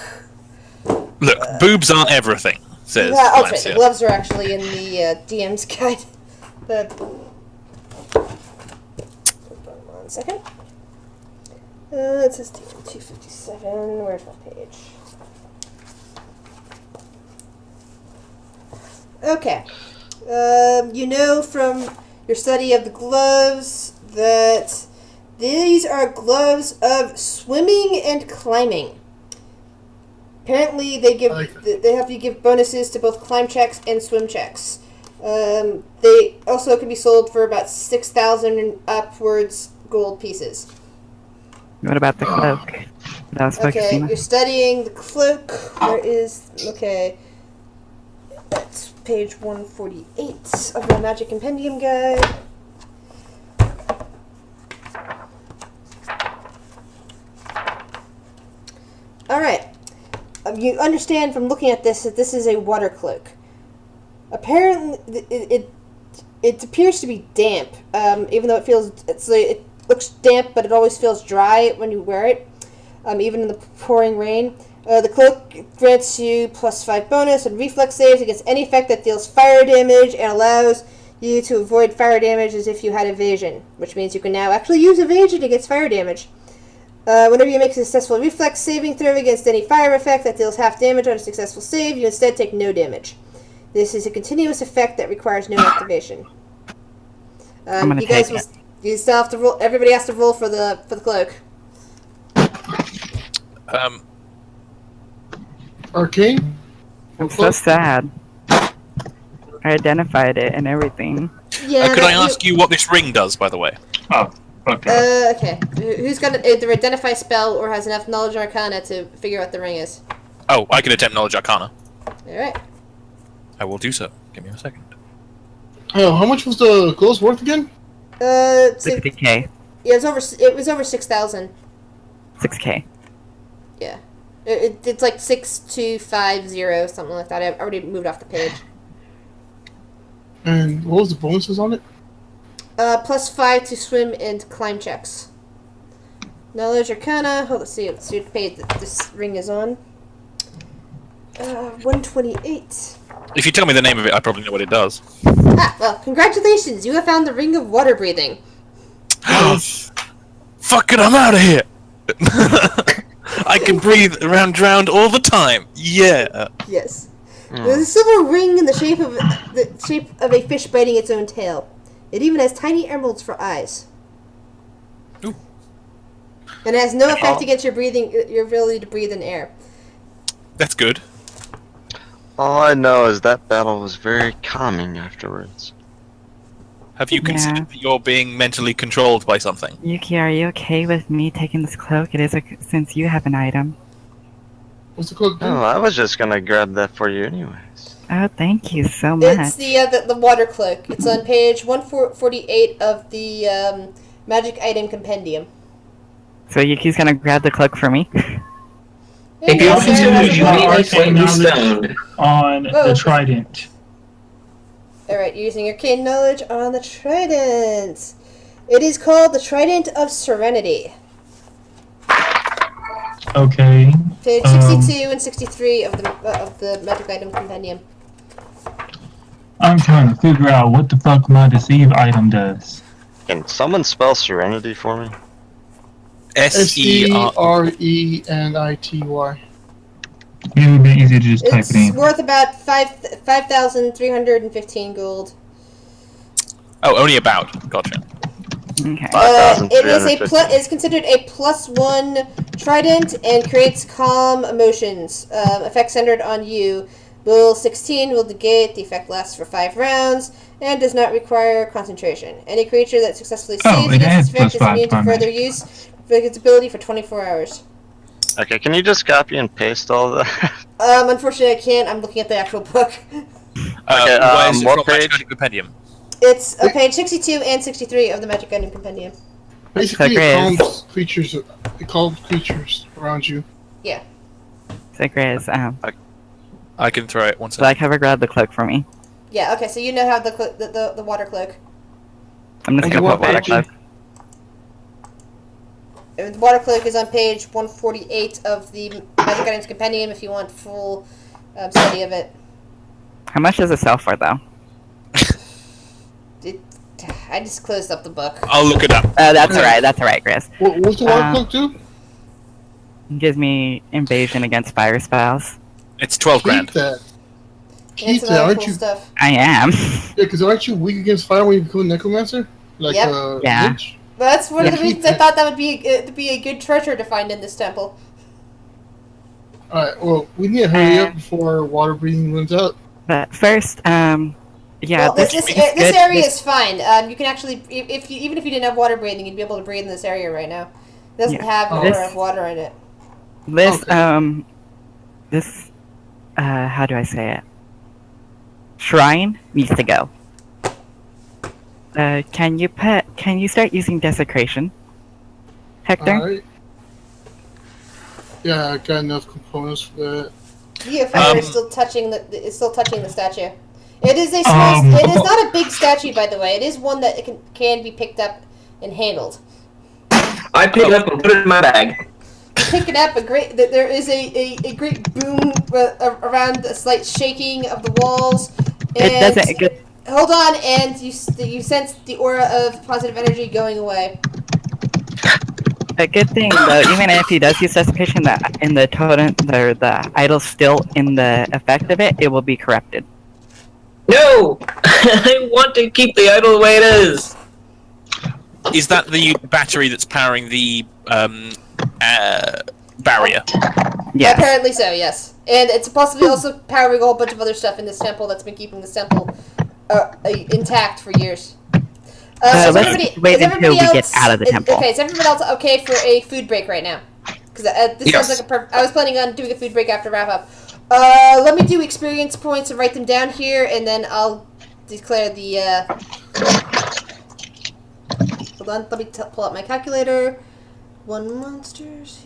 Look, boobs aren't everything, says Yeah, that's right. Lancia. The gloves are actually in the DM's guide. Hold on 1 second. It says DM 257. Where's my page? Okay. You know from your study of the gloves that these are gloves of swimming and climbing. Apparently, they have you give bonuses to both climb checks and swim checks. They also can be sold for about 6,000 upwards gold pieces. What about the cloak? That was Okay, focusing on. you're studying the cloak. That's page 148 of my Magic Compendium guide. Alright. You understand from looking at this that this is a water cloak. Apparently, it appears to be damp, even though it looks damp, but it always feels dry when you wear it, even in the pouring rain. The cloak grants you +5 bonus and reflex saves against any effect that deals fire damage and allows you to avoid fire damage as if you had evasion, which means you can now actually use evasion against fire damage. Whenever you make a successful reflex saving throw against any fire effect that deals half damage on a successful save, you instead take no damage. This is a continuous effect that requires no activation. I'm gonna you guys take you still have to roll. Everybody has to roll for the cloak. Arcane? I'm so sad. I identified it and everything. Yeah. Could I ask you what this ring does, by the way? Oh, okay. Okay. Who's got either identify spell or has enough knowledge arcana to figure out what the ring is? Oh, I can attempt knowledge arcana. All right. I will do so. Give me a second. How much was the clothes worth again? 60k. Yeah, it was over 6,000. 6k. Yeah. It's like 6250, something like that. I already moved off the page. And what was the bonuses on it? +5 to swim and climb checks. Knowledge Arcana. Let's see what page this ring is on. 128. If you tell me the name of it, I probably know what it does. Well, congratulations! You have found the Ring of Water Breathing. Fuck it, I'm out of here! I can breathe around drowned all the time. Yeah. Yes. There's a silver ring in the shape of a fish biting its own tail. It even has tiny emeralds for eyes. Ooh. And it has no effect against your ability to breathe in air. That's good. All I know is that battle was very calming afterwards. Have you considered that you're being mentally controlled by something? Yuki, are you okay with me taking this cloak? It is since you have an item. What's the cloak do? Oh, I was just gonna grab that for you anyways. Oh, thank you so much. It's the water cloak. It's on page 148 of the Magic Item Compendium. So Yuki's gonna grab the cloak for me? If you want to, you Arcane need a slightly knowledge stoned. on the trident. Alright, you're using arcane knowledge on the trident. It is called the Trident of Serenity. Okay. Page 62 and 63 of the Magic Item Compendium. I'm trying to figure out what the fuck my deceive item does. Can someone spell Serenity for me? S-E-R... SERENITY. It would be easier to just type It's it in. worth about 5,315 gold. Oh, only about. Gotcha. Okay. It is a 5,315. is considered a +1 trident and creates calm emotions. Effect centered on you. Will 16 will negate. The effect lasts for 5 rounds and does not require concentration. Any creature that successfully saves it against this adds effect is +5 immune to on further magic. use of its ability for 24 hours. Okay, can you just copy and paste all of that? Unfortunately, I can't. I'm looking at the actual book. Okay, where is it what from Magic page? Item Compendium? It's page 62 and 63 of the Magic Item Compendium. Basically, Grizz. it calms creatures around you. So Grizz, I can throw it once. Black Hover grab the cloak for me. Yeah. Okay. So you know how the water cloak. I'm just And gonna what put water page? cloak. The water cloak is on page 148 of the Magic Items Compendium. If you want full study of it. How much does it sell for though? I just closed up the book. I'll look it up. That's alright. That's alright, Grizz. What's the water cloak do? It gives me invasion against fire spells. It's 12 grand. Keep that. And Keep some that, other aren't cool you? stuff. I am. Yeah, because aren't you weak against fire when you become a necromancer? Like, Yep. Yeah. Lich? But that's one of the Yeah. reasons I thought that would be a good treasure to find in this temple. Alright, well, we need to hurry up before water breathing runs out. But first, yeah, Well, this is good. area This- is fine. You can actually, even if you didn't have water breathing, you'd be able to breathe in this area right now. It doesn't Yeah. have an This- aura of water in it. This, Okay. this, how do I say it? Shrine needs to go. Can you start using desecration? Hector? Alright. Yeah, I got enough components for that. The fire is still touching the statue. It is a small. It is not a big statue, by the way. It is one that can be picked up and handled. I pick it up and put it in my bag. You pick it up. There is a great boom around, a slight shaking of the walls. And It doesn't. Good. hold on, and you sense the aura of positive energy going away. A good thing though, even if he does use desecration, that in the totem, the idol's still in the effect of it, it will be corrupted. No! I want to keep the idol the way it is. Is that the battery that's powering the barrier? Yes. Apparently so, yes. And it's possibly also powering a whole bunch of other stuff in this temple that's been keeping this temple intact for years. So let's wait until we get out of the temple. Okay, is everyone else okay for a food break right now? Because this Yes. sounds like I was planning on doing a food break after wrap up. Let me do experience points and write them down here, and then I'll declare the. Hold on, let me pull up my calculator. 1 monsters.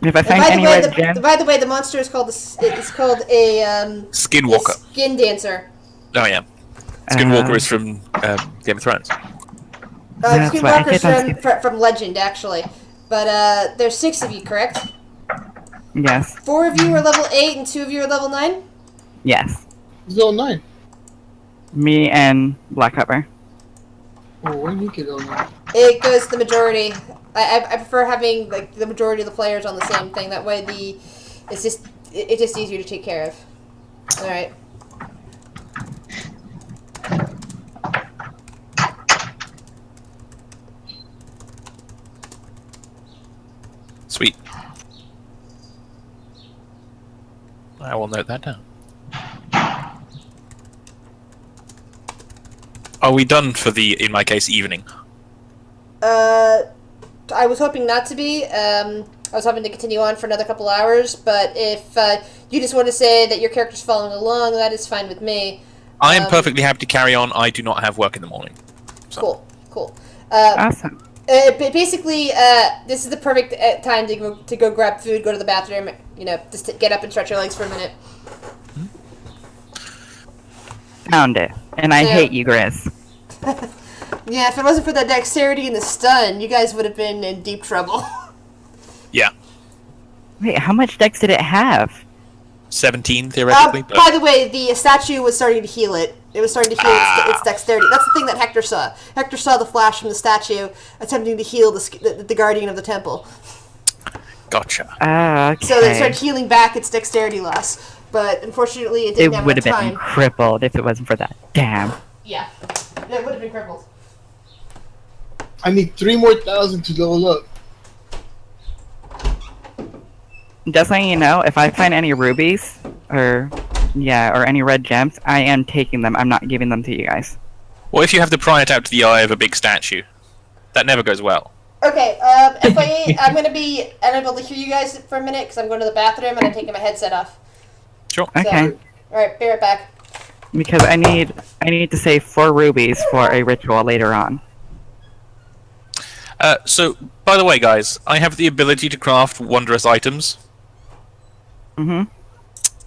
If I And find anywhere gem, by the way, the monster is called a Skinwalker. skin dancer. Oh yeah. Skinwalker is from Game of Thrones. That's what I Skinwalker's get on from Legend, actually. But there's 6 of you, correct? yes, 4 of you are level 8 and 2 of you are level 9? yes, It's level 9. me and Black Hover. Oh, when did you get level 9? It goes the majority. I prefer having like the majority of the players on the same thing. That way it's just easier to take care of. All right. Sweet. I will note that down. Are we done for the, in my case, evening? I was hoping not to be. I was hoping to continue on for another couple hours, but if you just want to say that your character's following along, that is fine with me. I am perfectly happy to carry on. I do not have work in the morning. So. Cool. Awesome. Basically, this is the perfect time to go grab food, go to the bathroom, just to get up and stretch your legs for a minute. Found it. And I Yeah. hate you, Grizz. Yeah, if it wasn't for that dexterity and the stun, you guys would have been in deep trouble. Yeah. Wait, how much dex did it have? 17 theoretically. But By the way, the statue was starting to heal it. It was starting to heal its dexterity. That's the thing that Hector saw. Hector saw the flash from the statue attempting to heal the guardian of the temple. gotcha. Okay. So they started healing back its dexterity loss. But unfortunately, it didn't It have would enough have time. been crippled if it wasn't for that. Damn. Yeah, it would have been crippled. I need 3 more thousand to level up. Just letting you know, if I find any rubies, or any red gems, I am taking them. I'm not giving them to you guys. What if you have to pry it out to the eye of a big statue? That never goes well. Okay, FYA, I'm going to be unable to hear you guys for a minute because I'm going to the bathroom and I'm taking my headset off. Sure. Okay. So, alright, be right back. Because I need to save 4 rubies for a ritual later on. So, by the way, guys, I have the ability to craft wondrous items, Mm-hmm.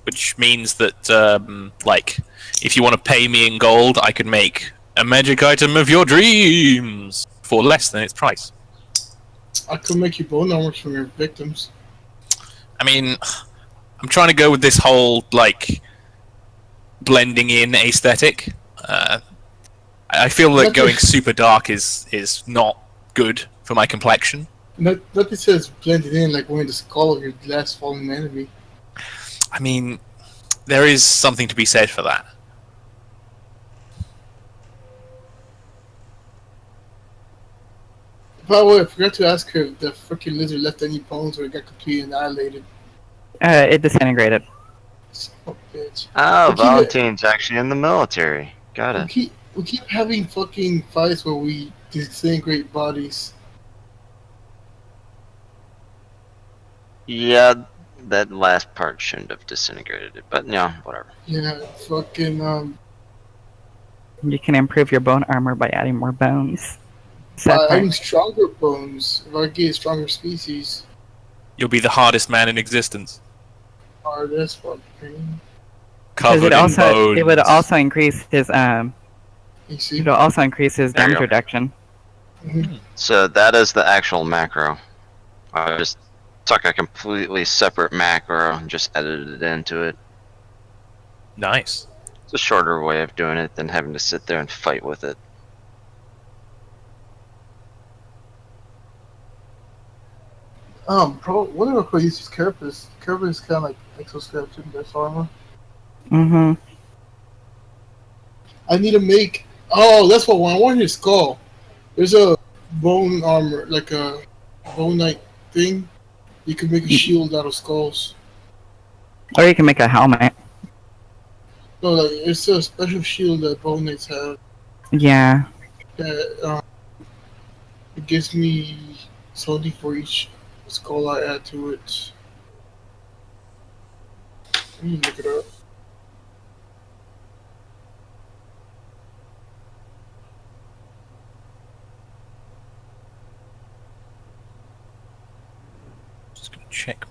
which means that, like, if you want to pay me in gold, I could make a magic item of your dreams for less than its price. I could make you bone armor from your victims. I mean, I'm trying to go with this whole, like, blending in aesthetic. I feel that going super dark is not good for my complexion. Nothing says blended in like wearing the skull of your last fallen enemy. I mean, there is something to be said for that. By the way, I forgot to ask her if the freaking lizard left any bones or it got completely annihilated. It disintegrated. Son of a bitch. Oh, We keep Valentine's actually in the military. Got it. We keep having fucking fights where we disintegrate bodies. Yeah, that last part shouldn't have disintegrated it, but yeah, whatever. Yeah, fucking You can improve your bone armor by adding more bones. by Sad part. having stronger bones. If I get a stronger species, You'll be the hardest man in existence. or this fucking Covered in bones. It would also increase his you see. It'll also increase his There you damage go. reduction. So that is the actual macro. I just took a completely separate macro and just edited it into it. Nice. It's a shorter way of doing it than having to sit there and fight with it. One of the use is Carapace. Carapace is kind of like exoskeleton, that's armor. Mm-hmm. I need to make. Oh, that's what I want your skull. There's a bone armor, like a bone knight thing. You can make a shield out of skulls. Or you can make a helmet. No, like it's a special shield that bone knights have. Yeah. That it gives me something for each skull I add to it. Let me look it up. Just gonna check.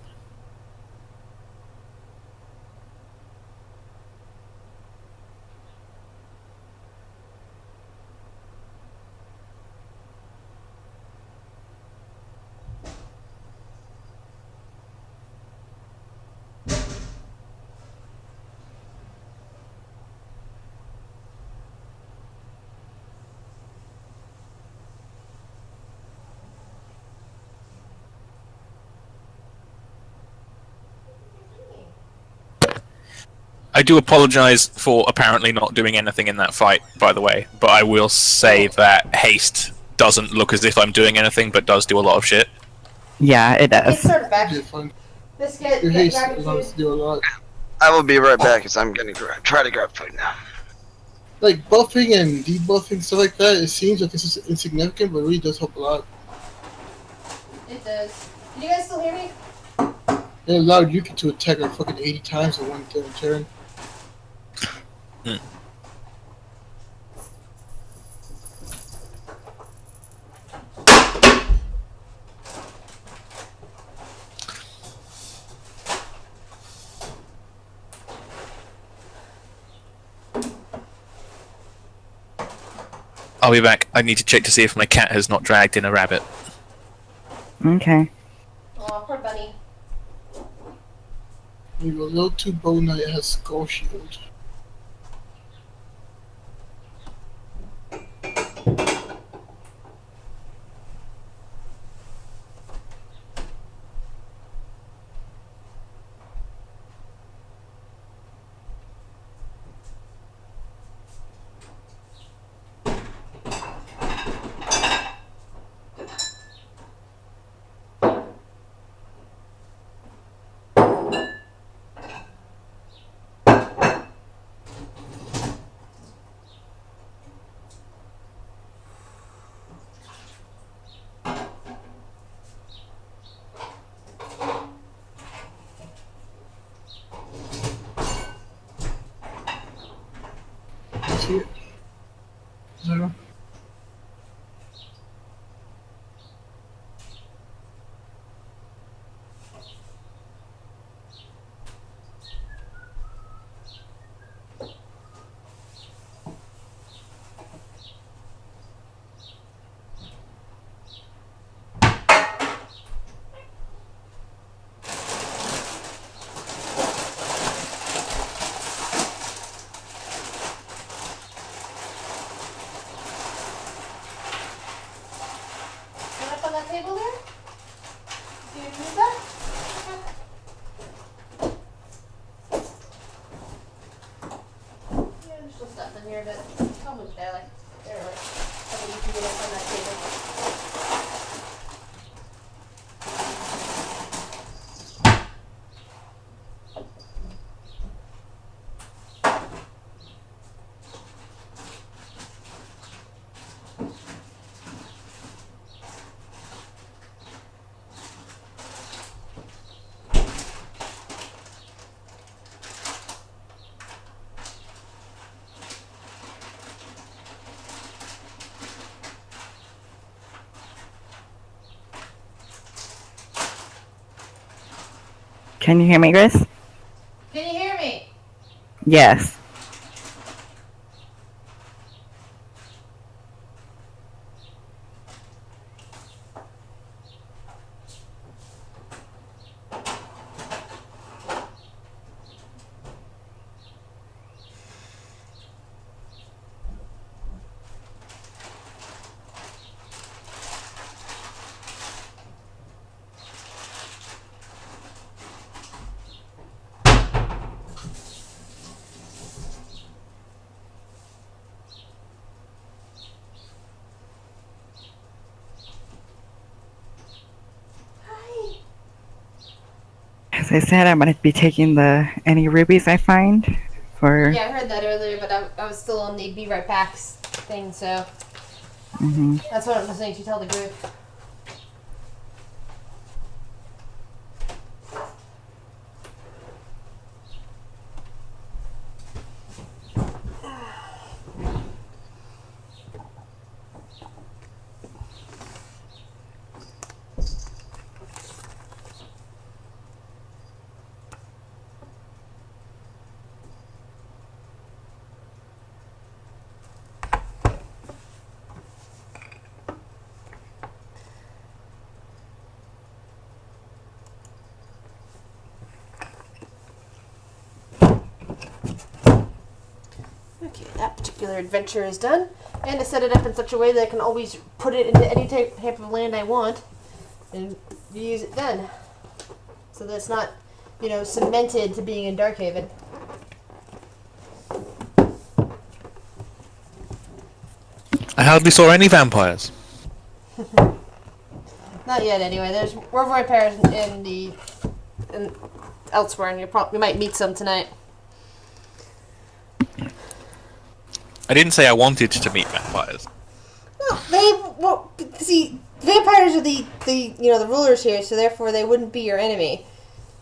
I do apologize for apparently not doing anything in that fight, by the way, but I will say that haste doesn't look as if I'm doing anything, but does do a lot of shit. Yeah, it It's does. sort of back. Yeah, fine. Biscuit, Your get haste grabbing allows us food. to do a lot. I will be right back as I'm gonna try to grab food now. Like buffing and debuffing stuff like that, it seems like this is insignificant, but it really does help a lot. It does. Can you guys still hear me? It allowed Yuki to attack like fucking 80 times in one turn. I'll be back. I need to check to see if my cat has not dragged in a rabbit. Okay. Aw, poor bunny. We go level 2 bow knight has skull shield. See it? Zero. Up on that table there? Do you move that? Yeah, there's still stuff in here, but I'll move there. Like, there. I think you can get up on that table. Can you hear me, Grace? Can you hear me? Yes. Hi. As I said, I'm going to be taking any rubies I find for... Yeah, I heard that earlier, but I was still on the be right backs thing, so Mhm. that's what I'm listening to tell the group. Okay, that particular adventure is done. And I set it up in such a way that I can always put it into any type of land I want and use it then. So that it's not, cemented to being in Darkhaven. I hardly saw any vampires. Not yet, anyway. There's more vampires in elsewhere, and you might meet some tonight. I didn't say I wanted to meet vampires. No, see, vampires are the rulers here, so therefore they wouldn't be your enemy,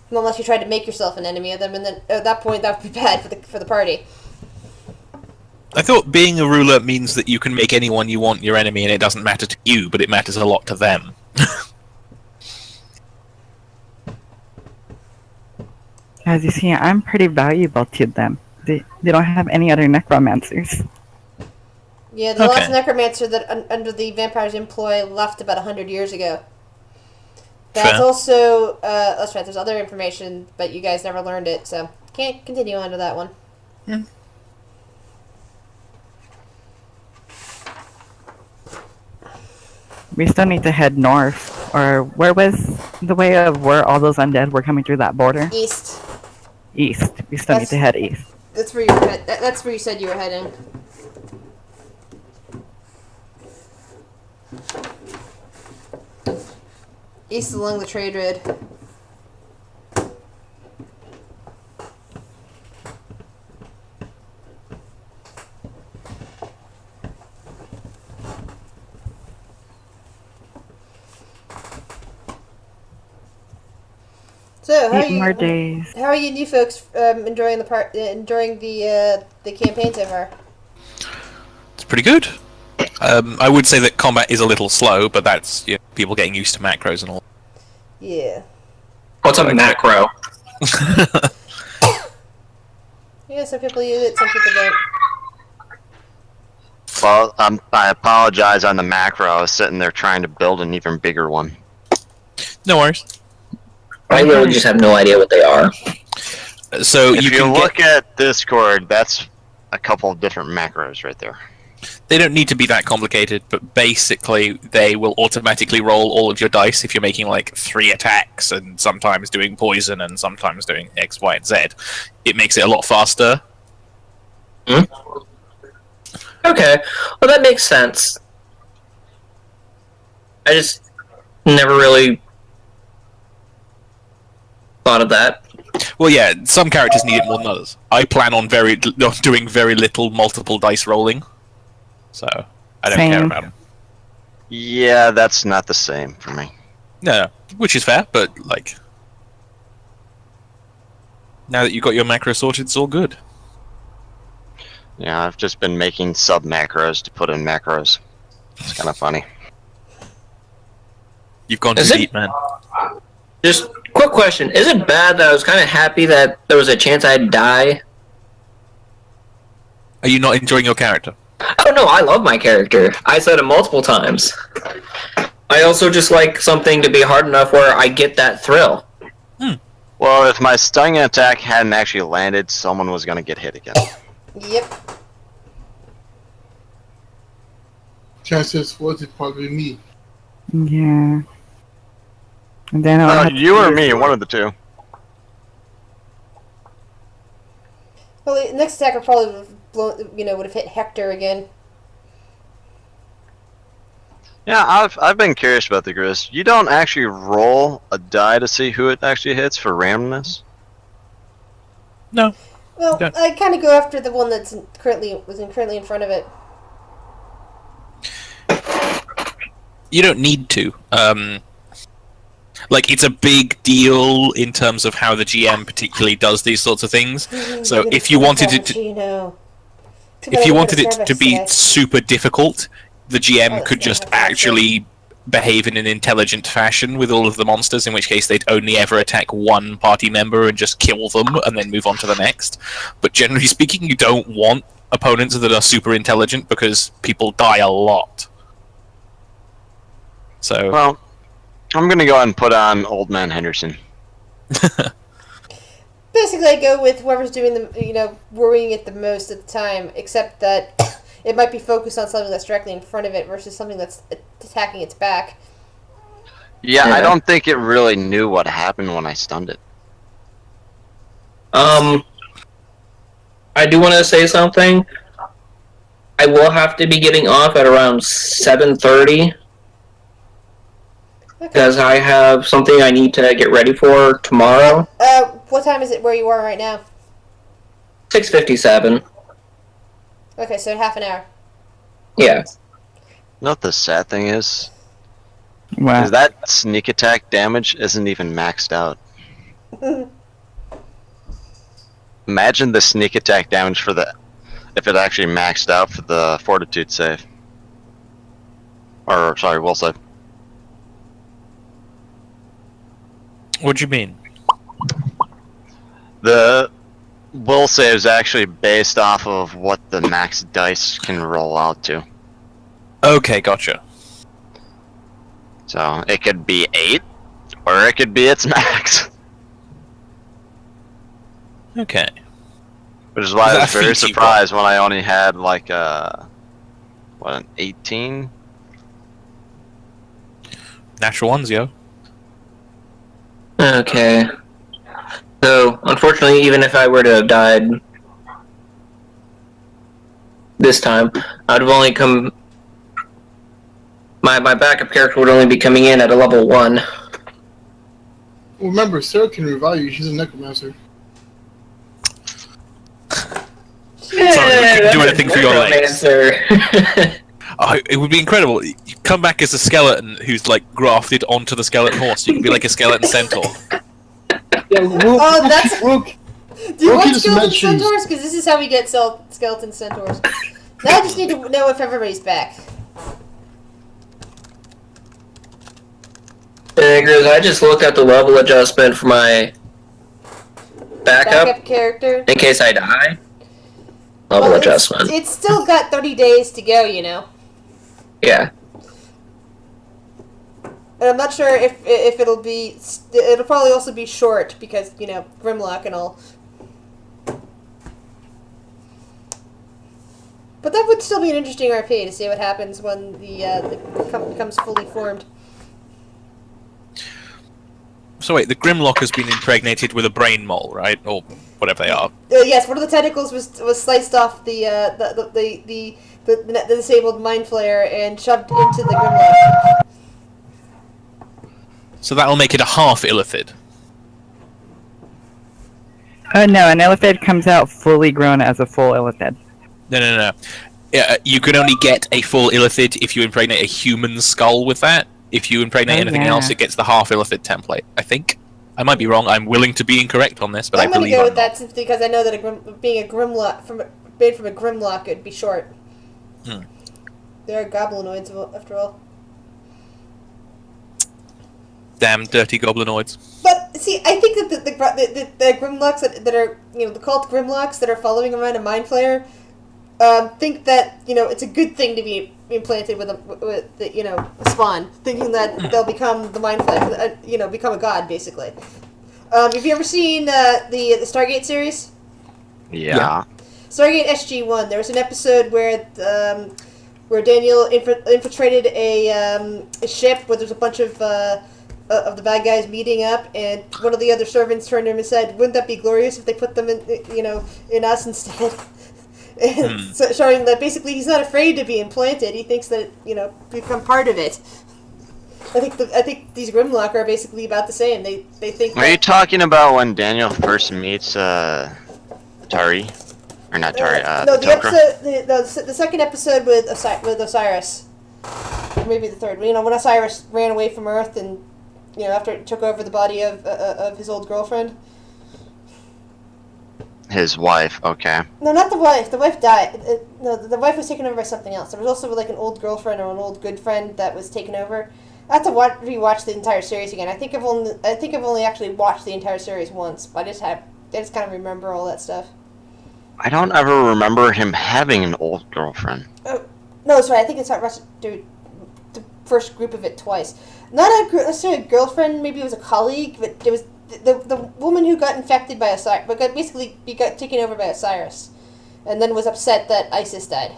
unless you tried to make yourself an enemy of them, and then at that point that would be bad for the party. I thought being a ruler means that you can make anyone you want your enemy and it doesn't matter to you, but it matters a lot to them. As you see, I'm pretty valuable to them. They don't have any other necromancers. Yeah, the Okay. last necromancer that under the vampires' employ left about 100 years ago. That's Fair. also, that's right, there's other information, but you guys never learned it, so can't continue on to that one. We still need to head north. Or where was the way of where all those undead were coming through that border? East. East. We still need to head east. That's where you were that's where you said you were heading. East along the trade road. So how 8 more days. How are you new folks enjoying the campaign so far? It's pretty good. I would say that combat is a little slow, but that's people getting used to macros and all. Yeah. What's a macro? Yeah, some people use it, some people don't. Well, I apologize on the macro. I was sitting there trying to build an even bigger one. No worries. I really just have no idea what they are. So If you you can look get, at Discord, that's a couple of different macros right there. they don't need to be that complicated, but basically they will automatically roll all of your dice if you're making like 3 attacks and sometimes doing poison and sometimes doing X, Y, and Z. It makes it a lot faster. Okay, well that makes sense. I just never really thought of that. Well, yeah, some characters need it more than others. I plan on doing very little multiple dice rolling, so I don't care Same. about them. Yeah, that's not the same for me. No, which is fair, but like now that you've got your macro sorted, it's all good. Yeah, I've just been making sub macros to put in macros. It's kind of funny. You've gone too Is it- deep, man. Just quick question: is it bad that I was kind of happy that there was a chance I'd die? Are you not enjoying your character? Oh no, I love my character. I said it multiple times. I also just like something to be hard enough where I get that thrill. Well, if my stunning attack hadn't actually landed, someone was going to get hit again. Yep. Chances was it probably me. Yeah. And then I'll have to You or use- me, one of the two. Well, the next attack would probably would have hit Hector again. Yeah, I've been curious about the Grizz. You don't actually roll a die to see who it actually hits for randomness? No. Well, Don't. I kind of go after the one that's currently in front of it. You don't need to. Like, it's a big deal in terms of how the GM particularly does these sorts of things. So if you wanted it to be super difficult, the GM that's could gonna just have to happen. actually behave in an intelligent fashion with all of the monsters, in which case they'd only ever attack one party member and just kill them and then move on to the next. But generally speaking, you don't want opponents that are super intelligent because people die a lot. So Well, I'm going to go ahead and put on Old Man Henderson. Basically, I go with whoever's doing the worrying it the most at the time, except that it might be focused on something that's directly in front of it versus something that's attacking its back. Yeah, Yeah. I don't think it really knew what happened when I stunned it. I do want to say something. I will have to be getting off at around 7:30 Okay. because I have something I need to get ready for tomorrow. What time is it where you are right now? 6:57. Okay, so half an hour. Yeah. You know what the sad thing is? Wow. Is that sneak attack damage isn't even maxed out. Imagine the sneak attack damage for if it actually maxed out for the fortitude save. Or, sorry, will save. what do you mean? The will save is actually based off of what the max dice can roll out to. Okay, gotcha. So it could be 8, Or it could be its max. Okay. Which is why Is I that was a very feat you surprised when I only had like an 18? Natural ones, yo. Okay. So, unfortunately, even if I were to have died this time, I'd have only come. My backup character would only be coming in at a level 1. Remember, Sarah can revive you. She's a necromancer. Sorry, we couldn't do anything for your legs. Necromancer. Oh, it would be incredible. You come back as a skeleton who's like grafted onto the skeleton horse. You can be like a skeleton centaur. Yeah, we'll, Oh, that's- we'll, Do you Loki want just skeleton mentions- centaurs? Because this is how we get skeleton centaurs. Now I just need to know if everybody's back. Grizz, I just looked at the level adjustment for my backup Backup character. in case I die. Level Well, adjustment. It's still got 30 days to go, you know. Yeah. And I'm not sure if it'll be. It'll probably also be short because, you know, Grimlock and all. But that would still be an interesting RP to see what happens when the becomes fully formed. So wait, the Grimlock has been impregnated with a brain mole, right? Or whatever they are. Yes, one of the tentacles was sliced off the disabled mind flayer and shoved into the Grimlock. So that'll make it a half illithid. No, an illithid comes out fully grown as a full illithid. No. You can only get a full illithid if you impregnate a human skull with that. If you impregnate anything else, it gets the half illithid template. I think. I might be wrong. I'm willing to be incorrect on this, but I'm I gonna believe go I'm with that not. simply because I know that being a Grimlock made from a Grimlock, it'd be short. Hmm. They're goblinoids after all. Damn dirty goblinoids. But see, I think that the Grimlocks that are, you know, the cult Grimlocks that are following around a mind flayer, think that, you know, it's a good thing to be implanted with a, you know, a spawn, thinking that they'll become the mind flayer, you know, become a god basically. Have you ever seen the Stargate series? Yeah. Stargate SG-1. There was an episode where Daniel infiltrated a ship where there's a bunch of the bad guys meeting up, and one of the other servants turned to him and said, "Wouldn't that be glorious if they put them in, you know, in us instead?" And so showing that basically he's not afraid to be implanted. He thinks that, you know, become part of it. I think these Grimlock are basically about the same. They think. Are you talking about when Daniel first meets Tari? Or not Tari, no, the Tok'ra? episode, the second episode with Osiris, or maybe the third. You know, when Osiris ran away from Earth, and, you know, after it took over the body of his old girlfriend. His wife, okay. No, not the wife. The wife died. No, the wife was taken over by something else. There was also like an old girlfriend or an old good friend that was taken over. I have to rewatch the entire series again. I think I've only actually watched the entire series once, but I just kind of remember all that stuff. I don't ever remember him having an old girlfriend. Oh, no, sorry. I think it's not the first group of it twice. Not necessarily a girlfriend. Maybe it was a colleague, but it was the woman who got infected by Osiris, but got taken over by Osiris, and then was upset that Isis died.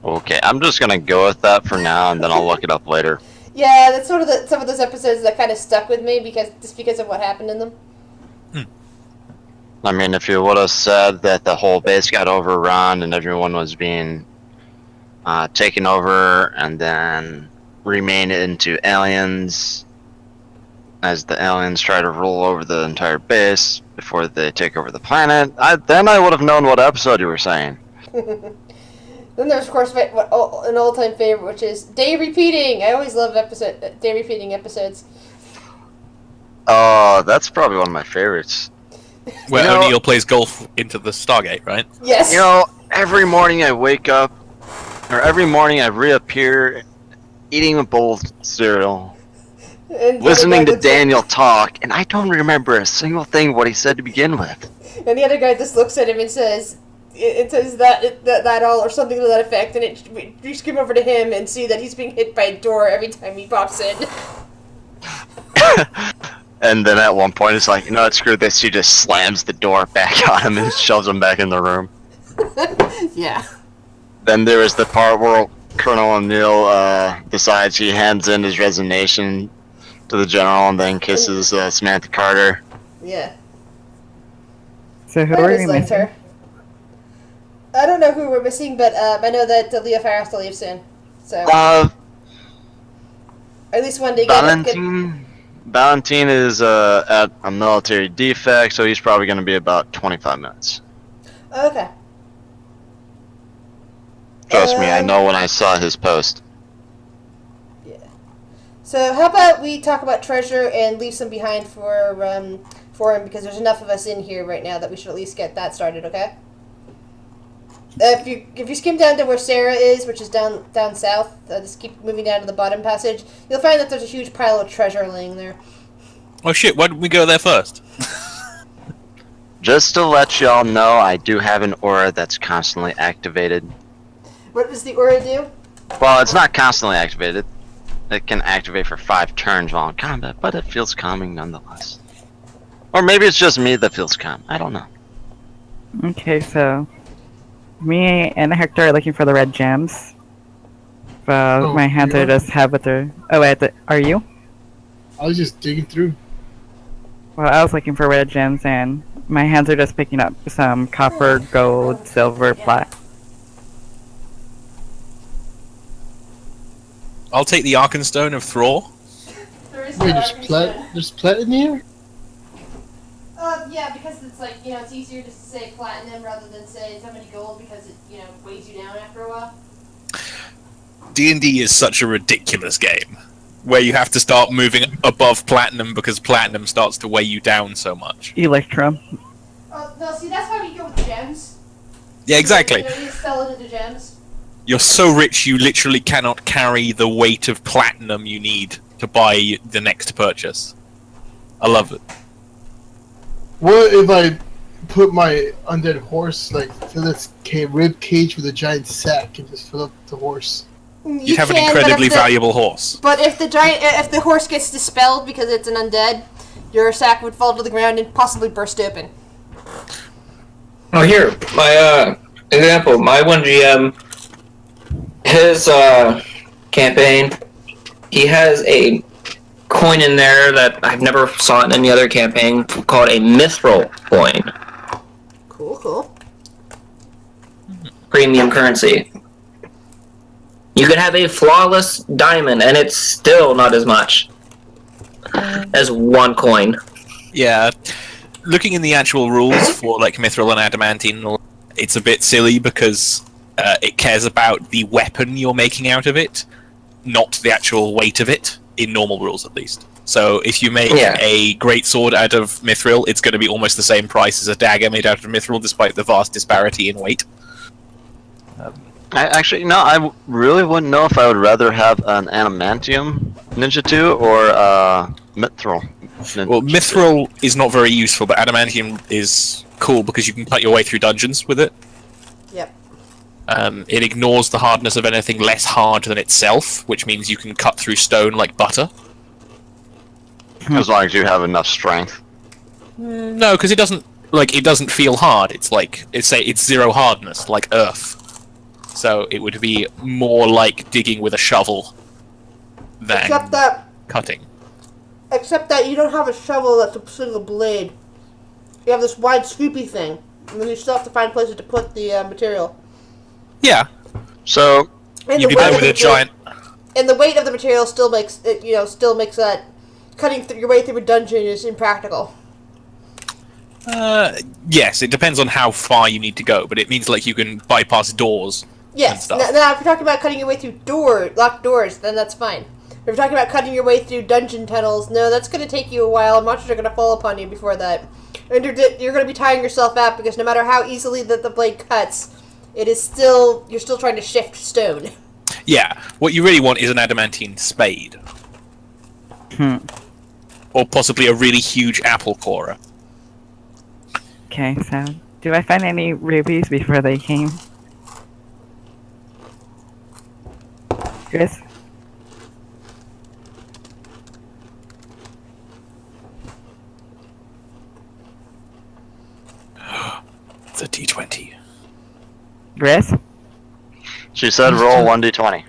Okay, I'm just gonna go with that for now, and then I'll look it up later. Yeah, that's sort of some of those episodes that kind of stuck with me because of what happened in them. I mean, if you would have said that the whole base got overrun and everyone was being taken over and then remade into aliens as the aliens try to rule over the entire base before they take over the planet, then I would have known what episode you were saying. Then there's, of course, an all-time favorite, which is day repeating. I always love day repeating episodes. Oh, that's probably one of my favorites. Where You know- O'Neill plays golf into the Stargate, right? Yes. You know, every morning I wake up, or every morning I reappear eating a bowl of cereal, And listening to the other guy Daniel talk, and I don't remember a single thing what he said to begin with. And the other guy just looks at him and says, it says that all or something to that effect, and you scream over to him and see that he's being hit by a door every time he pops in. And then at one point, it's like, you know what, screw this. She just slams the door back on him and shoves him back in the room. Yeah. Then there is the part where Colonel O'Neill decides he hands in his resignation to the general and then kisses Samantha Carter. Yeah. So who I are always we liked missing? her. I don't know who we're missing, but I know that Leah Farah has to leave soon. So at least one day. Valentine is at a military defect, so he's probably going to be about 25 minutes. Okay. Trust me, I know when I saw his post. Yeah. So how about we talk about Treasure and leave some behind for him, because there's enough of us in here right now that we should at least get that started, okay? If you skim down to where Sarah is, which is down south, just keep moving down to the bottom passage, you'll find that there's a huge pile of treasure laying there. Oh shit, why didn't we go there first? Just to let y'all know, I do have an aura that's constantly activated. What does the aura do? Well, it's not constantly activated. It can activate for 5 turns while in combat, but it feels calming nonetheless. Or maybe it's just me that feels calm. I don't know. Okay, so me and Hector are looking for the red gems. But my hands are just have with her. Oh wait, are you? I was just digging through. Well, I was looking for red gems, and my hands are just picking up some copper, gold, silver, plat. I'll take the Arkenstone of Thrall. Wait, there's plat in here? Yeah, because it's like, it's easier just to say platinum rather than say so many gold because it, weighs you down after a while. D&D is such a ridiculous game, where you have to start moving above platinum because platinum starts to weigh you down so much. Electrum. No, see, that's why we go with gems. Yeah, exactly. You sell it into gems. You're so rich you literally cannot carry the weight of platinum you need to buy the next purchase. I love it. What if I put my undead horse, fill its rib cage with a giant sack and just fill up the horse? You'd have an incredibly valuable horse. But if the horse gets dispelled because it's an undead, your sack would fall to the ground and possibly burst open. Oh, here, my example. My 1GM, his campaign, he has a coin in there that I've never saw in any other campaign called a Mithril coin. Cool. Premium currency. You could have a flawless diamond, and it's still not as much as one coin. Yeah. Looking in the actual rules for Mithril and Adamantine, it's a bit silly because it cares about the weapon you're making out of it, not the actual weight of it, in normal rules at least. So if you make a great sword out of Mithril, it's going to be almost the same price as a dagger made out of Mithril, despite the vast disparity in weight. I really wouldn't know if I would rather have an Adamantium Ninja 2 or Mithril. Well, Mithril is not very useful, but Adamantium is cool because you can cut your way through dungeons with it. Yep. It ignores the hardness of anything less hard than itself, which means you can cut through stone like butter. As long as you have enough strength. No, because it doesn't feel hard. It's 0 hardness, like earth. So it would be more like digging with a shovel than cutting. Except that you don't have a shovel that's a single blade. You have this wide, scoopy thing, and then you still have to find places to put the material. Yeah. So you do that with a giant. And the weight of the material still makes it, that cutting your way through a dungeon is impractical. Yes, it depends on how far you need to go, but it means you can bypass doors. Yes. Now, if you're talking about cutting your way through locked doors, then that's fine. If you're talking about cutting your way through dungeon tunnels, no, that's going to take you a while. Monsters are going to fall upon you before that. And you're going to be tying yourself out because no matter how easily that the blade cuts, you're still trying to shift stone. Yeah, what you really want is an adamantine spade. Or possibly a really huge apple corer. Okay, so Do I find any rubies before they came? Chris? The D20. Chris? She said roll 1d20.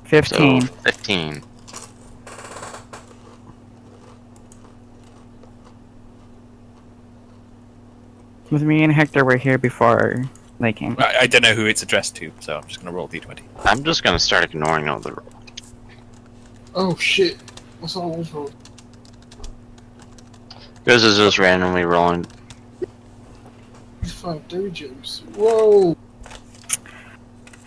So 15. 15. With me and Hector were here before they came. I don't know who it's addressed to, so I'm just going to roll D20. I'm just gonna start ignoring all the. Oh shit! What's all those rolls? This is just randomly rolling. 5 third gems. Whoa!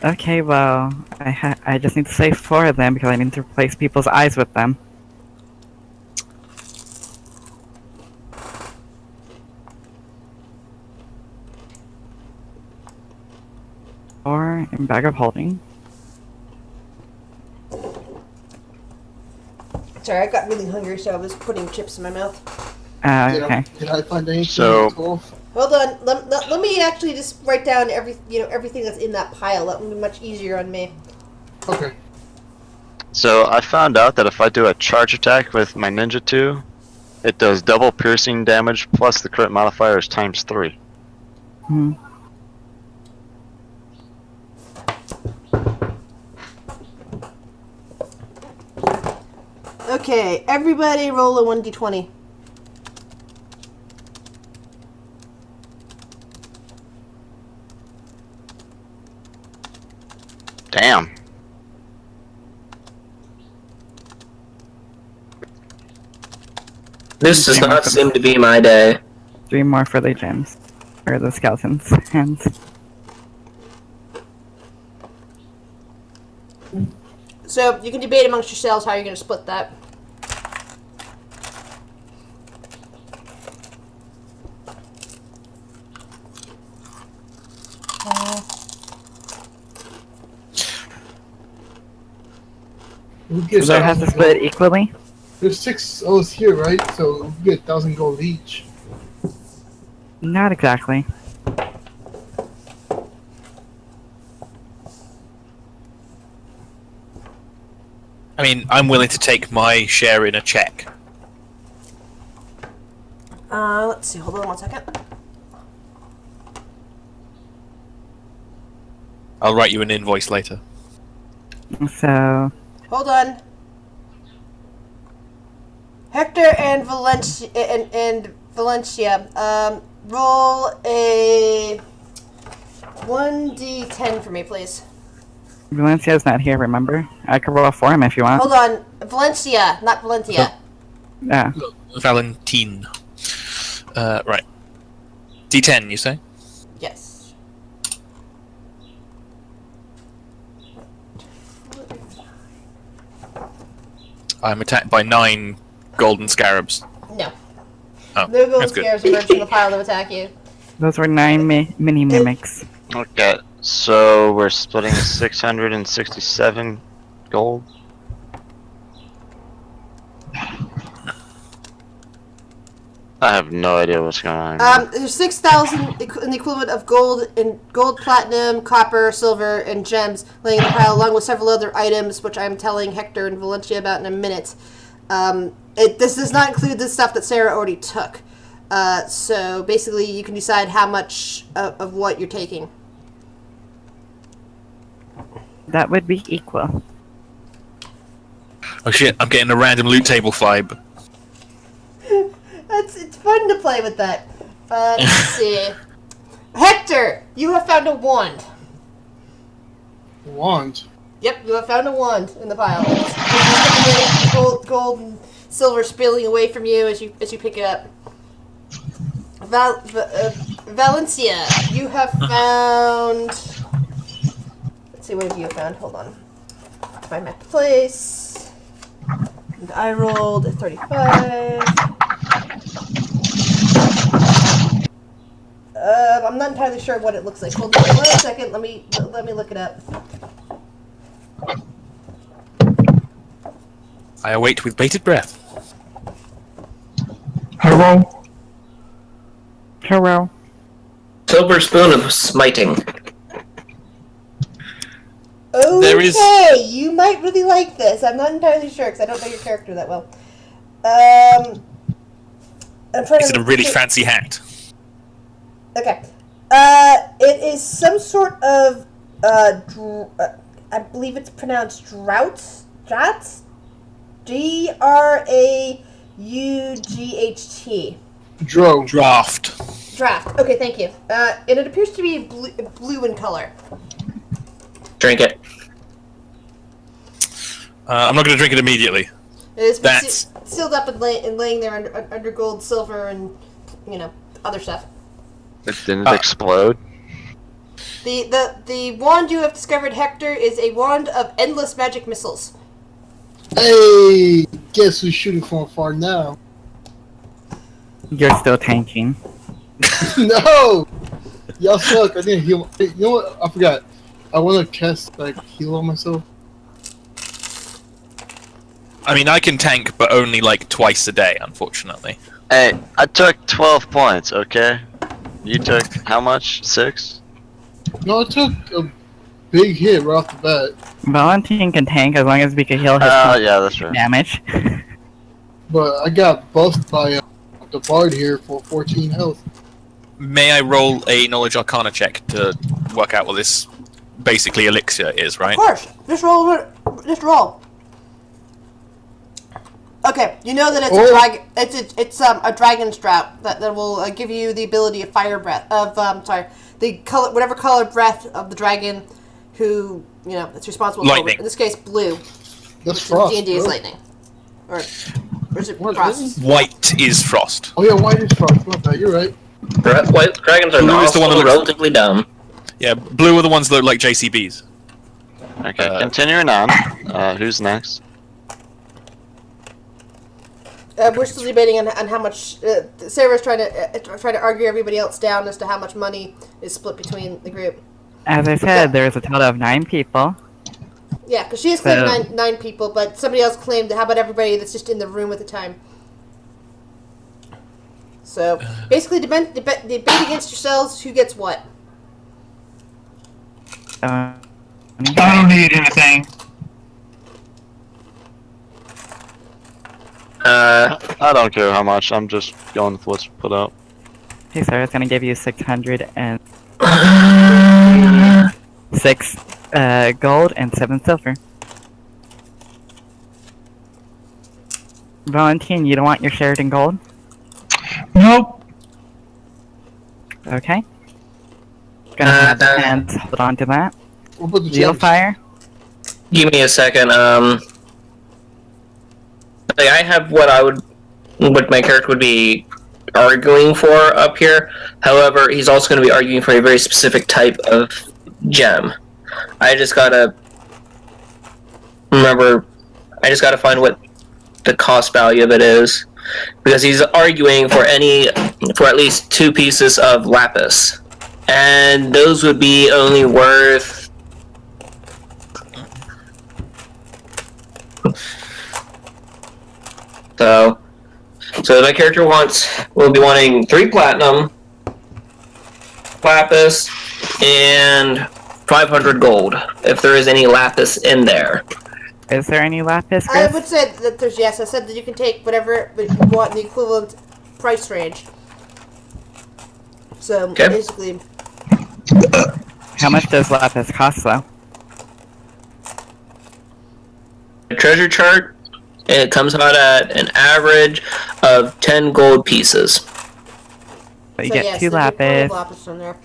Okay, well, I just need to save 4 of them because I need to replace people's eyes with them. Or in bag of holding. Sorry, I got really hungry, so I was putting chips in my mouth. Okay. Did I find anything? So- cool? Hold on. Let me actually just write down everything that's in that pile. That would be much easier on me. Okay. So I found out that if I do a charge attack with my Ninja 2, it does double piercing damage plus the crit modifier is times 3. Hmm. Okay, everybody roll a 1d20. Damn. This does not seem to be my day. 3 more for the gems. Or the skeleton's hands. So you can debate amongst yourselves how you're going to split that. We get So I have to 1,000 split gold. equally? There's 6 O's here, right? So we get 1,000 gold each. Not exactly. I mean, I'm willing to take my share in a check. Let's see. Hold on 1 second. I'll write you an invoice later. So, Hold on. Hector and Valencia and Valencia, roll a 1d10 for me, please. Valencia's not here, remember? I could roll for him if you want. Hold on, Valencia, not Valentia. Yeah. Valentine. Right. D10, you say? Yes. I'm attacked by 9 golden scarabs. No. Oh, No golden that's good. scares emerge from the pile to attack you. Those were 9 mini mimics. Okay, so we're splitting 667 gold. I have no idea what's going on. There's 6,000 in the equivalent of gold, platinum, copper, silver, and gems laying in the pile, along with several other items, which I'm telling Hector and Valencia about in a minute. This does not include the stuff that Sarah already took. So basically, you can decide how much of what you're taking. That would be equal. Oh shit, I'm getting a random loot table vibe. It's fun to play with that. Let's see. Hector, you have found a wand. Wand. Yep, you have found a wand in the pile. Gold and silver spilling away from you as you pick it up. Valencia, you have found. Let's see, what have you found? Hold on. If I map the place. And I rolled a 35. I'm not entirely sure what it looks like. Hold on 1 second. Let me look it up. I await with bated breath. Hello. Hello. Silver spoon of smiting. Okay, There is- you might really like this. I'm not entirely sure because I don't know your character that well. I'm trying Is to. it a really fancy hat? Okay. It is some sort of I believe it's pronounced Draught. Draught. Dro. Draft. Draft. Okay, thank you. And it appears to be blue in color. Drink it. I'm not going to drink it immediately. It is That's- sealed up and laying there under gold, silver, and other stuff. It didn't explode. The wand you have discovered, Hector, is a wand of endless magic missiles. Hey, guess who's shooting from afar now? You're still tanking. No! Y'all suck. I didn't heal. You know what? I forgot. I want to cast, heal on myself. I mean, I can tank, but only like twice a day, unfortunately. Hey, I took 12 points, okay? You took how much? 6? No, I took a big hit right off the bat. Valentine can tank as long as we can heal his Yeah, that's right. damage. But I got buffed by the bard here for 14 health. May I roll a knowledge arcana check to work out what this basically elixir is, right? Of course. Just roll. Just roll. Okay, you know that it's a dragon. It's a dragon's drought that will give you the ability of fire breath the color, whatever color breath of the dragon who it's responsible Lightning. for. In this case, blue. That's frost. D&D is bro. lightning, or is it What, frost? White is frost. Oh yeah, white is frost. My bad. You're right. White dragons are Blue is the one that also looks- relatively dumb. Yeah, blue are the ones that look like JCBs. Okay, continuing on. Who's next? We're still debating on how much. Sarah's trying to argue everybody else down as to how much money is split between the group. As I said, there's a total of 9 people. Yeah, because she has claimed nine people, but somebody else claimed, how about everybody that's just in the room at the time? So, basically, debate against yourselves who gets what. I don't need anything. I don't care how much. I'm just going with what's put up. Okay, so it's gonna give you 606 gold and 7 silver. Valentine, you don't want your shared in gold? Nope. Okay. Gonna have and hold on to that. What about the Deal gems? fire. Give me a second. I have what my character would be arguing for up here. However, he's also going to be arguing for a very specific type of gem. I just gotta find what the cost value of it is, because he's arguing for at least 2 pieces of lapis, and those would be only worth. So my character will be wanting 3 platinum, lapis, and 500 gold, if there is any lapis in there. Is there any lapis, I Chris? would say that there's yes. I said that you can take whatever you want in the equivalent price range. So Okay. basically, How much does lapis cost, though? The treasure chart, it comes out at an average of 10 gold pieces. So you so get yes, 2 there's plenty of lapis, lapis in there.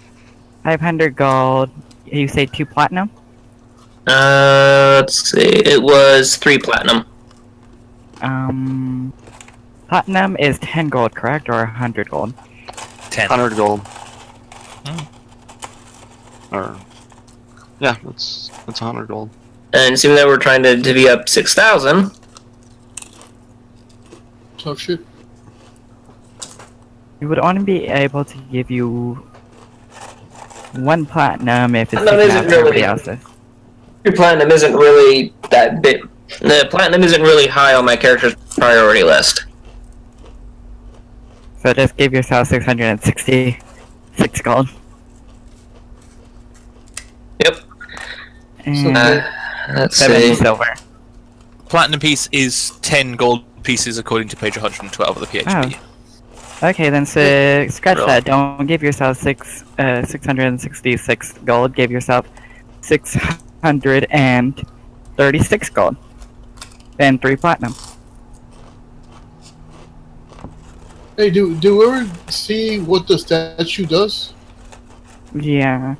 500 gold. You say 2 platinum? Let's see, it was 3 platinum. Platinum is 10 gold, correct? Or 100 gold? 10. 100 gold. Or, yeah, it's 100 gold. And seeing that we're trying to divvy up 6,000, Tough shit. We would only be able to give you 1 platinum if it's That taken isn't out for everybody really- else's. your platinum isn't really that big. The platinum isn't really high on my character's priority list. So just give yourself 666 gold. Yep. And Let's 7 see. silver. Platinum piece is 10 gold pieces according to page 112 of the PHP. Okay, then scratch Really? that. Don't give yourself 666 gold. Give yourself 636 gold. And 3 platinum. Hey, do we ever see what the statue does? Yeah.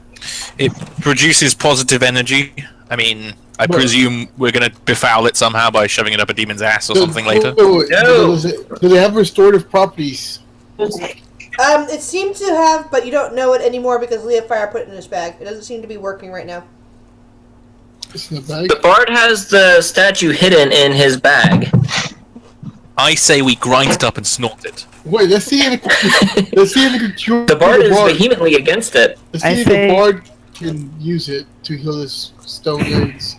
It produces positive energy. I mean, I Well- presume we're gonna befoul it somehow by shoving it up a demon's ass or something later. Do No. they have restorative properties? It seemed to have, but you don't know it anymore because Leah Fire put it in his bag. It doesn't seem to be working right now. It's in the bag. The bard has the statue hidden in his bag. I say we grind it up and snort it. Wait, let's see if let's see if it can cure The bard is vehemently against it. Let's I see if say- the bard can use it to heal his stone legs.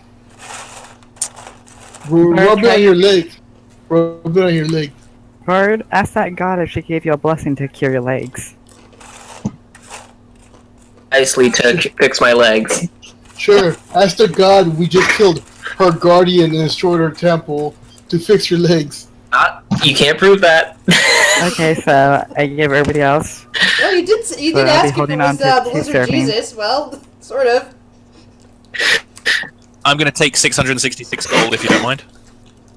Rub it on your leg. Rub it on your leg. Bard, ask that god if she gave you a blessing to cure your legs. Nicely to fix my legs. Sure. Ask the god we just killed her guardian and destroyed her temple to fix your legs. You can't prove that. Okay, so I give everybody else. Well, you did So did I'll be ask if it holding was on to the 2 Lizard servings. Jesus. Well, sort of. I'm gonna take 666 gold if you don't mind.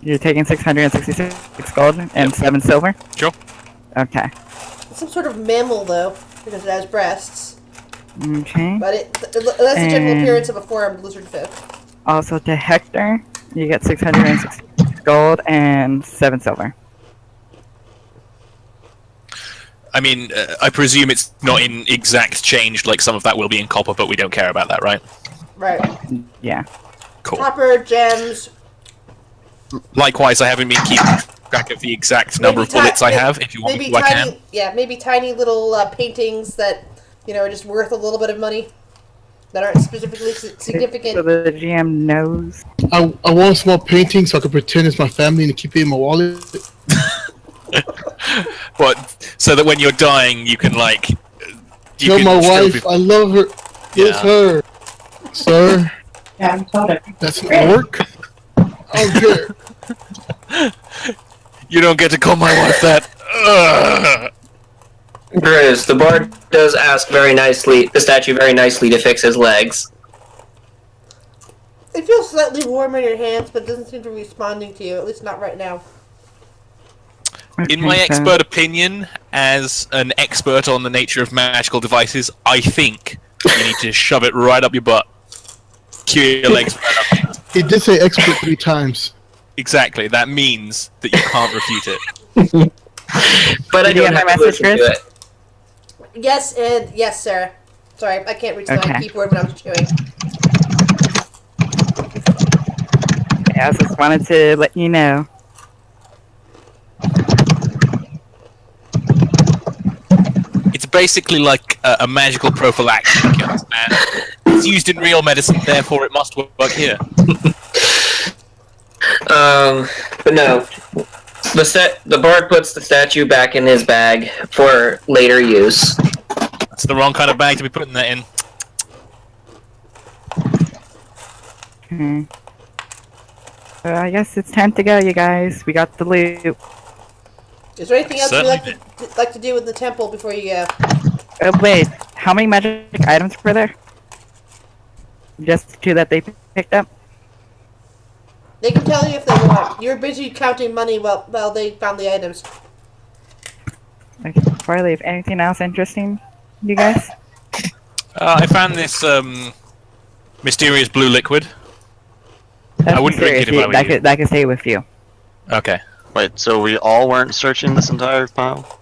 You're taking 666 gold and 7 silver? Sure. Okay. It's some sort of mammal, though, because it has breasts. Okay. But it has the general And- appearance of a four-armed lizard folk. Also to Hector, you get 660 gold and 7 silver. I mean, I presume it's not in exact change like some of that will be in copper, but we don't care about that, right? Right. Yeah. Cool. Copper, gems. Likewise, I haven't been keeping track of the exact number of bullets I have. If you want me maybe to, I tiny, can. yeah, maybe tiny little paintings that are just worth a little bit of money that aren't specifically So significant. the GM knows. I want a small painting so I can pretend it's my family and keep it in my wallet. But so that when you're dying, you can like. You Tell can my still wife I love her. It's Yeah. her. Sir, that's an orc? I don't care. You don't get to call my wife that. Ugh. Grizz, the bard does ask the statue very nicely to fix his legs. It feels slightly warm in your hands, but it doesn't seem to be responding to you. At least not right now. In my Okay, so- expert opinion, as an expert on the nature of magical devices, I think you need to shove it right up your butt. Cure your legs right up. He did say expert 3 times. Exactly. That means that you can't refute it. But I Did you don't get have my to message, listen to Chris? it. Yes, and yes, Sarah. Sorry, I can't reach the Okay. keyboard when I was chewing. Yeah, I just wanted to let you know. It's basically like a magical prophylactic, you understand? It's used in real medicine, therefore it must work here. But no. The bard puts the statue back in his bag for later use. That's the wrong kind of bag to be putting that in. Hmm. So I guess it's time to go, you guys. We got the loot. Is there anything else you'd Certainly like to do in the temple before you go? Wait, how many magic items were there? Just the 2 that they picked up? They can tell you if they want. You're busy counting money while they found the items. Okay, before I leave, anything else interesting, you guys? I found this mysterious blue liquid. That's I wouldn't drink it if I were you. that could stay with you. Okay. Wait, so we all weren't searching this entire pile?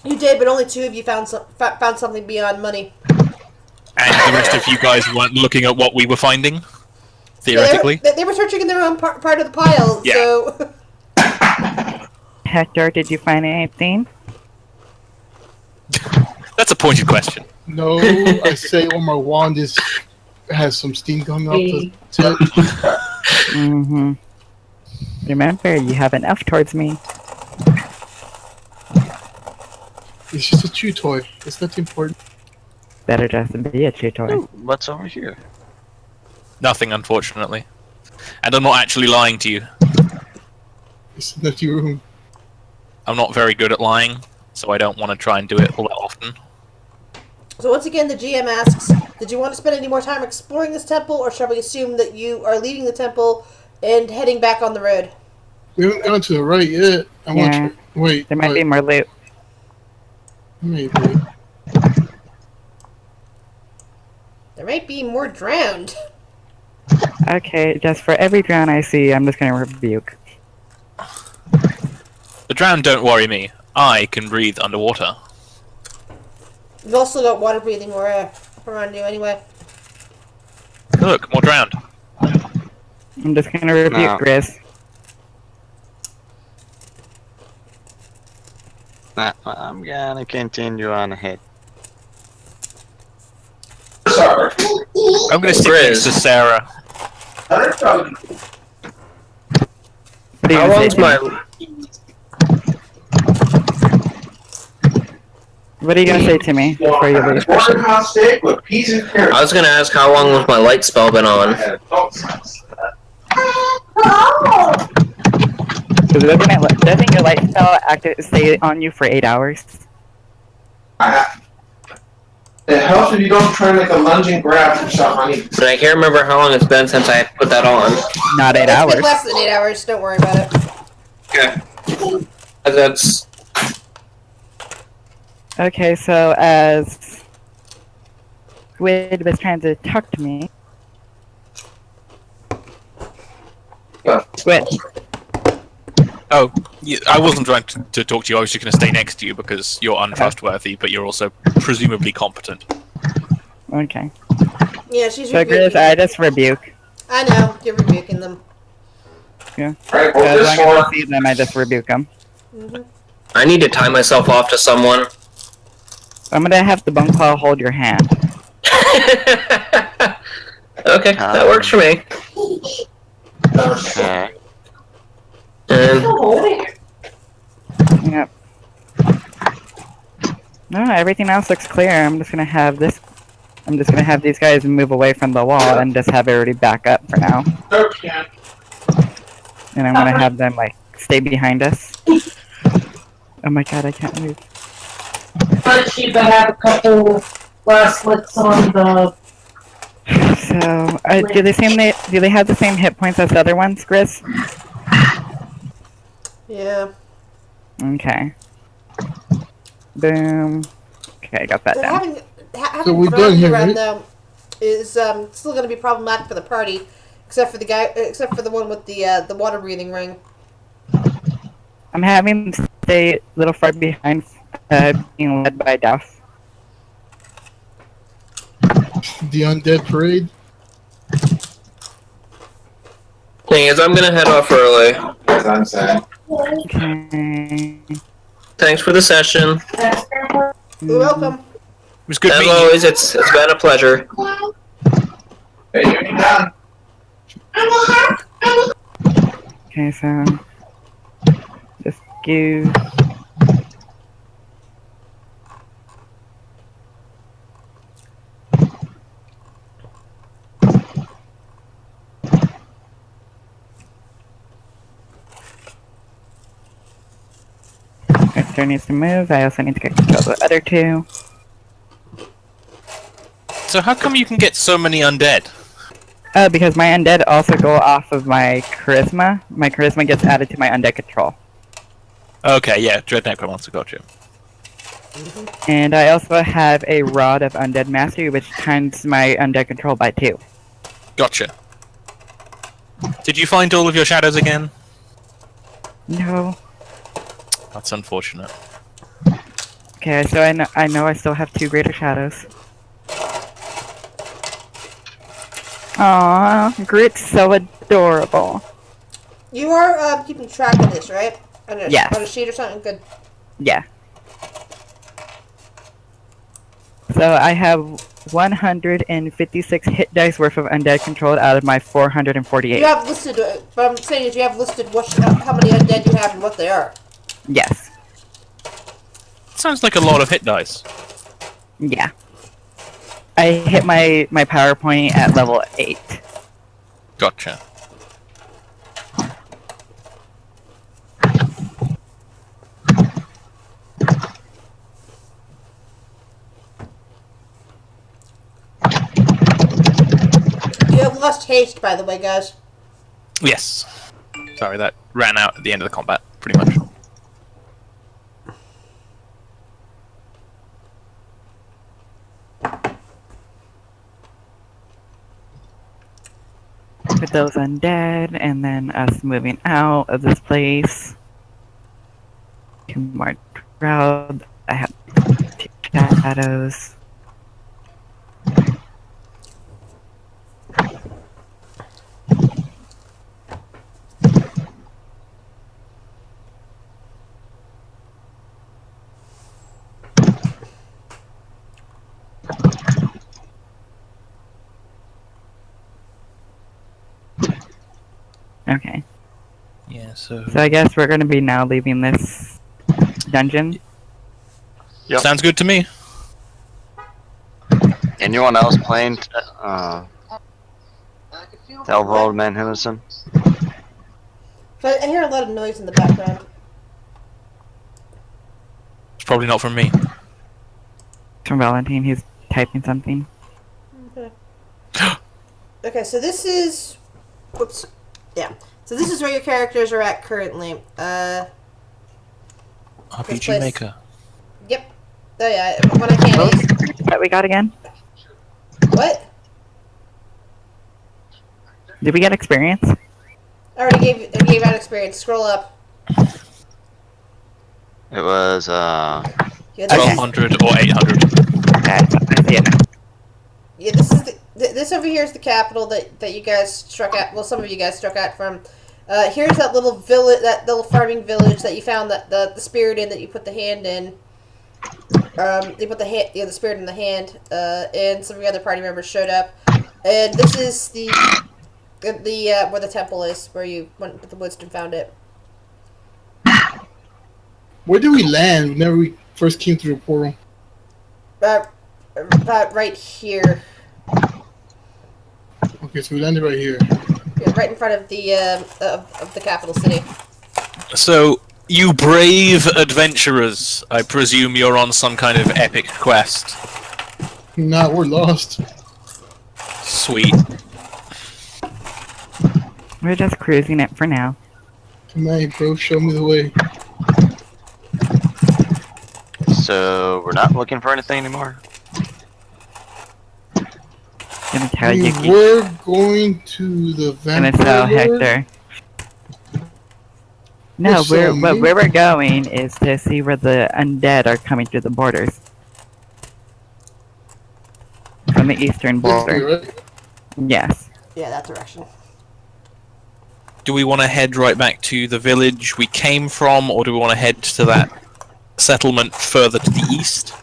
You did, but only 2 of you found something beyond money. And the rest of you guys weren't looking at what we were finding? Theoretically? They were searching in their own part of the pile, Yeah. so... Hector, did you find anything? That's a pointed question. No, I say, oh, my wand has some steam coming off the tip. Mm-hmm. Remember, you have an elf towards me. It's just a chew toy. It's not important. Better just be a chew toy. Ooh, what's over here? Nothing, unfortunately. And I'm not actually lying to you. It's an empty room. I'm not very good at lying, so I don't want to try and do it all that often. So once again, the GM asks, did you want to spend any more time exploring this temple, or shall we assume that you are leaving the temple and heading back on the road? We haven't gone to the right yet. I want Yeah. to wait. There might be more loot. Maybe. There might be more drowned. Okay, just for every drown I see, I'm just gonna rebuke. The drowned don't worry me. I can breathe underwater. You've also got water breathing around you anyway. Look, more drowned. I'm just gonna rebuke No. Grizz. I'm gonna continue on ahead. I'm gonna stick next to Sarah. What are you How gonna long's say, my? What are you gonna say to me before you leave? Porterhouse steak with peas and carrots. I was gonna ask how long was my light spell been on? Because doesn't your light spell stay on you for 8 hours? It helps if you don't try like a lunging grab for some honey. But I can't remember how long it's been since I put that on. Not 8 It's hours. been less than 8 hours, don't worry about it. Okay. That's Okay, so as Squid was trying to talk to me. Squid. Oh, I wasn't trying to talk to you. I was just going to stay next to you because you're untrustworthy, but you're also presumably competent. Okay. Yeah, she's So rebuking Grizz, I them. just rebuke. I know, you're rebuking them. Yeah. Right, So well, as this long as I one, see them, I just rebuke them. Hmm. I need to tie myself off to someone. I'm gonna have the bone claw hold your hand. Okay, that works for me. Okay. And Yep. No, everything else looks clear. I'm just gonna have these guys move away from the wall and just have everybody back up for now. okay. And I'm gonna have them like stay behind us. Oh my god, I can't move. But she better have a couple last licks on the. So, do they have the same hit points as the other ones, Grizz? Yeah. Okay. Boom. Okay, got that But down. having So we're drowned done here, around right? though is still going to be problematic for the party, except for the one with the water breathing ring. I'm having them stay a little far behind, being led by Duff. The undead parade. thing is, I'm gonna head off early. As I'm saying. Okay. Thanks for the session. You're welcome. It was good As meeting you. always, it's been a pleasure. Hey, you're done. Okay, so just give. Esther needs to move. I also need to get control of the other two. So how come you can get so many undead? Oh, because my undead also go off of my charisma. My charisma gets added to my undead control. Okay, yeah, Dread Necromancer, got you. And I also have a Rod of Undead Mastery, which times my undead control by 2. Gotcha. Did you find all of your shadows again? No. That's unfortunate. Okay, so I know I still have 2 Greater Shadows. Aww, Grit's so adorable. You are keeping track of this, right? Yes. On a sheet or something? Good. Yeah. So I have 156 hit dice worth of undead controlled out of my 448. You have listed, what I'm saying is you have listed how many undead you have and what they are. Yes. Sounds like a lot of hit dice. Yeah. I hit my PowerPoint at level 8. Gotcha. You have lost haste, by the way, guys. Yes. Sorry, that ran out at the end of the combat, pretty much. With those undead, and then us moving out of this place. 2 more crowd. I have 2 shadows. Okay. Yeah, so So I guess we're going to be now leaving this dungeon. Yep. sounds good to me. Anyone else playing Telvold Manhusen? But I hear a lot of noise in the background. It's probably not from me. From Valentine, he's typing something. Okay. Okay, so this is... Whoops. Yeah. So this is where your characters are at currently. This RPG place. Maker. Yep. Oh yeah, when I can't... That we got again? What? Did we get experience? I already gave out experience. Scroll up. It was Yeah, this, 1200 or 800. Okay, I see it now. yeah, this is this over here is the capital that you guys struck at. Well, some of you guys struck at from. Here's that little village, that little farming village that you found the spirit in, that you put the hand in. You put the spirit in the hand, and some of your other party members showed up. And this is the where the temple is, where you went with the woods and found it. Where did we land whenever we first came through the portal? About right here. Okay, so we landed right here. Yeah, right in front of the capital city. So, you brave adventurers, I presume you're on some kind of epic quest. Nah, we're lost. Sweet. We're just cruising it for now. Come on, bro, show me the way. so we're not looking for anything anymore. Gonna tell We Yuki. were going to the Gonna tell vampire lord. Hector. No, So where me- we're going is to see where the undead are coming through the borders. From the eastern This way, border. right? Yes. Yeah, that direction. Do we want to head right back to the village we came from, or do we want to head to that settlement further to the east?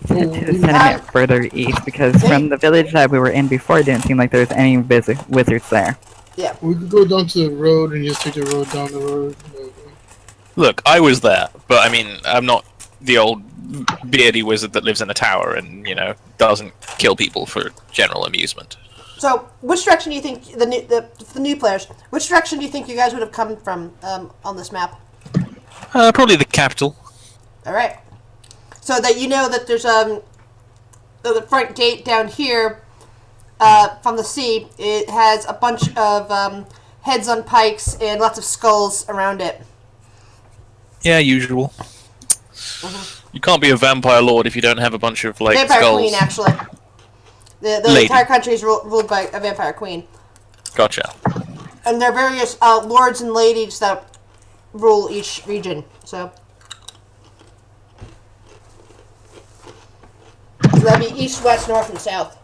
To the sentiment further east, because from the village that we were in before, it didn't seem like there was any wizards there. We could go down to the road and just take the road down the road. Look, I was there, but I mean, I'm not the old beardy wizard that lives in a tower and, you know, doesn't kill people for general amusement. So, which direction do you think the new players? Which direction do you think you guys would have come from on this map? Probably the capital. All right. So that you know that there's the front gate down here from the sea. It has a bunch of heads on pikes and lots of skulls around it. Yeah, usual. You can't be a vampire lord if you don't have a bunch of, like, Vampire skulls. queen, actually. The Lady. entire country is ruled by a vampire queen. Gotcha. And there are various lords and ladies that rule each region. So that'd be east, west, north, and south.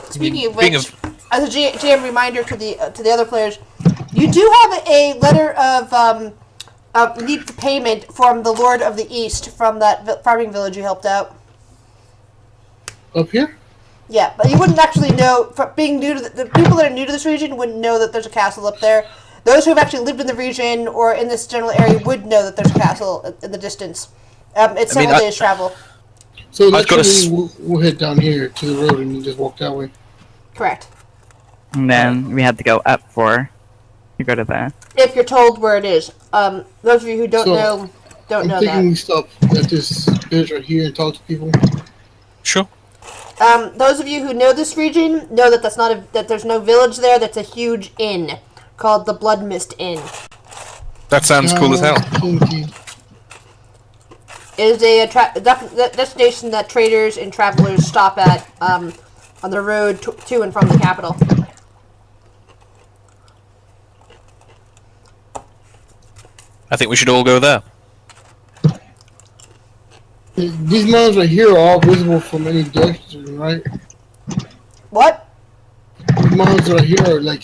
Speaking of Being which, as a GM reminder to the other players, you do have a letter of You need the payment from the Lord of the East from that farming village you helped out. Up here? Yeah, but you wouldn't actually know, from being new to the people that are new to this region wouldn't know that there's a castle up there. Those who have actually lived in the region or in this general area would know that there's a castle in the distance. It's several days travel. So naturally, we'll head down here to the road and just walk that way. Correct. And then we had to go up to go to the... If you're told where it is. Those of you who don't know I'm know thinking that. we stop at this village right here and talk to people. Sure. Those of you who know this region know that that there's no village there. That's a huge inn called the Blood Mist Inn. That sounds cool as hell. It is a destination that traders and travelers stop at on the road to and from the capital. I think we should all go there. These mountains right here are all visible from any direction, right? What? These mountains right here are like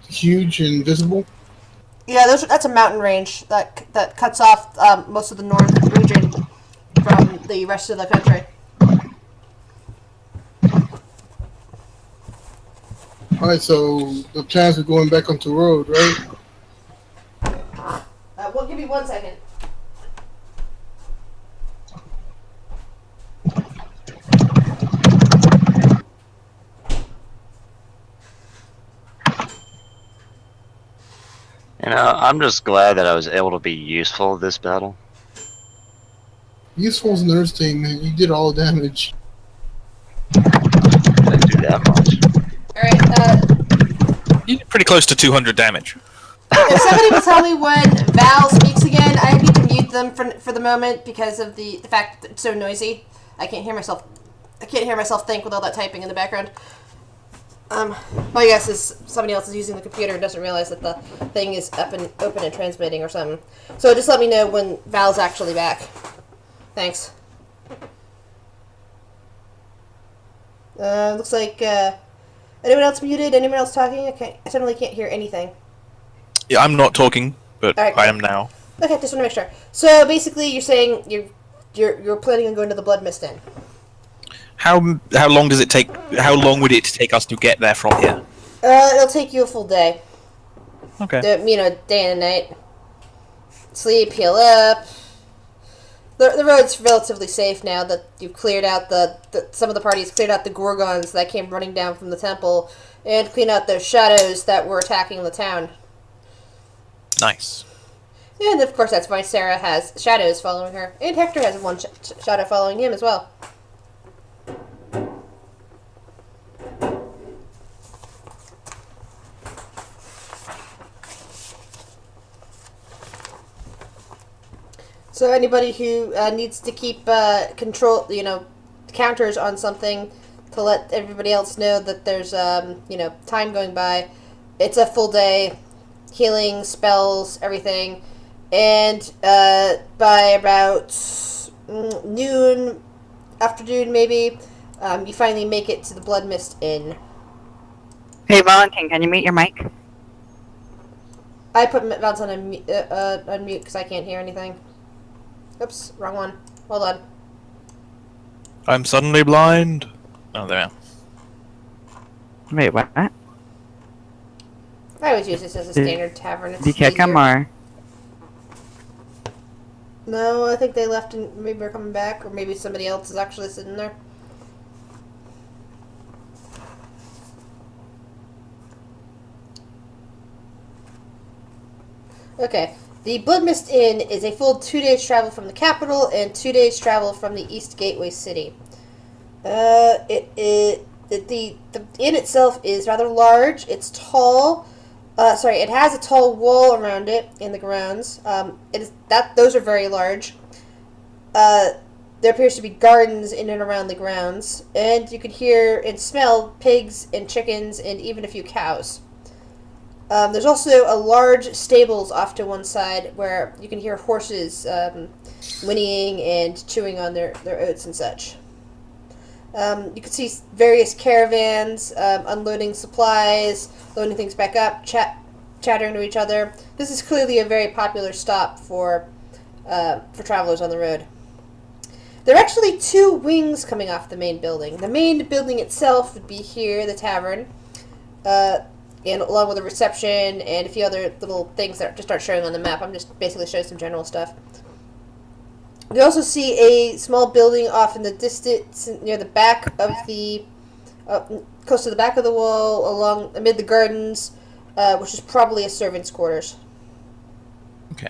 huge and visible. Yeah, that's a mountain range that cuts off most of the north region from the rest of the country. Alright, so the plans are going back onto the road, right? Well, give me 1 second. I'm just glad that I was able to be useful this battle. Useful is another thing, man. You did all the damage. Didn't do that much. Alright, You did pretty close to 200 damage. if somebody will tell me when Val speaks again, I need to mute them for the moment because of the fact that it's so noisy. I can't hear myself think with all that typing in the background. My guess is somebody else is using the computer and doesn't realize that the thing is up and open and transmitting or something. So just let me know when Val's actually back. Thanks. Looks like anyone else muted? Anyone else talking? I suddenly can't hear anything. Yeah, I'm not talking, but All right, I am now. Okay, just want to make sure. So basically, you're saying you're planning on going to the Blood Mist Inn. How long does it take? How long would it take us to get there from here? It'll take you a full day. Okay. Day and a night. Sleep, heal up. The road's relatively safe now that you've cleared out some of the parties cleared out the Gorgons that came running down from the temple, and cleaned out those shadows that were attacking the town. Nice. And of course, that's why Sarah has shadows following her, and Hector has one shadow following him as well. So anybody who needs to keep control, counters on something to let everybody else know that there's, time going by. It's a full day, healing, spells, everything. And by about noon, afternoon maybe, you finally make it to the Blood Mist Inn. Hey, Valentin, can you mute your mic? I put Valentine on mute because I can't hear anything. Oops, wrong one. Hold on. I'm suddenly blind. Oh, there we are. Wait, what? I always use this as a standard tavern. It's Did you kick him easier. or? No, I think they left and maybe they're coming back, or maybe somebody else is actually sitting there. Okay. The Blood Mist Inn is a full 2 days travel from the capital and 2 days travel from the East Gateway City. The inn itself is rather large. It's tall. It has a tall wall around it in the grounds. Those are very large. There appears to be gardens in and around the grounds, and you could hear and smell pigs and chickens and even a few cows. There's also a large stables off to one side where you can hear horses whinnying and chewing on their oats and such. You can see various caravans unloading supplies, loading things back up, chattering to each other. This is clearly a very popular stop for travelers on the road. There are actually 2 wings coming off the main building. The main building itself would be here, the tavern, and along with the reception and a few other little things that just aren't showing on the map. I'm just basically showing some general stuff. You also see a small building off in the distance near the back of the, close to the back of the wall, along amid the gardens, which is probably a servant's quarters. Okay.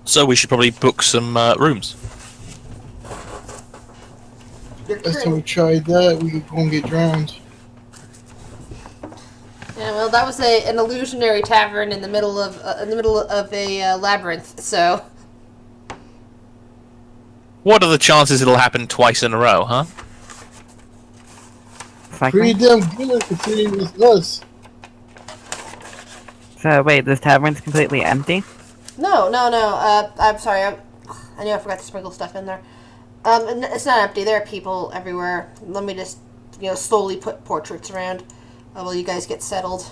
So we should probably book some rooms. Last time we tried that, we could go and get drowned. Yeah, well, that was an illusionary tavern in the middle of a labyrinth. So, What are the chances it'll happen twice in a row, huh? Pretty damn good considering it's us. So wait, this tavern's completely empty? no. I'm sorry. I knew I forgot to sprinkle stuff in there. It's not empty. There are people everywhere. Let me just, slowly put portraits around while you guys get settled.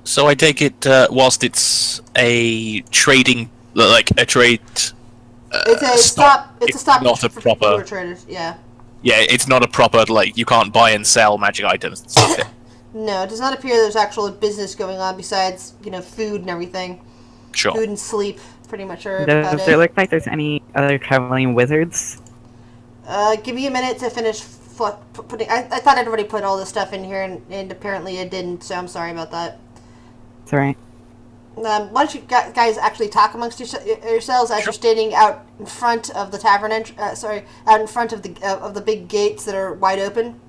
So I take it, whilst it's a trading, like a trade. It's a stop. It's a stop not a for proper. people who are traders. Yeah. Yeah, it's not a proper, like, you can't buy and sell magic items and stuff. No, it does not appear there's actual business going on besides, food and everything. Sure. Food and sleep, pretty much are about Does it. there look like there's any other traveling wizards? Give me a minute to finish putting. I thought I'd already put all this stuff in here, and apparently it didn't. So I'm sorry about that. It's alright. Why don't you guys actually talk amongst yourselves as you're standing out in front of the tavern? Out in front of the big gates that are wide open.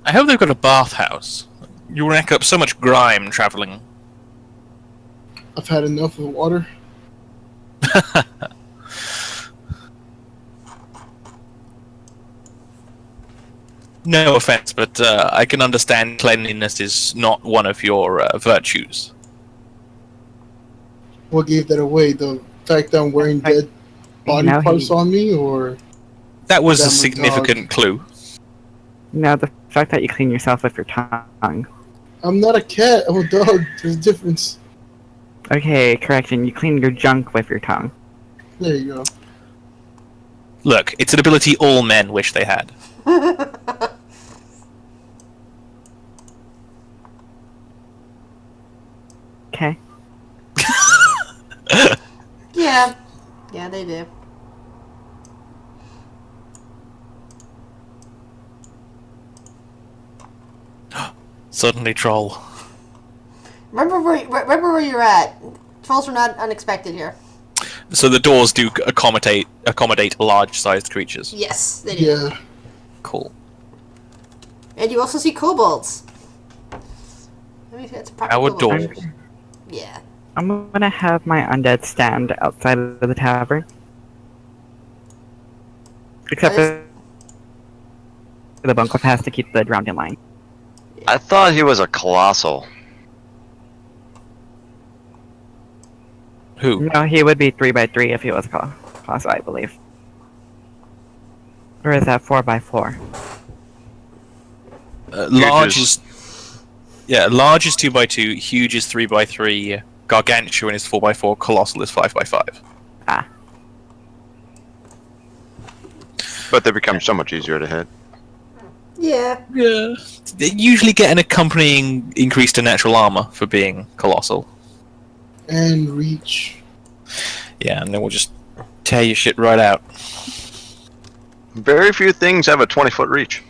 I hope they've got a bathhouse. You rack up so much grime traveling. I've had enough of the water. No offense, but I can understand cleanliness is not one of your virtues. What gave that away? The fact that I'm wearing dead body Now parts he- on me, or That was Damn a it, significant clue. No, the fact that you clean yourself with your tongue. I'm not a cat. I'm a dog. There's a difference. Okay, correction. You clean your junk with your tongue. There you go. Look, it's an ability all men wish they had. Okay. Yeah, they do. Suddenly troll. Remember where you're at. Trolls are not unexpected here. So the doors do accommodate large-sized creatures. Yes, they do. Yeah. Cool. And you also see kobolds. Let me see, that's a proper How kobold. adorable. Yeah. I'm gonna have my undead stand outside of the tavern. Except for the Bunkliff has to keep the drowned in line. I thought he was a colossal. Who? No, he would be 3x3 if he was colossal, I believe. Or is that 4x4? Large Huge large is 2x2, huge is 3x3, gargantuan is 4x4, colossal is 5x5. Ah. But they become so much easier to hit. Yeah. Yeah. They usually get an accompanying increase to natural armor for being colossal. And reach. Yeah, and then we'll just tear your shit right out. Very few things have a 20-foot reach.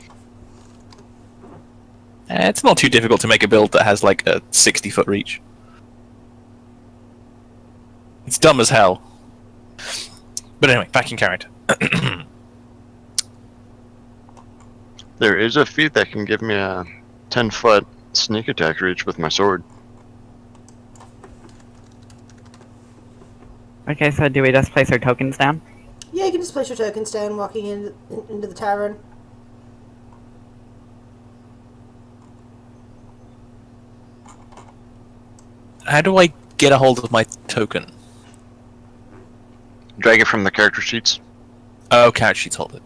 It's not too difficult to make a build that has like a 60-foot reach. It's dumb as hell. But anyway, back in character. There is a feat that can give me a 10-foot sneak attack reach with my sword. Okay, so do we just place our tokens down? Yeah, you can just place your tokens down walking into the tavern. How do I get a hold of my token? Drag it from the character sheets. Oh, character sheets, hold it.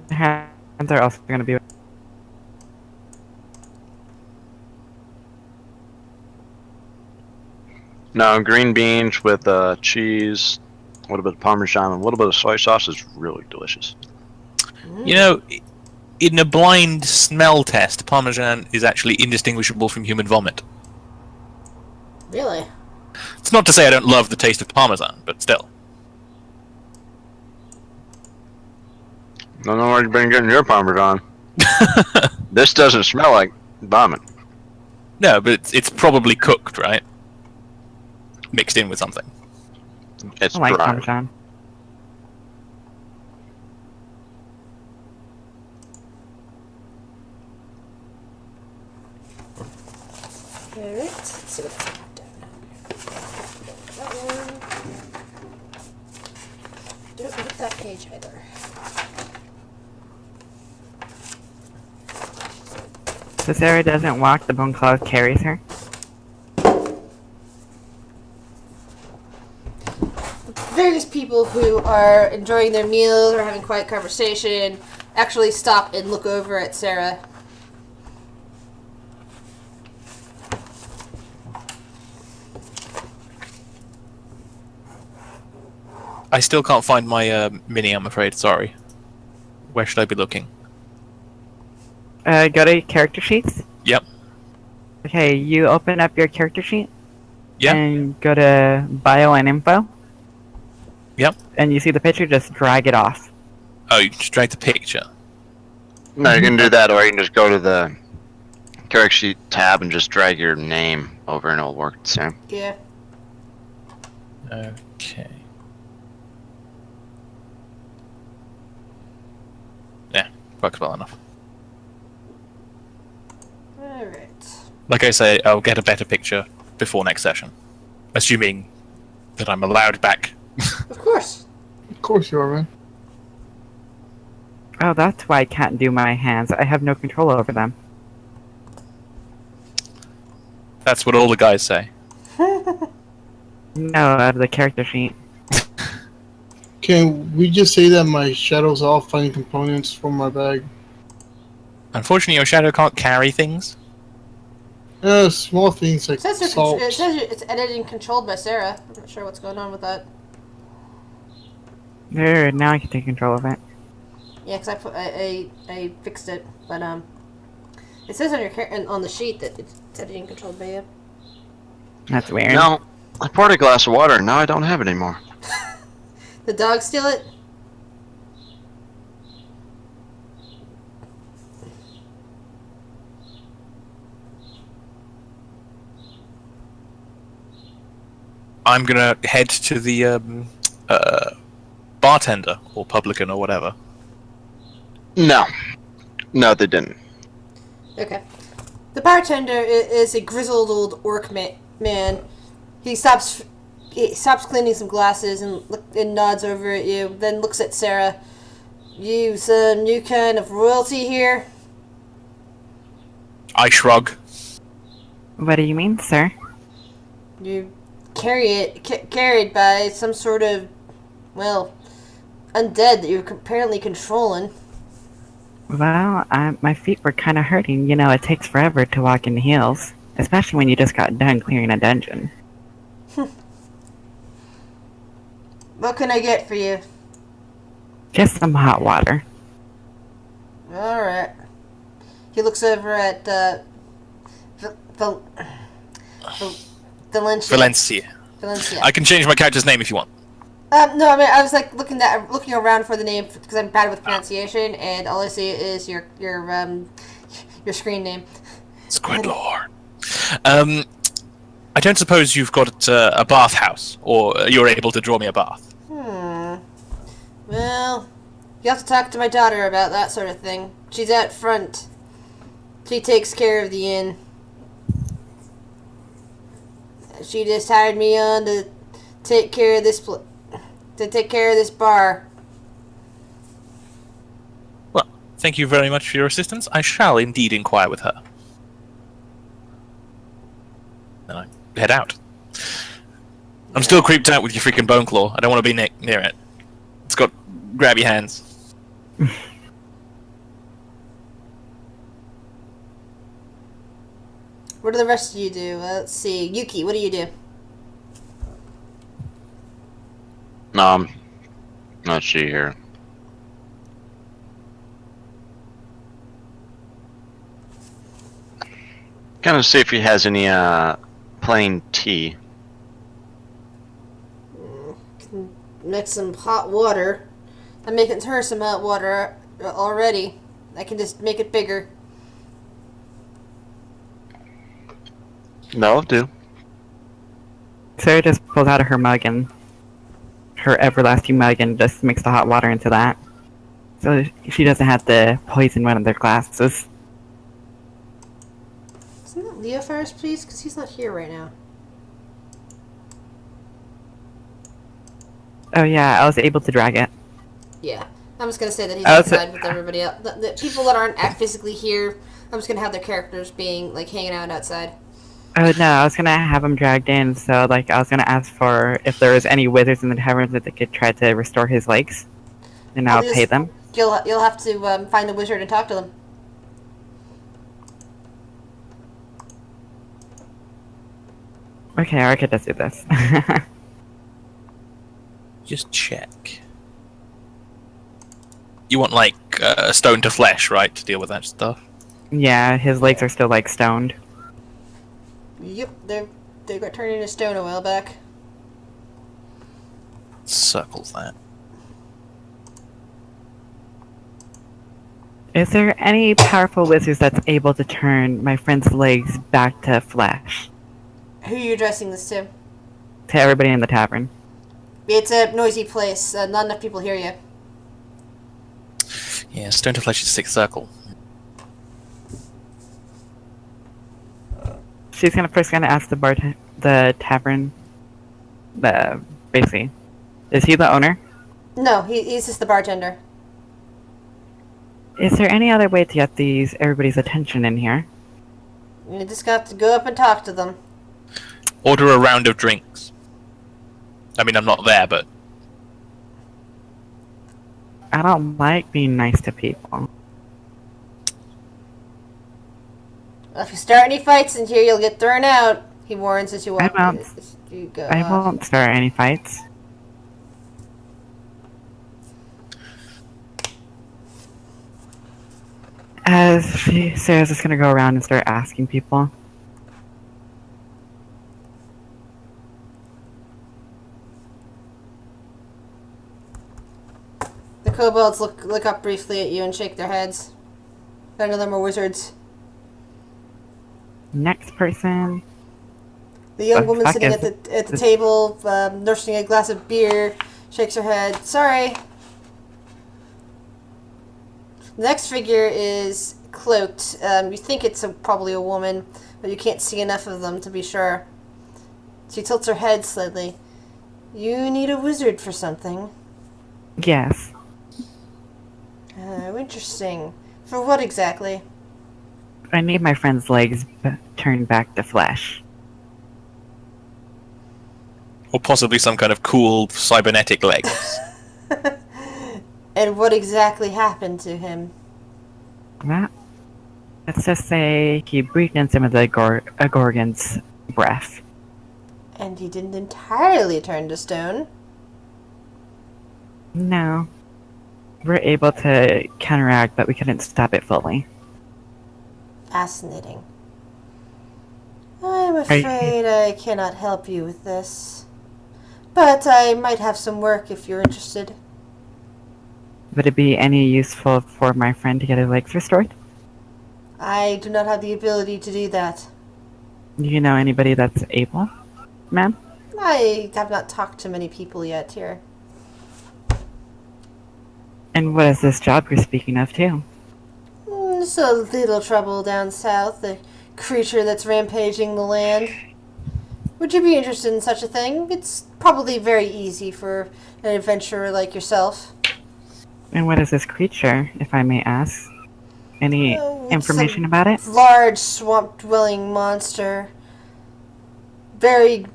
The hands are also going to be. Now, green beans with cheese, a little bit of Parmesan, and a little bit of soy sauce is really delicious. You know, in a blind smell test, Parmesan is actually indistinguishable from human vomit. Really? It's not to say I don't love the taste of Parmesan, but still. Don't know where you've been getting your Parmesan. This doesn't smell like vomit. No, but it's probably cooked, right? Mixed in with something. It's I like dry. Parmesan. Alright, let's see what I've done. That one. Don't look at that page either. So Sarah doesn't walk, the bone cloud carries her. Various people who are enjoying their meals or having quiet conversation actually stop and look over at Sarah. I still can't find my mini, I'm afraid. Sorry. Where should I be looking? Go to character sheets. Yep. Okay, you open up your character sheet. Yeah. And go to bio and info. Yep. And you see the picture, just drag it off. Oh, you just drag the picture. No, you can do that, or you can just go to the character sheet tab and just drag your name over, and it'll work the same. Yeah. Okay. Yeah, works well enough. Alright. Like I say, I'll get a better picture before next session. Assuming that I'm allowed back. Of course. Of course you are, man. Oh, that's why I can't do my hands. I have no control over them. That's what all the guys say. No, out of the character sheet. Can we just say that my shadow's off finding components from my bag? Unfortunately, your shadow can't carry things. Small things like It says, salt. it says it's edited and controlled by Sarah. I'm not sure what's going on with that. There, now I can take control of it. Yeah, because I fixed it, but it says on your on the sheet that it's edited and controlled by you. That's weird. No, I poured a glass of water, and now I don't have it anymore. The dog steal it? I'm gonna head to the bartender or publican or whatever. No. No, they didn't. Okay. The bartender is a grizzled old orc man. He stops cleaning some glasses and nods over at you, then looks at Sarah. You some new kind of royalty here? I shrug. What do you mean, sir? You carried by some sort of, well, undead that you're apparently controlling. Well, my feet were kind of hurting. You know, it takes forever to walk in heels. Especially when you just got done clearing a dungeon. What can I get for you? Just some hot water. Alright. He looks over at, Valencia. Valencia. I can change my character's name if you want. No, I mean, I was like looking around for the name because I'm bad with pronunciation, and all I see is your screen name. Squidlord. I don't suppose you've got a bathhouse, or you're able to draw me a bath. Well, you have to talk to my daughter about that sort of thing. She's out front. She takes care of the inn. She just hired me on to take care of this bar. Well, thank you very much for your assistance. I shall indeed inquire with her. Then I head out. I'm still creeped out with your freaking bone claw. I don't want to be near it. It's got grabby hands. What do the rest of you do? Let's see. Yuki, what do you do? Not she here. Kind of see if he has any plain tea. Mix some hot water. I'm making her some hot water already. I can just make it bigger. That'll do. Sarah just pulls out of her mug and her everlasting mug and just mix the hot water into that. So she doesn't have to poison one of their glasses. Isn't that Leo first, please? Because he's not here right now. Oh yeah, I was able to drag it. Yeah. I'm just going to say that he's Oh, outside with everybody else. The people that aren't physically here, I'm just going to have their characters being, like, hanging out outside. Oh no, I was gonna have them dragged in, so like I was gonna ask for if there was any wizards in the tavern that they could try to restore his legs, and I'll pay them. You'll have to find the wizard and talk to them. Okay, I could just do this. Just check. You want like stone to flesh, right, to deal with that stuff? Yeah, his legs are still like stoned. Yep, they got turned into stone a while back. Circles that. Is there any powerful wizards that's able to turn my friend's legs back to flesh? Who are you addressing this to? To everybody in the tavern. It's a noisy place. Not enough people hear you. Yeah, stone to flesh is 6th circle. She's first gonna ask the tavern. Basically, is he the owner? No, he's just the bartender. Is there any other way to get everybody's attention in here? You just got to go up and talk to them. Order a round of drinks. I mean, I'm not there, but I don't like being nice to people. Well, if you start any fights in here, you'll get thrown out. He warns as you walk. I won't start any fights. As Sarah's just gonna go around and start asking people. The kobolds look up briefly at you and shake their heads. None of them are wizards. Next person. The young woman fuck sitting is at the table, nursing a glass of beer, shakes her head. Sorry. The next figure is cloaked. You think it's probably a woman, but you can't see enough of them to be sure. She tilts her head slightly. You need a wizard for something. Yes. Oh, interesting. For what exactly? I need my friend's legs turned back to flesh. or possibly some kind of cool cybernetic legs. And what exactly happened to him? Well, let's just say he breathed in some of the Gorgon's breath. And he didn't entirely turn to stone. No. We're able to counteract, but we couldn't stop it fully. Fascinating. I'm afraid I cannot help you with this. But I might have some work if you're interested. Would it be any useful for my friend to get his legs restored? I do not have the ability to do that. Do you know anybody that's able, ma'am? I have not talked to many people yet here. And what is this job you're speaking of, too? Just a little trouble down south. The creature that's rampaging the land. Would you be interested in such a thing? It's probably very easy for an adventurer like yourself. And what is this creature, if I may ask? Any information about it? Large swamp-dwelling monster. Very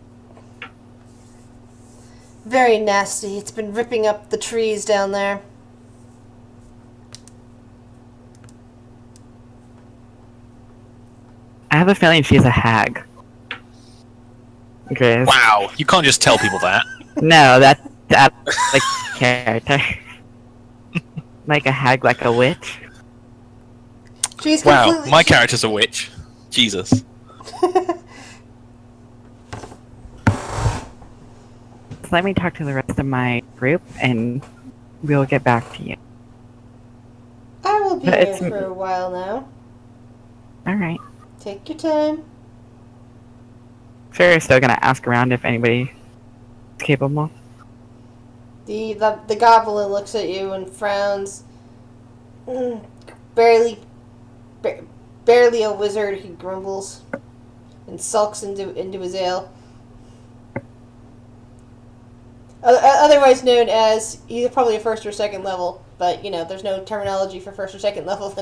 very nasty. It's been ripping up the trees down there. I have a feeling she's a hag. Grizz. Wow, you can't just tell people that. No, that's like character. Like a hag, like a witch. She's Wow, completely... my character's a witch. Jesus. Let me talk to the rest of my group, and we'll get back to you. I will be But here it's- for a while now. Alright. Take your time. Sarah's still gonna ask around if anybody is capable. The goblin looks at you and frowns. Barely a wizard, he grumbles. And sulks into his ale. Otherwise known as, he's probably a first or second level, but you know, there's no terminology for first or second level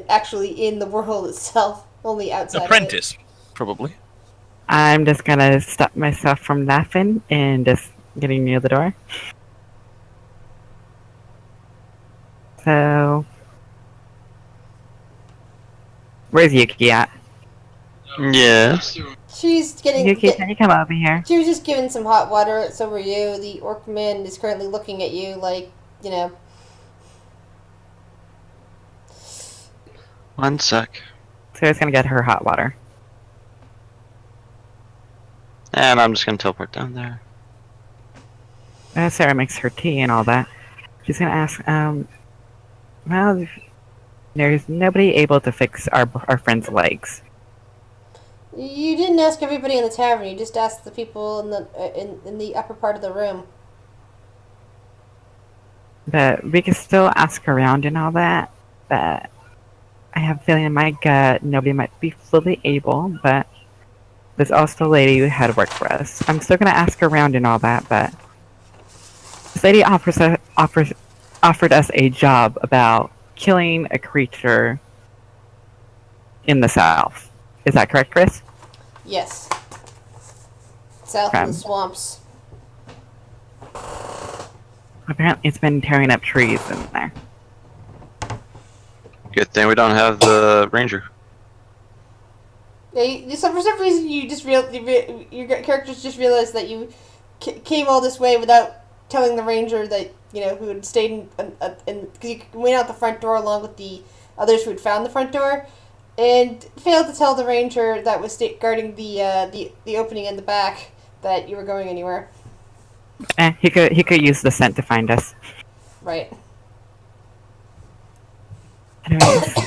actually in the world itself, only outside of it. Apprentice, probably. I'm just gonna stop myself from laughing and just getting near the door. So, where's Yuki at? Yes. She's getting... Yuki, can you come over here? She was just given some hot water, so were you. The orc man is currently looking at you like, you know... One sec. Sarah's gonna get her hot water. And I'm just gonna teleport down there. Sarah makes her tea and all that. She's gonna ask, well, there's nobody able to fix our friend's legs. You didn't ask everybody in the tavern. You just asked the people in the upper part of the room. But we can still ask around and all that. But I have a feeling in my gut nobody might be fully able, but there's also a lady who had worked for us. I'm still gonna ask around and all that, but this lady offered us a job about killing a creature in the south. Is that correct, Chris? Yes. South of the swamps. Apparently it's been tearing up trees in there. Good thing we don't have the ranger. Yeah, for some reason, you just your characters just realized that you came all this way without telling the ranger that, you know, who had stayed in because you went out the front door along with the others who had found the front door, and failed to tell the ranger that was guarding the opening in the back that you were going anywhere. He could use the scent to find us. Right. Anyways,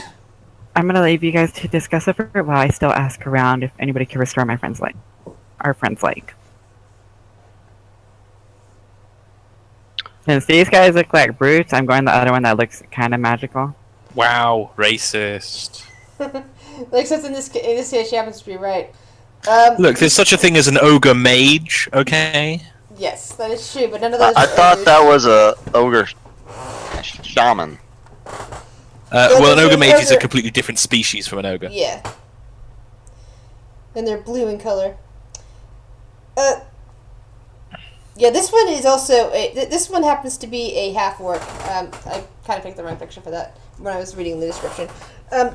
I'm gonna leave you guys to discuss it for a while. I still ask around if anybody can restore my friend's leg. Our friend's leg. Since these guys look like brutes, I'm going the other one that looks kind of magical. Wow, racist. Except in this case, she happens to be right. Look, there's such a thing as an ogre mage, okay? Yes, that is true, but none of those I are thought ogres. that was a ogre shaman. Well, an ogre mage is a ogre- completely different species from an ogre. Yeah. And they're blue in color. Yeah, this one is also this one happens to be a half orc. I kind of picked the wrong picture for that when I was reading the description. A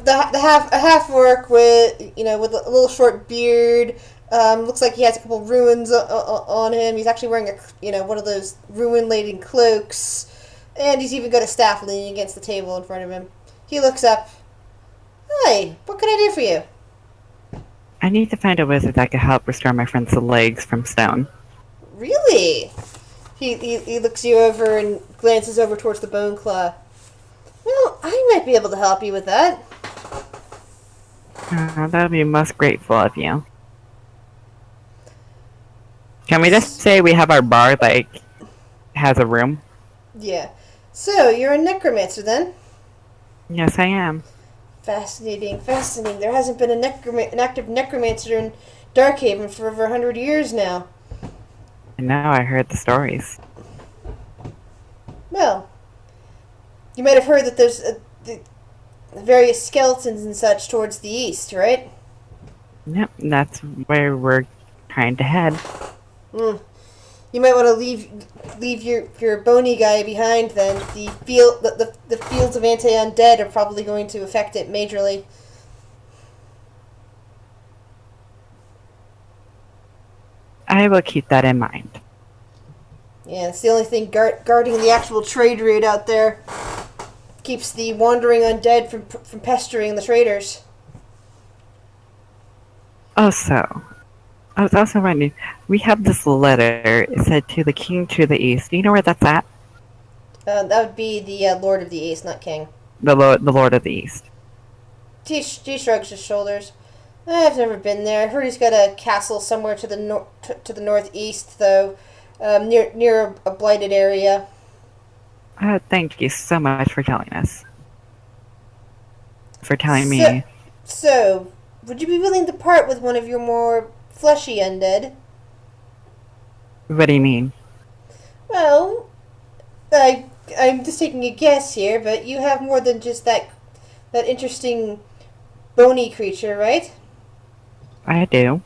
half orc with with a little short beard. Looks like he has a couple ruins on him. He's actually wearing one of those ruin-laden cloaks, and he's even got a staff leaning against the table in front of him. He looks up. Hi, what can I do for you? I need to find a wizard that can help restore my friend's legs from stone. Really? He looks you over and glances over towards the bone claw. Well, I might be able to help you with that. That would be most grateful of you. Can we just say we have our bar, has a room? Yeah. So, you're a necromancer then? Yes, I am. Fascinating. There hasn't been an active necromancer in Darkhaven for over 100 years now. I know, I heard the stories. Well, you might have heard that there's various skeletons and such towards the east, right? Yep, that's where we're trying to head. You might want to leave your bony guy behind. Then the fields of anti-undead are probably going to affect it majorly. I will keep that in mind. Yeah, it's the only thing guarding the actual trade route out there. Keeps the wandering undead from pestering the traders. Also, I was also wondering, we have this letter. It said to the king to the east. Do you know where that's at? That would be the Lord of the East, not King. The Lord of the East. T shrugs his shoulders. I've never been there. I heard he's got a castle somewhere to the northeast, though, near a blighted area. Thank you so much for telling us. For telling me. So, would you be willing to part with one of your more fleshy undead? What do you mean? Well, I'm just taking a guess here, but you have more than just that interesting bony creature, right? I do.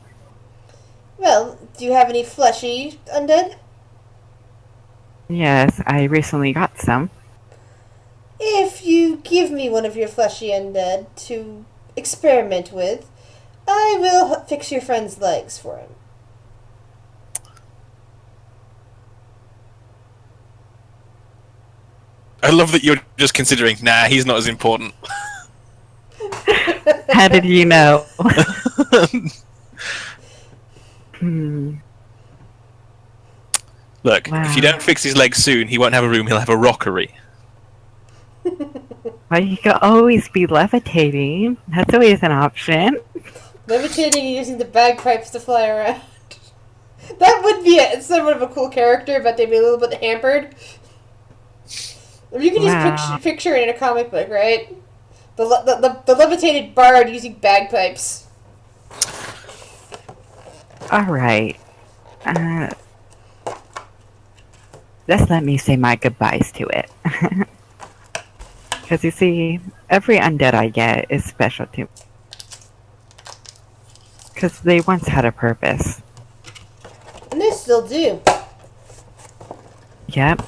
Well, do you have any fleshy undead? Yes, I recently got some. If you give me one of your fleshy undead to experiment with, I will fix your friend's legs for him. I love that you're just considering, nah, he's not as important. How did you know? Look, Wow. if you don't fix his legs soon, he won't have a room, he'll have a rockery. Well, you could always be levitating. That's always an option. Levitating and using the bagpipes to fly around. That would be somewhat of a cool character, but they'd be a little bit hampered. If you can just picture it in a comic book, right? The levitated bard using bagpipes. Alright. Just let me say my goodbyes to it. Because you see, every undead I get is special to me. Because they once had a purpose. And they still do. Yep.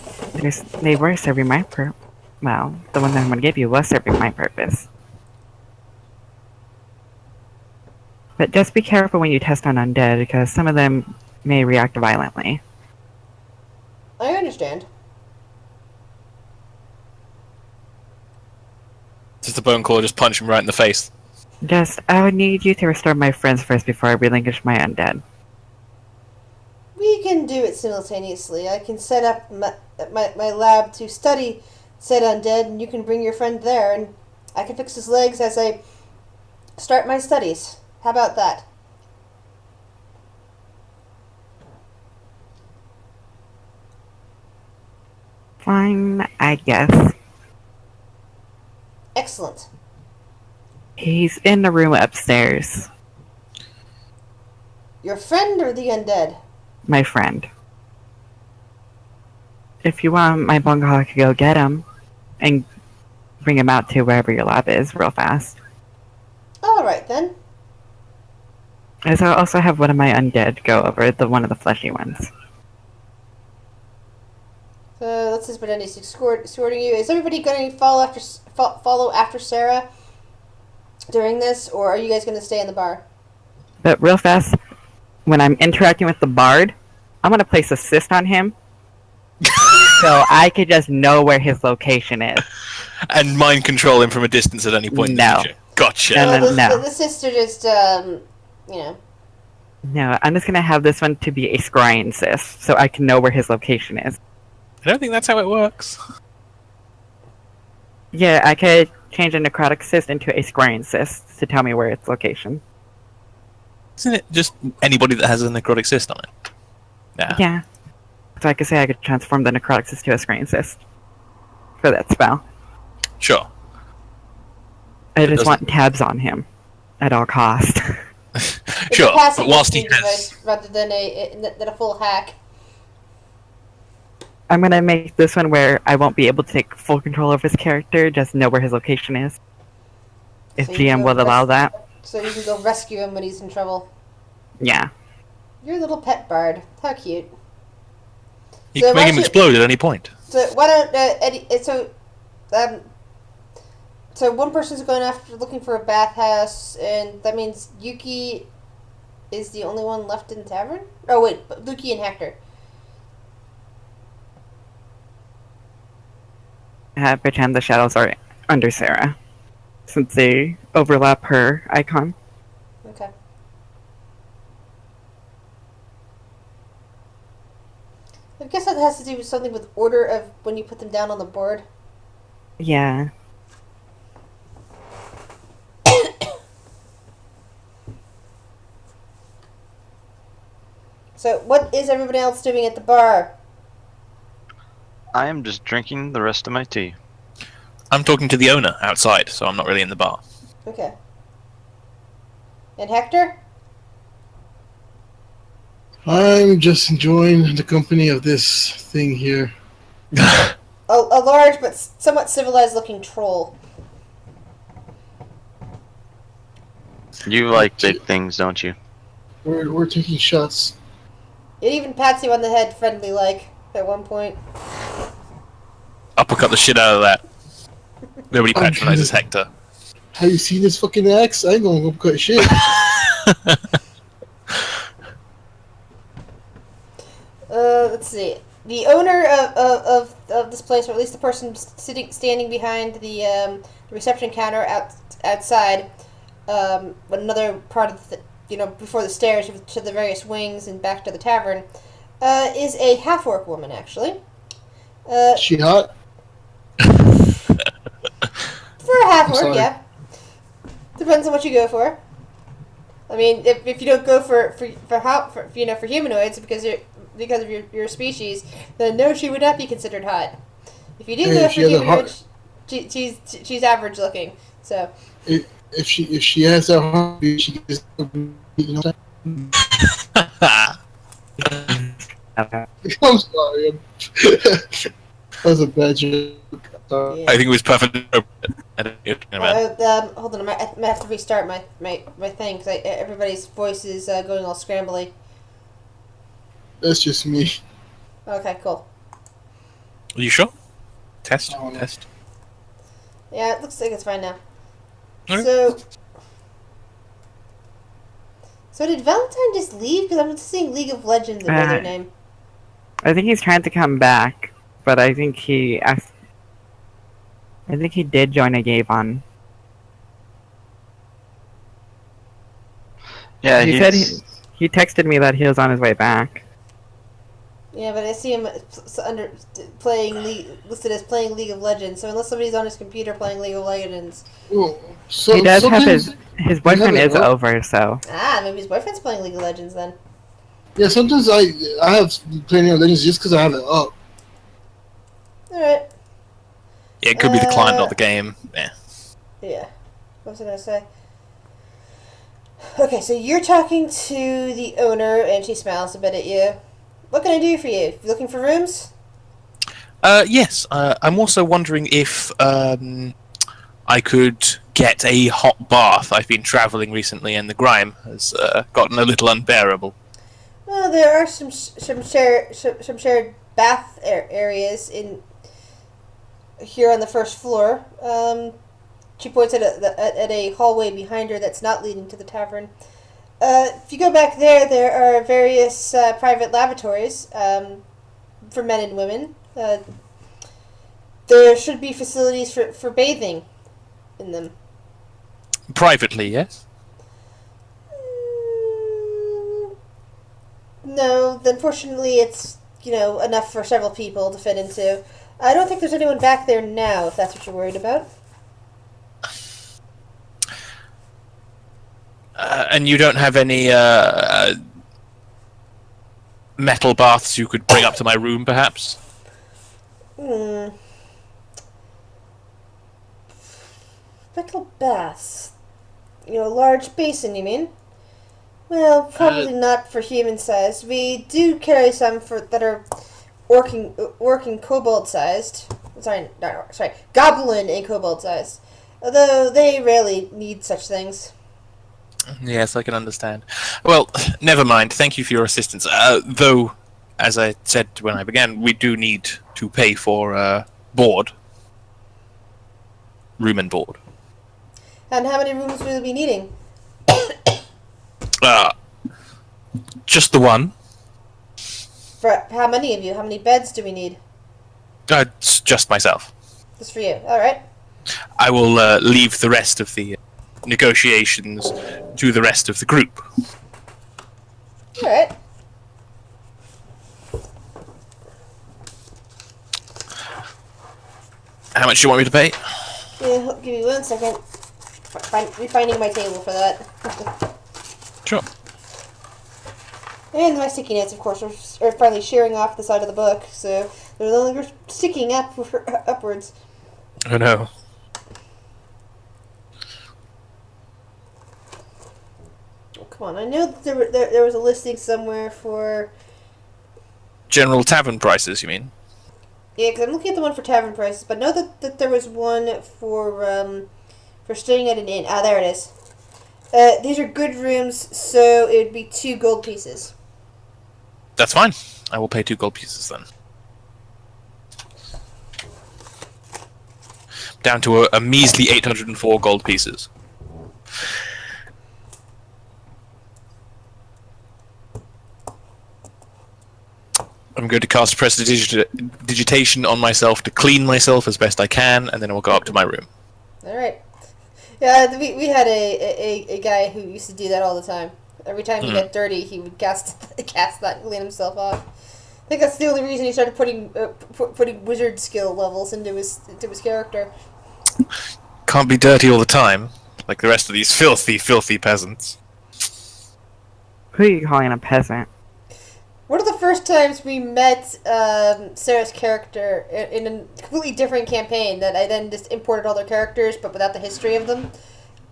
They were serving my well, the one that I'm going to give you was serving my purpose. But just be careful when you test on undead, because some of them may react violently. I understand. Does the bone claw just punch him right in the face? I would need you to restore my friends first before I relinquish my undead. We can do it simultaneously. I can set up my lab to study said undead, and you can bring your friend there, and I can fix his legs as I start my studies. How about that? Fine, I guess. Excellent. He's in the room upstairs. Your friend or the undead? My friend. If you want, my bunghole, I could go get him and bring him out to wherever your lab is real fast. Alright then. As I also have one of my undead go over, one of the fleshy ones. So let's just pretend he's escorting you. Is everybody going to follow after Sarah during this, or are you guys going to stay in the bar? But real fast, when I'm interacting with the bard, I'm going to place assist on him. So I could just know where his location is. And mind control him from a distance at any point in the future. Gotcha. No. The sister just, you know. No, I'm just going to have this one to be a scrying assist, so I can know where his location is. I don't think that's how it works. Yeah, I could change a necrotic assist into a scrying assist to tell me where its location. Isn't it just anybody that has a necrotic cyst on it? Nah. Yeah. So I could say I could transform the necrotic assist to a scrying assist for that spell. Sure. I just want tabs on him at all cost. Sure, but whilst he has... rather than a full hack. I'm gonna make this one where I won't be able to take full control of his character, just know where his location is. If So you GM can will allow that. So you can go rescue him when he's in trouble. Yeah. Your little pet bard. How cute. You can make him explode at any point. So why don't Eddie? So one person's going after looking for a bathhouse, and that means Yuki is the only one left in the tavern. Oh wait, Luki and Hector. Pretend the shadows are under Sarah, since they overlap her icon. Okay. I guess that has to do with something with order of when you put them down on the board. Yeah. So, what is everybody else doing at the bar? I am just drinking the rest of my tea. I'm talking to the owner outside, so I'm not really in the bar. Okay. And Hector? I'm just enjoying the company of this thing here. A large but somewhat civilized-looking troll. You like big things, don't you? We're taking shots. It even pats you on the head, friendly-like, at one point. Uppercut the shit out of that. Nobody patronizes Hector. Have you seen this fucking axe? I ain't gonna go cut shit. Let's see. The owner of this place, or at least the person standing behind the reception counter outside, another part of the, before the stairs to the various wings and back to the tavern, is a half-orc woman, actually. She hot? For a half-orc, yeah. Depends on what you go for. I mean, if you don't go for humanoids because of your species, then no, she would not be considered hot. If you do go for humanoids, she's average looking. So if she has that heart, she just I'm sorry. That was a bad joke. I think it was perfectly appropriate. Hold on, I might have to restart my thing because everybody's voice is going all scrambly. That's just me. Okay, cool. Are you sure? Test. Yeah, it looks like it's fine now. Okay. So did Valentine just leave? Because I'm seeing League of Legends under their name. I think he's trying to come back, but I think he did join a Gavon. Yeah, he said he texted me that he was on his way back. Yeah, but I see him listed as playing League of Legends. So unless somebody's on his computer playing League of Legends, He does have his boyfriend is over, so. maybe his boyfriend's playing League of Legends then. Yeah, sometimes I have playing League of Legends just because I have it up. All right. Yeah, it could be the client, not the game. Yeah. Yeah. What was I gonna say? Okay, so you're talking to the owner, and she smiles a bit at you. What can I do for you? Looking for rooms? Yes. I'm also wondering if I could get a hot bath. I've been travelling recently, and the grime has gotten a little unbearable. Well, there are some shared bath areas in here on the first floor. She points at a hallway behind her that's not leading to the tavern. If you go back there are various private lavatories for men and women. There should be facilities for bathing in them. Privately, yes? No, unfortunately it's, enough for several people to fit into. I don't think there's anyone back there now, if that's what you're worried about. And you don't have any metal baths you could bring up to my room, perhaps? Metal baths? A large basin, you mean? Well, probably not for human size. We do carry some that are working kobold sized. Sorry, goblin and kobold sized. Although they rarely need such things. Yes, I can understand. Well, never mind. Thank you for your assistance. Though, as I said when I began, we do need to pay for board. Room and board. And how many rooms will we be needing? Just the one. For how many of you? How many beds do we need? It's just myself. Just for you. All right. I will leave the rest of the negotiations to the rest of the group. All right. How much do you want me to pay? Yeah, give me 1 second. Refinding my table for that. Sure. And my sticky notes, of course, are finally shearing off the side of the book, so they're no longer sticking upwards. Oh no. Oh, come on, I know that there was a listing somewhere for... General tavern prices, you mean? Yeah, because I'm looking at the one for tavern prices, but I know that there was one for staying at an inn. Ah, there it is. These are good rooms, so it would be 2 gold pieces. That's fine. I will pay 2 gold pieces then. Down to a measly 804 gold pieces. I'm going to cast prestidigitation on myself to clean myself as best I can, and then I will go up to my room. All right. Yeah, we had a guy who used to do that all the time. Every time he got dirty, he would cast that and clean himself off. I think that's the only reason he started putting wizard skill levels into his character. Can't be dirty all the time, like the rest of these filthy peasants. Who are you calling a peasant? One of the first times we met Sarah's character in a completely different campaign that I then just imported all their characters, but without the history of them,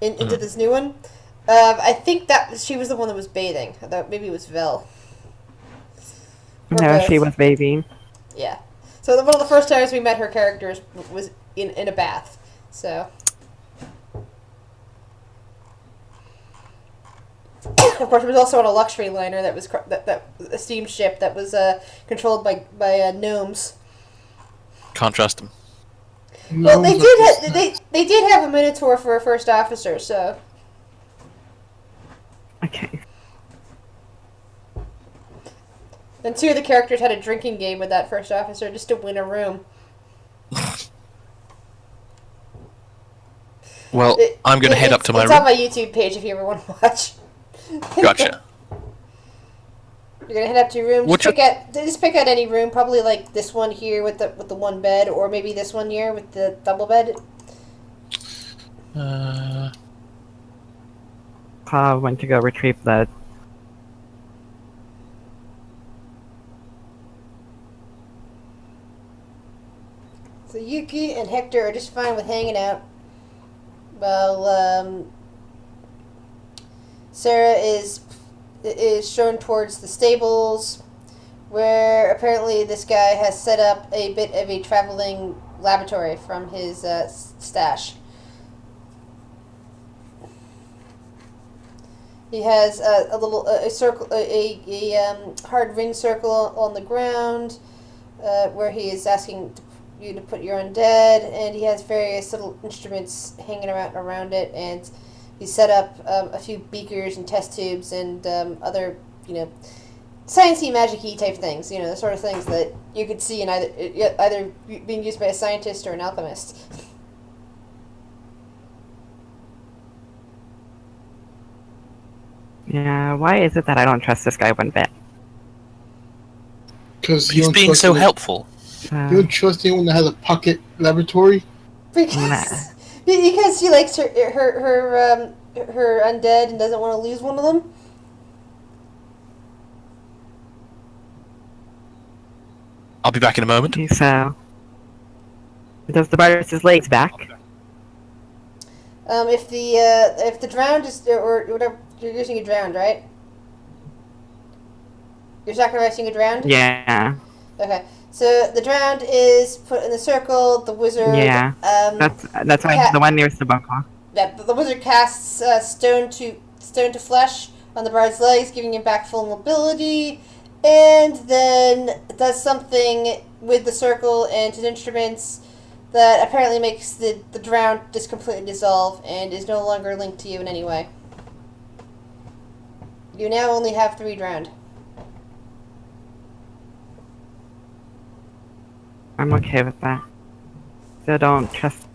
into this new one. I think that she was the one that was bathing. I thought maybe it was Vel. No, she was bathing. Yeah. So one of the first times we met her characters was in a bath. So. Of course, it was also on a luxury liner that was that a steam ship that was controlled by gnomes. Can't trust them. Well, they did have a minotaur for a first officer, so. Okay. And 2 of the characters had a drinking game with that first officer just to win a room. Well, I'm going to head up to my room. It's on my YouTube page if you ever want to watch. Gotcha. You're gonna head up to your room. Just pick out any room, probably like this one here with the 1 bed, or maybe this one here with the double bed. Went to go retrieve the... So Yuki and Hector are just fine with hanging out. Well, Sarah is shown towards the stables, where apparently this guy has set up a bit of a traveling laboratory from his stash. He has a little circle, a hard ring circle on the ground, where he is asking you to put your undead, and he has various little instruments hanging around it, and he set up a few beakers and test tubes and other, sciencey, magic-y type things. The sort of things that you could see in either being used by a scientist or an alchemist. Yeah, why is it that I don't trust this guy one bit? Because he's being so helpful. You don't trust anyone that has a pocket laboratory? Because she likes her undead and doesn't want to lose one of them. I'll be back in a moment. So, does the virus's legs back? If the drowned is or whatever, you're using a drowned, right? You're sacrificing a drowned? Yeah. Okay. So the drowned is put in the circle. The wizard. Yeah. That's why the one nearest the bunker. Yeah. The wizard casts stone to flesh on the bard's legs, giving him back full mobility, and then does something with the circle and his instruments that apparently makes the drowned just completely dissolve and is no longer linked to you in any way. You now only have 3 drowned. I'm okay with that. Still don't trust.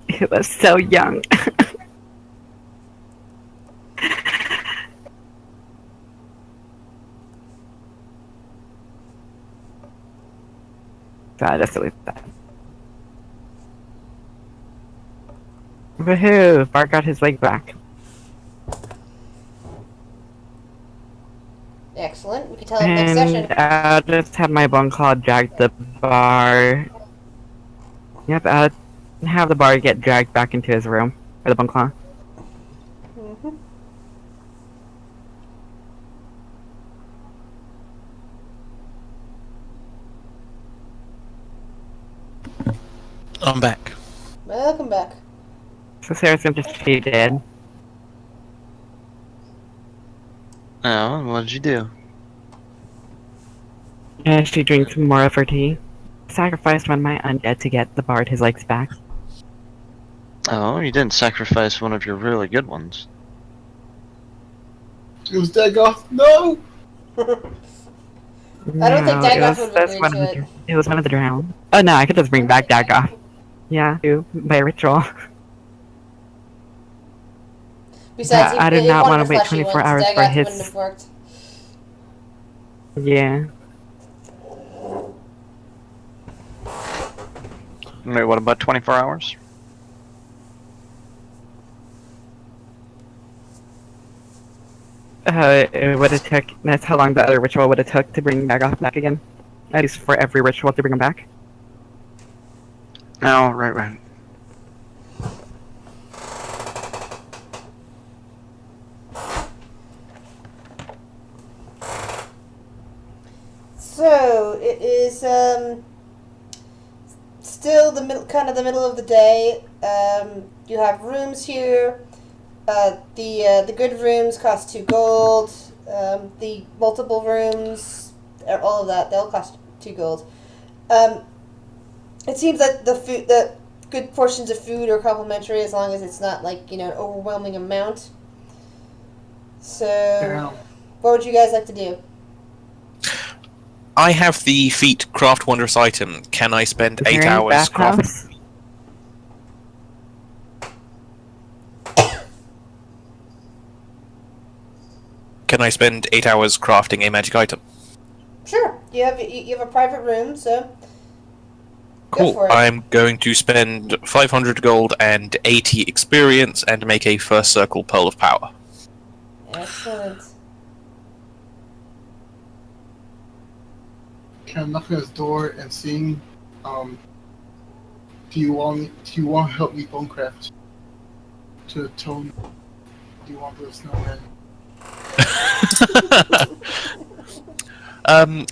It was so young. So I just delete that. Woohoo! Bart got his leg back. Excellent. We can tell him next And session. I'll just have my bone claw drag the bar. Yep, I'll have the bar get dragged back into his room. Or the bone claw. Mm-hmm. I'm back. Welcome back. So Sarah's gonna just be dead. Oh, what did you do? And she drinks more of her tea. Sacrificed one of my undead to get the bard his legs back. Oh, you didn't sacrifice one of your really good ones. It was Dagoth. No! I don't think Dagoth would that's agree one to of it. It was one of the drowned. Oh no, I could just bring back Dagoth. Yeah, by ritual. Besides, I did if not one want of to the wait fleshy 24 ones, hours for Dagoth wouldn't his. have worked. Yeah. Wait, what about 24 hours? It would have took. That's how long the other ritual would have took to bring Dagoth back again. At least for every ritual to bring him back. Oh, right. So it is still the middle of the day. You have rooms here. The good rooms cost 2 gold. The multiple rooms, all of that, they'll cost 2 gold. It seems that the good portions of food are complimentary as long as it's not like an overwhelming amount. So, what would you guys like to do? I have the feat craft wondrous item. Can I spend Is there 8 any hours crafting? bathhouse? Can I spend 8 hours crafting a magic item? Sure, you have a private room, so go Cool. for it. I'm going to spend 500 gold and 80 experience and make a first circle pearl of power. Excellent. Can I knock on his door and sing, do you want to help me bonecraft? To atone? Do you want to snowman?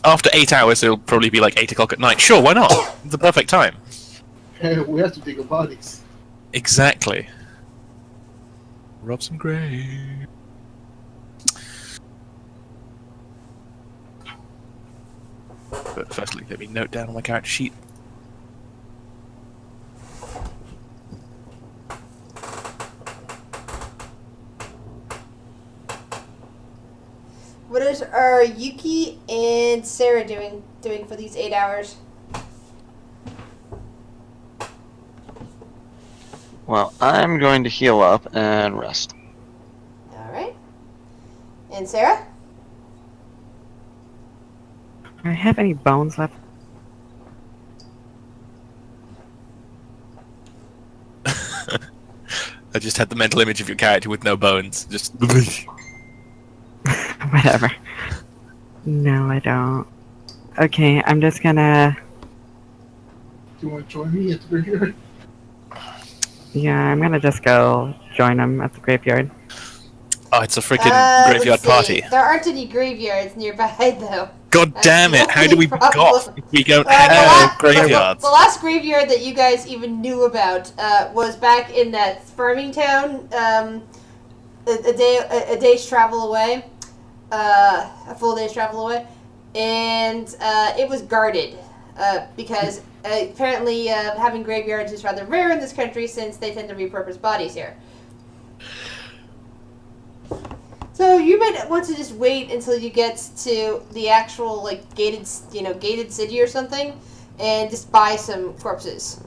After 8 hours, it'll probably be like 8 o'clock at night. Sure, why not? The perfect time. Hey, we have to dig our bodies. Exactly. Rub some grave. But firstly, let me note down on my character sheet. What are Yuki and Sarah doing for these 8 hours? Well, I'm going to heal up and rest. All right. And Sarah? Do I have any bones left? I just had the mental image of your character with no bones. Just. Whatever. No, I don't. Okay, I'm just gonna. Do you want to join me at the graveyard? Yeah, I'm gonna just go join them at the graveyard. Oh, it's a freaking graveyard let's see. party. There aren't any graveyards nearby, though. God That's damn the it! How do only we book problem. off if we don't The have graveyards? last graveyard that you guys even knew about was back in that farming town, a day's travel away. a full day's travel away, and it was guarded because apparently having graveyards is rather rare in this country since they tend to repurpose bodies here. So you might want to just wait until you get to the actual gated city or something, and just buy some corpses.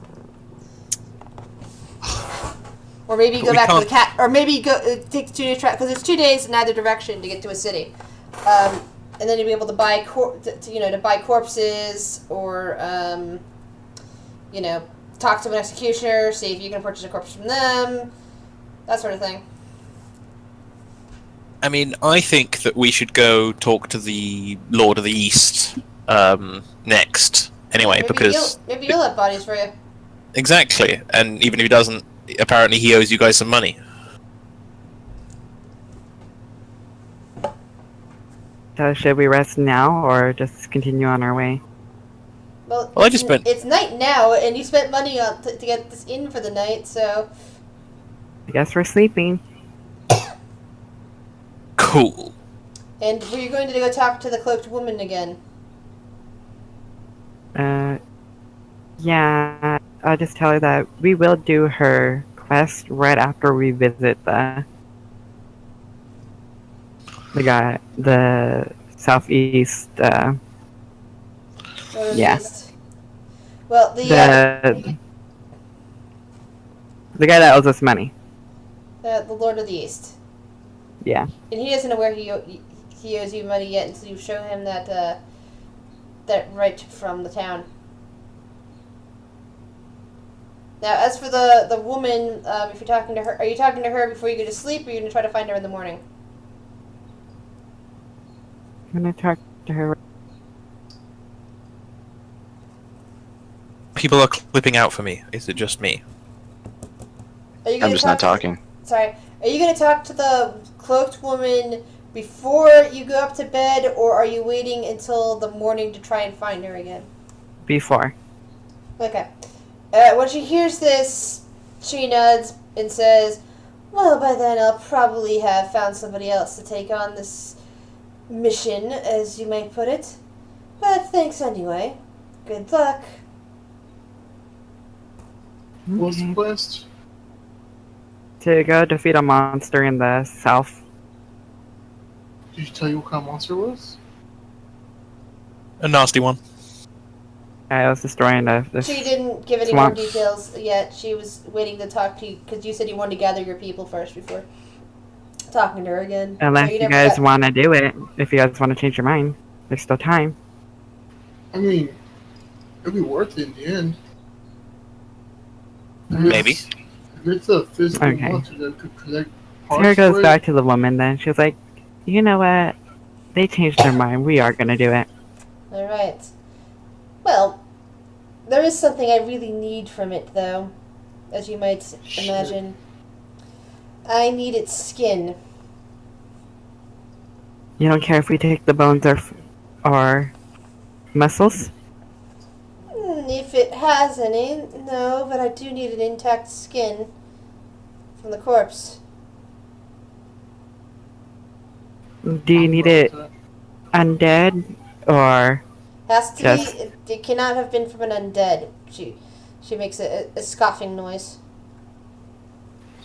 Or maybe go back to the cat, or maybe go take the 2 day track because there's 2 days in either direction to get to a city, and then you'll be able to buy to buy corpses or talk to an executioner, see if you can purchase a corpse from them, that sort of thing. I mean, I think that we should go talk to the Lord of the East next. Anyway, because maybe you'll have bodies for you. Exactly, and even if he doesn't, apparently he owes you guys some money. So should we rest now, or just continue on our way? Well, I just spent. It's night now, and you spent money on to get this in for the night, so. I guess we're sleeping. Cool. And were you going to go talk to the cloaked woman again? Yeah, I'll just tell her that we will do her quest right after we visit the southeast, yeah. Well, the guy that owes us money. The Lord of the East. Yeah. And he doesn't know where he owes you money yet until you show him that right from the town. Now, as for the woman, if you're talking to her, are you talking to her before you go to sleep, or are you going to try to find her in the morning? I'm going to talk to her. People are clipping out for me. Is it just me? I'm just not talking. Sorry. Are you going to talk to the cloaked woman before you go up to bed, or are you waiting until the morning to try and find her again? Before. Okay. When she hears this, she nods and says, well, by then I'll probably have found somebody else to take on this mission, as you may put it. But thanks anyway. Good luck. What's the quest? To go defeat a monster in the south. Did she tell you what kind of monster it was? A nasty one. I was destroying the She didn't give any swamp. more details yet. She was waiting to talk to you, because you said you wanted to gather your people first before talking to her again. Unless So you never guys got- want to do it. If you guys want to change your mind. There's still time. I mean, it'd be worth it in the end. Maybe. If it's a physical Okay. monster that could collect So parts here goes for it, back to the woman then. She was like, you know what? They changed their mind. We are going to do it. Alright. Well, there is something I really need from it, though, as you might imagine. I need its skin. You don't care if we take the bones or muscles? If it has any, no, but I do need an intact skin from the corpse. Do you need it undead or Has to Yes. be. It cannot have been from an undead. She makes a scoffing noise.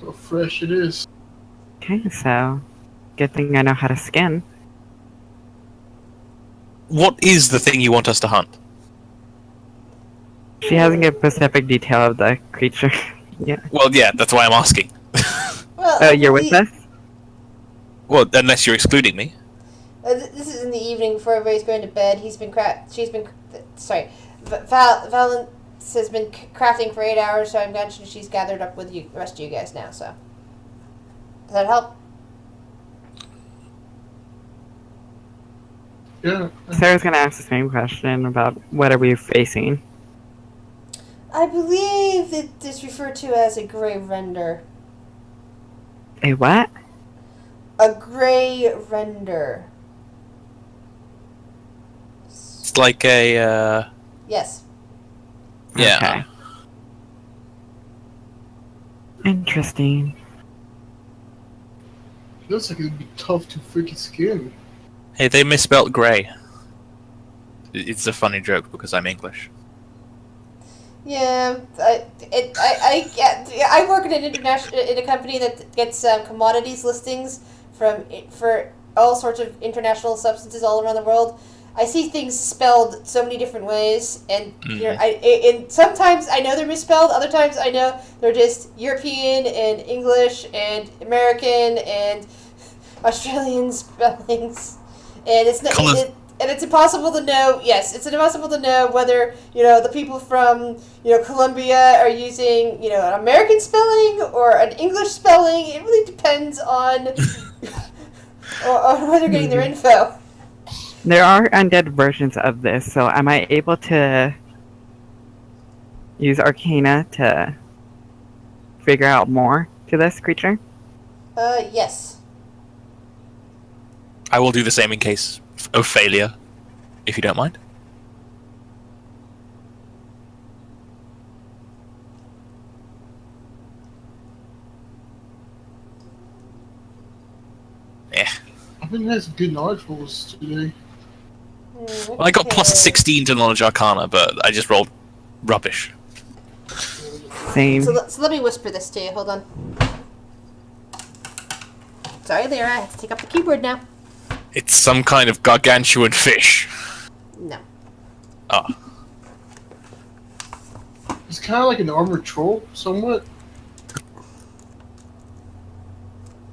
so fresh it is. okay? So, good thing I know how to skin. What is the thing you want us to hunt? She hasn't given specific detail of the creature. Yeah. Well, yeah, that's why I'm asking. Well, Oh, you're with us? Well, unless you're excluding me. This is in the evening before everybody's going to bed. Valence has been crafting for 8 hours, so I'm guessing she's gathered up with you, the rest of you guys now. So, does that help? Yeah. Sarah's gonna ask the same question about what are we facing. I believe it is referred to as a gray render. A what? A gray render. It's like a, Yes. yeah. Okay. Interesting. Looks like it'd be tough to freaking skin. Hey, they misspelt grey. It's a funny joke because I'm English. Yeah, I work in a company that gets commodities listings for all sorts of international substances all around the world. I see things spelled so many different ways, and and sometimes I know they're misspelled. Other times I know they're just European and English and American and Australian spellings, and it's not. And it's impossible to know. Yes, it's impossible to know whether the people from Colombia are using an American spelling or an English spelling. It really depends on on where they're getting their info. There are undead versions of this, so am I able to use Arcana to figure out more to this creature? Yes. I will do the same in case of failure, if you don't mind. Yeah. I think it has good knowledge rolls today. Well, I got plus 16 to Knowledge Arcana, but I just rolled rubbish. Same. So let me whisper this to you. Hold on. Sorry, Lyra. I have to take up the keyboard now. It's some kind of gargantuan fish. No. Oh. It's kind of like an armored troll, somewhat.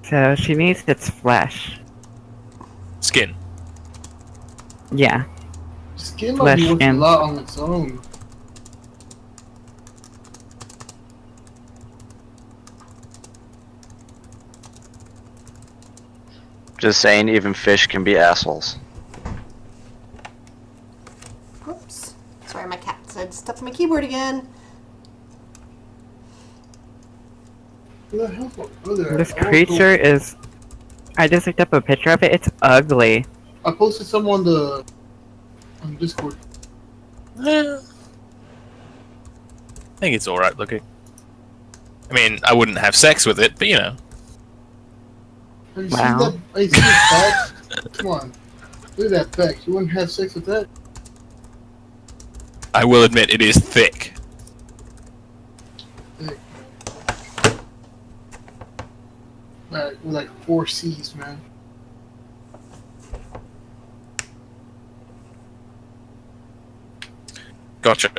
So she needs its flesh. Skin. Yeah. Skin might be Flesh worth a and- lot on its own. Just saying, even fish can be assholes. Oops. Sorry, my cat said stuff on my keyboard again. Where the hell? Oh, there. This creature is... I just looked up a picture of it. It's ugly. I posted some on Discord. I think it's alright looking. I mean, I wouldn't have sex with it, but you know. Have you Wow. seen that? Have you seen that back? Come on. Look at that back. You wouldn't have sex with that? I will admit it is thick. With like 4 C's, man. Gotcha.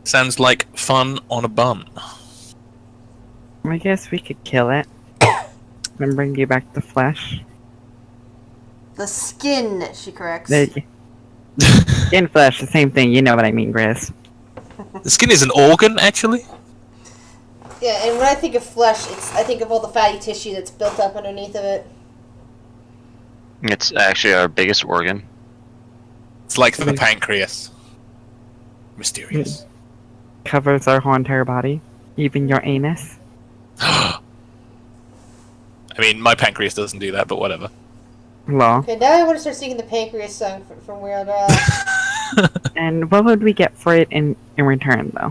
Sounds like fun on a bun. I guess we could kill it. And bring you back the flesh. The skin, she corrects. The skin flesh, the same thing. You know what I mean, Grizz. The skin is an organ, actually? Yeah, and when I think of flesh, I think of all the fatty tissue that's built up underneath of it. It's actually our biggest organ. It's like the pancreas. Mysterious. Covers our whole entire body. Even your anus. I mean, my pancreas doesn't do that, but whatever. Lol. Okay, now I want to start singing the Pancreas song from Weird Al. And what would we get for it in return, though?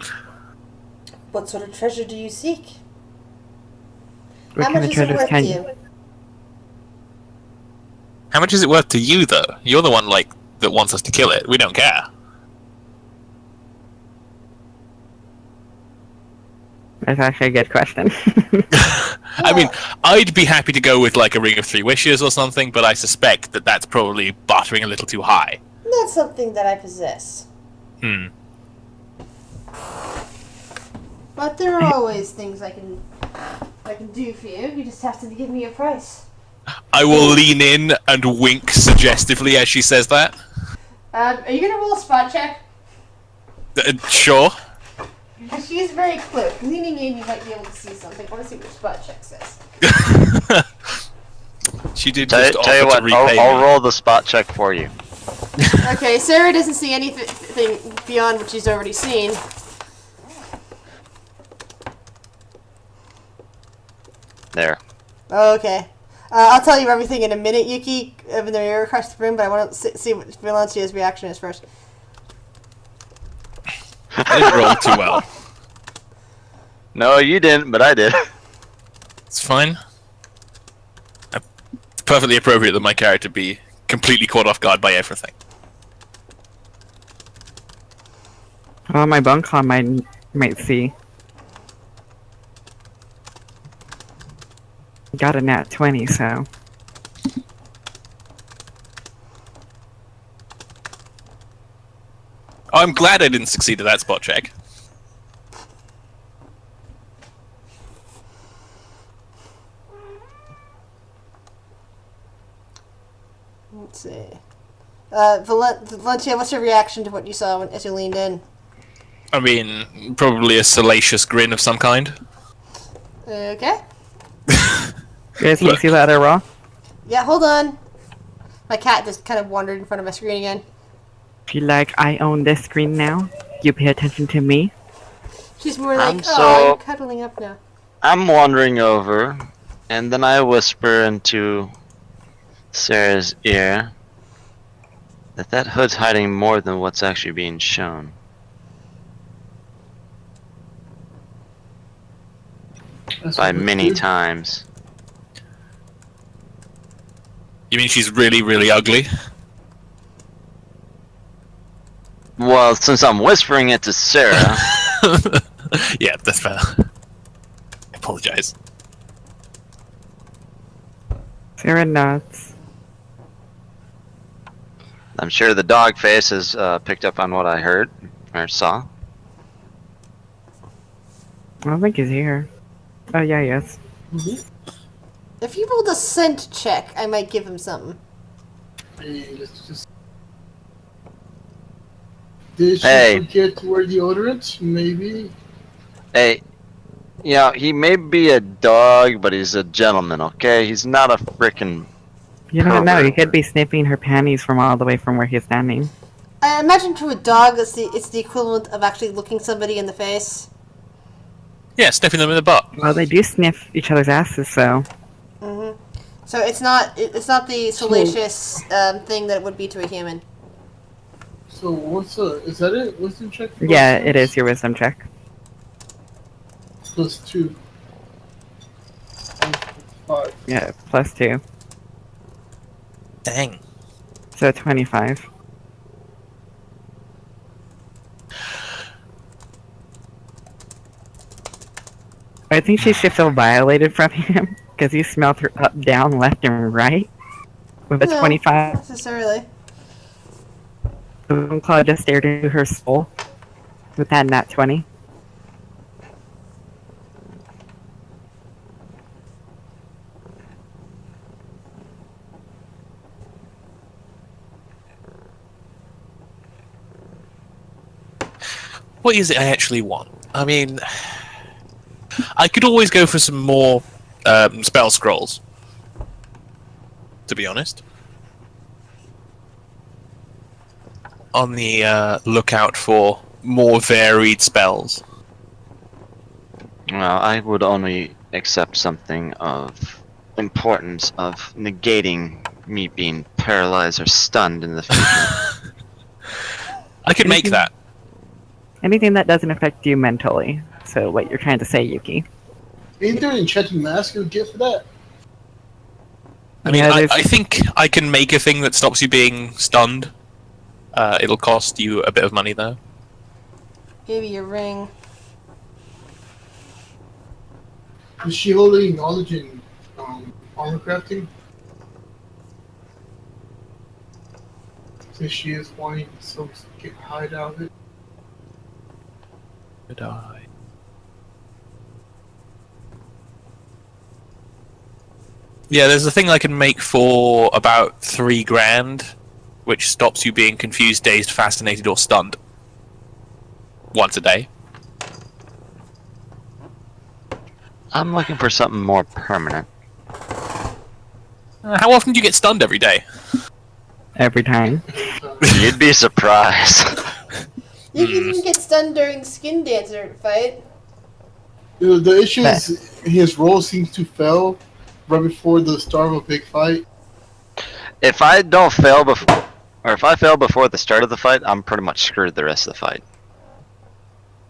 What sort of treasure do you seek? What How kind much of is it treasures worth can to you? you? How much is it worth to you, though? You're the one, that wants us to kill it. We don't care. That's actually a good question. I mean, I'd be happy to go with, a Ring of 3 Wishes or something, but I suspect that that's probably bartering a little too high. Not something that I possess. Hmm. But there are always things I can do for you. You just have to give me a price. I will lean in and wink suggestively as she says that. Are you gonna roll a spot check? Sure. Because she is very quick. Leaning in, you might be able to see something. I want to see what your spot check says. She did Tell just you offer what, to repay I'll me. roll the spot check for you. Okay, Sarah doesn't see anything beyond what she's already seen. There. Okay. I'll tell you everything in a minute, Yuki, even though you're across the room, but I want to see what Valencia's reaction is first. I didn't roll too well. No, you didn't, but I did. It's fine. It's perfectly appropriate that my character be completely caught off guard by everything. Well, my Bunclaw might see. Got a nat 20, so. I'm glad I didn't succeed at that spot check. Let's see. Valencia, what's your reaction to what you saw as you leaned in? I mean, probably a salacious grin of some kind. Okay. You guys can see that other roll? Yeah, hold on. My cat just kind of wandered in front of my screen again. Feel like I own this screen now? You pay attention to me? She's more like, I'm oh, you're cuddling up now. I'm wandering over, and then I whisper into Sarah's ear that hood's hiding more than what's actually being shown. By many times. You mean she's really, really ugly? Well, since I'm whispering it to Sarah... Yeah, that's fair. I apologize. Sarah nods. I'm sure the dog face has picked up on what I heard, or saw. I don't think he's here. Oh, yeah, he is. If you rolled a scent check, I might give him something. Did she Hey. forget to wear deodorant? Maybe. Hey, you know, he may be a dog, but he's a gentleman, okay? He's not a frickin' You don't know. pervert. You could be sniffing her panties from all the way from where he's standing. I imagine to a dog, it's the equivalent of actually looking somebody in the face. Yeah, sniffing them in the butt. Well, they do sniff each other's asses, so. Mm-hmm. So it's not the salacious thing that it would be to a human. So is that it? Wisdom check? Yeah, it is your wisdom check. +2. 5. Yeah, +2. Dang. So 25. I think she should feel violated from him, because he smelled her up, down, left, and right. With a No, 25. not necessarily. The Claw just stared into her soul with that nat 20. What is it I actually want? I mean, I could always go for some more spell scrolls, to be honest. On the lookout for more varied spells. Well, I would only accept something of importance of negating me being paralyzed or stunned in the future. I could make that. Anything that doesn't affect you mentally. So what you're trying to say, Yuki. Ain't there an enchanted mask you'll get for that? I mean, Yeah, I think I can make a thing that stops you being stunned. It'll cost you a bit of money, though. Maybe your ring. Is she holding knowledge in armor crafting? Since she is wanting to get hide out of it. Could I? Yeah, there's a thing I can make for about 3 grand, which stops you being confused, dazed, fascinated, or stunned. Once a day. I'm looking for something more permanent. How often do you get stunned every day? Every time. You'd be surprised. You can even get stunned during the Skin Dancer fight. The issue is his roll seems to fail right before the start of a big fight. If I don't fail before, or if I fail before the start of the fight, I'm pretty much screwed the rest of the fight.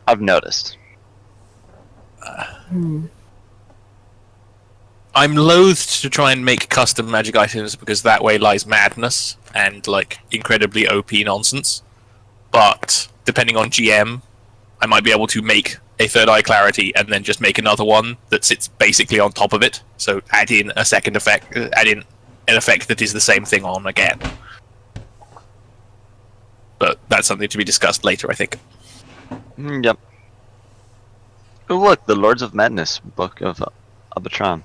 I've noticed. I'm loath to try and make custom magic items because that way lies madness and like incredibly OP nonsense. But depending on GM, I might be able to make a third eye clarity and then just make another one that sits basically on top of it. So add in a second effect, add in an effect that is the same thing on again. But that's something to be discussed later, I think. Yep. Oh look, the Lords of Madness book of Abatron.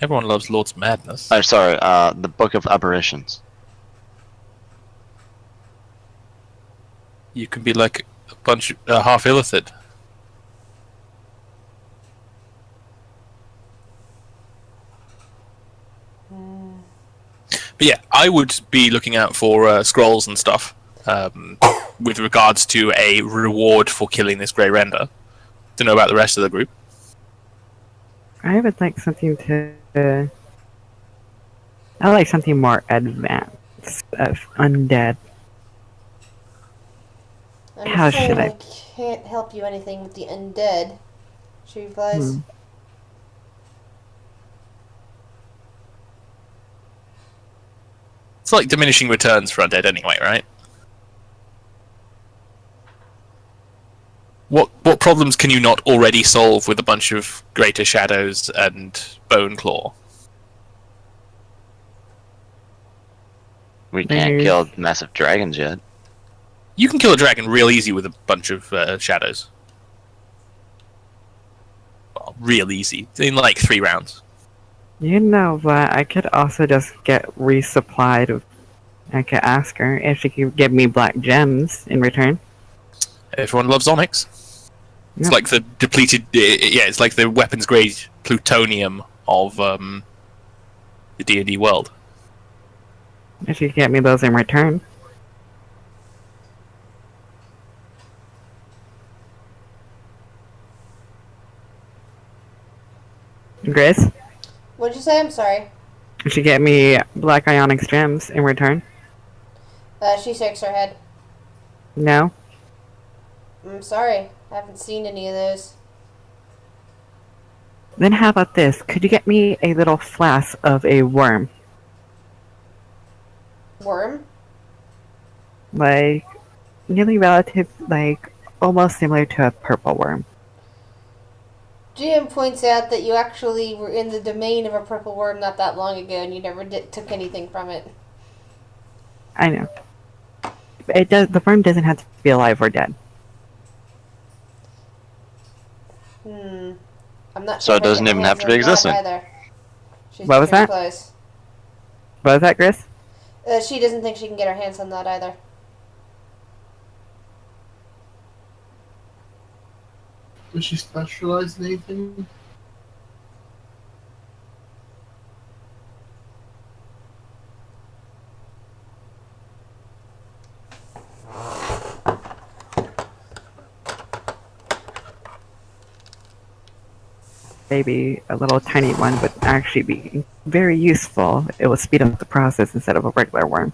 Everyone loves Lord's Madness. I'm sorry, the Book of Aberrations. You can be like a bunch of half illithid. But yeah, I would be looking out for scrolls and stuff with regards to a reward for killing this Grey Render. To know about the rest of the group. I would like something to. I like something more advanced of undead. I'm How afraid should I- I can't help you anything with the undead. She replies. It's like diminishing returns for undead anyway, right? What problems can you not already solve with a bunch of Greater Shadows and Bone Claw? We can't kill massive dragons yet. You can kill a dragon real easy with a bunch of shadows. Well, real easy. In like 3 rounds. You know what? I could also just get resupplied. I could ask her if she could give me black gems in return. Everyone loves onyx. It's Yep. like the depleted... yeah, it's like the weapons-grade plutonium of the D&D world. If you could get me those in return. Gris, What'd you say? I'm sorry. if you get me black ionics gems in return. She shakes her head. No? I'm sorry. I haven't seen any of those. Then how about this? Could you get me a little flask of a worm? Worm? Like, nearly relative, like, almost similar to a purple worm. GM points out that you actually were in the domain of a purple worm not that long ago, and you never took anything from it. I know. It does. The worm doesn't have to be alive or dead. I'm not So sure. it doesn't even have to be existent. What was that? Close. What was that, Gris? She doesn't think she can get her hands on that either. Does she specialize in anything? Maybe a little tiny one would actually be very useful. It will speed up the process instead of a regular worm.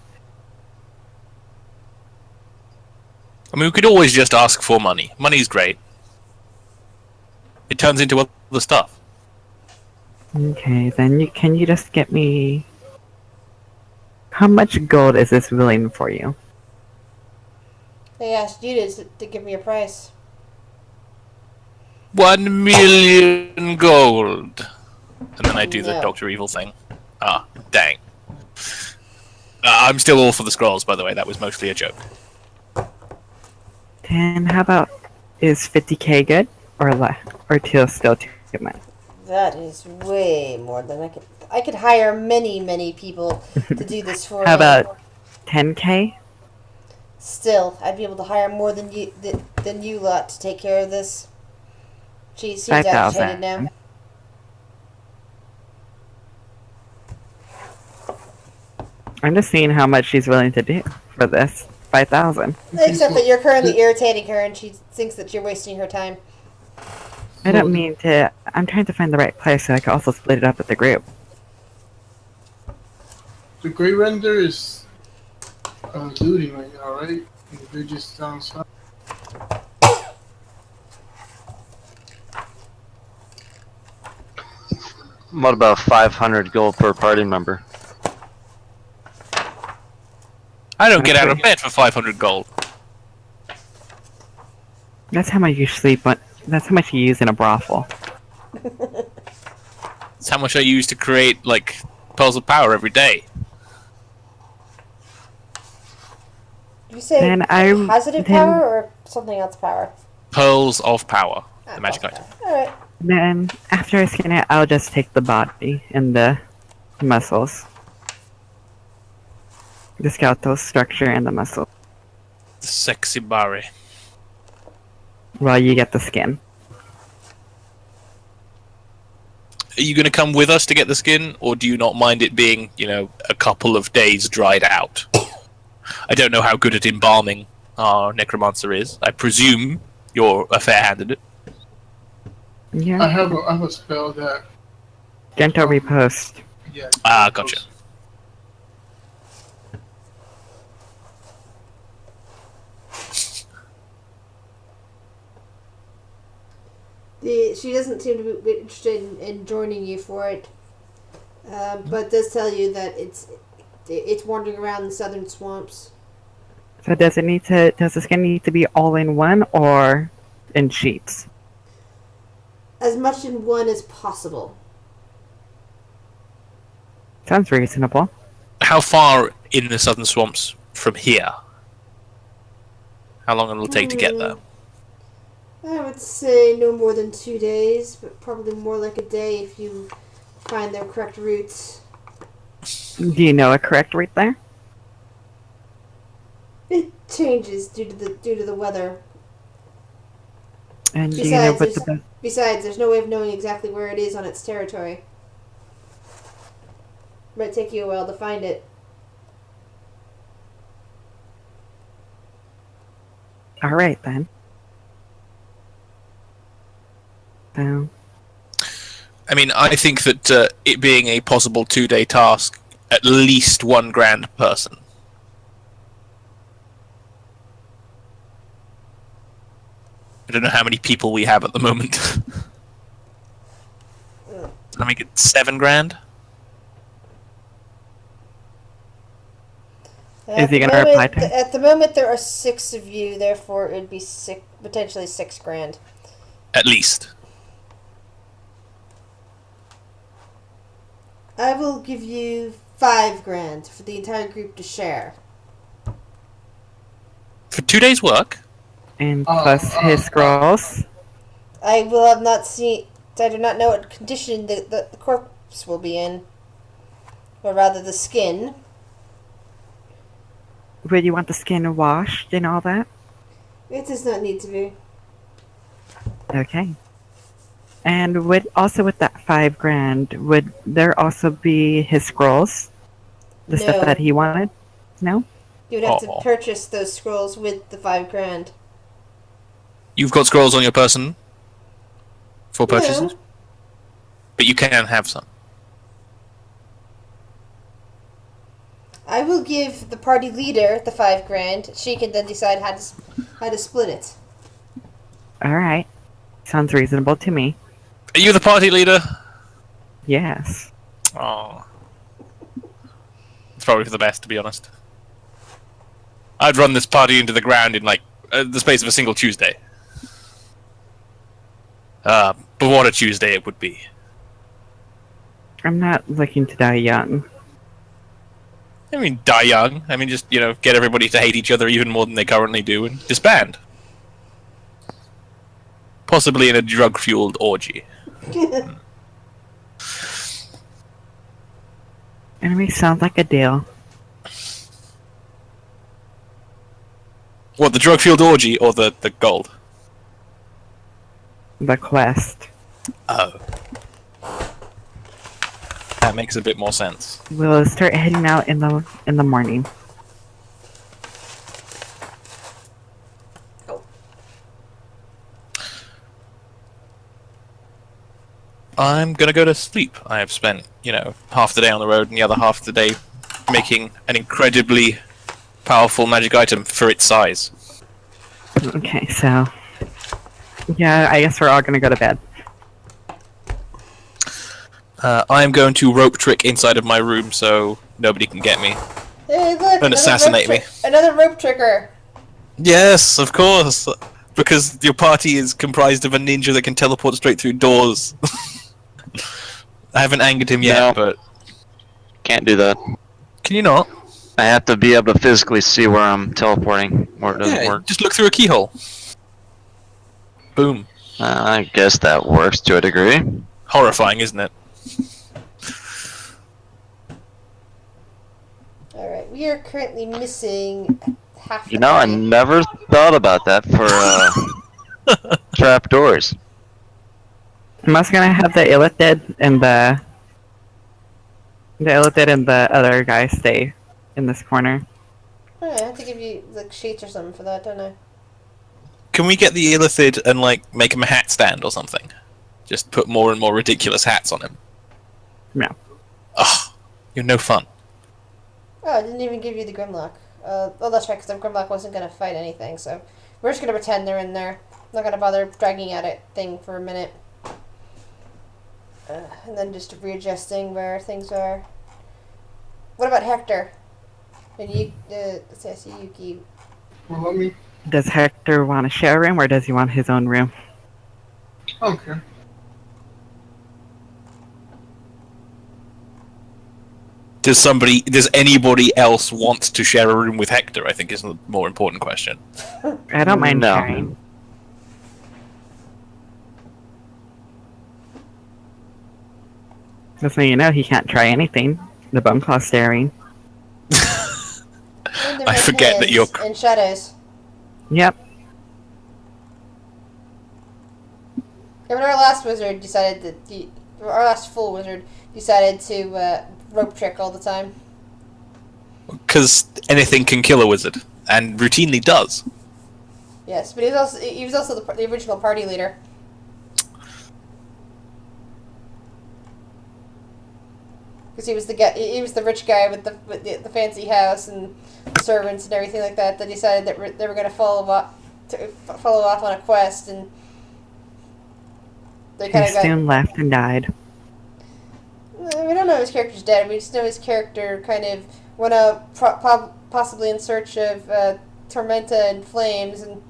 I mean, we could always just ask for money. Money's great. It turns into other stuff. Okay, then can you just get me... How much gold is this willing for you? They asked you to give me a price. 1 million gold. And then I do the No. Dr. Evil thing. Ah, dang. I'm still all for the scrolls, by the way. That was mostly a joke. Then how about... Is 50k good? Or less? Or still too much? That is way more than I could hire many people to do this for How me. about 10k? Still, I'd be able to hire more than you lot to take care of this. She seems agitated 5,000. now. I'm just seeing how much she's willing to do for this. 5,000. Except that you're currently irritating her, and she thinks that you're wasting her time. I don't mean to... I'm trying to find the right place so I can also split it up with the group. The Grey Render is looting right now, right? They're just downside. What about 500 gold per party member? I don't get out of bed for 500 gold. That's how much you sleep, but that's how much you use in a brothel. It's how much I use to create, like, pearls of power every day. Did you say Then I- positive then- power or something else power? Pearls of power. The magic item. Alright. Then, after I skin it, I'll just take the body and the muscles. The skeletal structure and the muscle. The sexy Barry. While you get the skin. Are you going to come with us to get the skin, or do you not mind it being, you know, a couple of days dried out? I don't know how good at embalming our necromancer is. I presume you're a fair-handed. I Yeah. have a spell that. Gentle repost. Yeah. Ah, gotcha. She doesn't seem to be interested in joining you for it, but does tell you that it's wandering around the southern swamps. So does the skin need to be all in one or in sheets? As much in one as possible. Sounds reasonable. How far in the southern swamps from here? How long it'll take to get there? I would say no more than 2 days, but probably more like a day if you find their correct routes. Do you know a correct route there? It changes due to the weather. And do you know Besides, what the best... Besides, there's no way of knowing exactly where it is on its territory. Might take you a while to find it. Alright then. So, I mean, I think that it being a possible 2-day task, at least 1 grand person. I don't know how many people we have at the moment. Let me get 7 grand. Is he gonna reply to him? At the moment, there are 6 of you. Therefore, it'd be potentially 6 grand. At least. I will give you 5 grand for the entire group to share. For 2 days' work? and plus his scrolls. I will have not seen. I do not know what condition the corpse will be in, or rather the skin. Would you want the skin washed and all that? It does not need to be. Okay. And would also with that $5,000, would there also be his scrolls? The No. stuff that he wanted? No? You would have to purchase those scrolls with the $5,000. You've got scrolls on your person for purchases, Yeah. but you can have some. I will give the party leader the $5,000. She can then decide how to split it. Alright. Sounds reasonable to me. Are you the party leader? Yes. Oh. It's probably for the best, to be honest. I'd run this party into the ground in, like, the space of a single Tuesday. But what a Tuesday it would be. I'm not looking to die young. I mean, die young. I mean, just, you know, get everybody to hate each other even more than they currently do and disband. Possibly in a drug-fueled orgy. Anyway, sounds like a deal. What, the drug-fueled orgy or the gold? The quest. Oh. That makes a bit more sense. We'll start heading out in the morning. I'm gonna go to sleep. I have spent, you know, half the day on the road and the other half of the day making an incredibly powerful magic item for its size. Okay, so yeah, I guess we're all gonna go to bed. I am going to rope trick inside of my room so nobody can get me. Hey, look! Don't another assassinate rope me. Another rope tricker. Yes, of course. Because your party is comprised of a ninja that can teleport straight through doors. I haven't angered him yet, No. but Can't do that. can you not? I have to be able to physically see where I'm teleporting, or it doesn't Yeah, work. just look through a keyhole. Boom. I guess that works to a degree. Horrifying, isn't it? Alright, we are currently missing half the You know, I party. never thought about that for trap doors. I'm also gonna have the Illithid and the Illithid and the other guy stay in this corner. Oh, I have to give you like sheets or something for that, don't I? Can we get the Illithid and like make him a hat stand or something? Just put more and more ridiculous hats on him. No. Ugh, you're no fun. Oh, I didn't even give you the Grimlock. Oh, that's right, because the Grimlock wasn't going to fight anything, so we're just going to pretend they're in there. Not going to bother dragging at it thing for a minute. And then just readjusting where things are. What about Hector? And let's see, I see Yuki. Well, let me. Does Hector want to share a room or does he want his own room? Okay. Does anybody else want to share a room with Hector? I think is the more important question. I don't mind No. sharing. Just so you know, he can't try anything. The bum claw staring. I forget that you're. In shadows. Yep. Yeah, but our last wizard decided that our last full wizard decided to rope trick all the time. Because anything can kill a wizard, and routinely does. Yes, but he was also the original party leader. Because he was the rich guy with the fancy house and servants and everything like that. That decided that they were going to follow off on a quest, and they He kind of got. soon left and died. We don't know his character's dead. We just know his character kind of went out possibly in search of Tormenta and Flames, and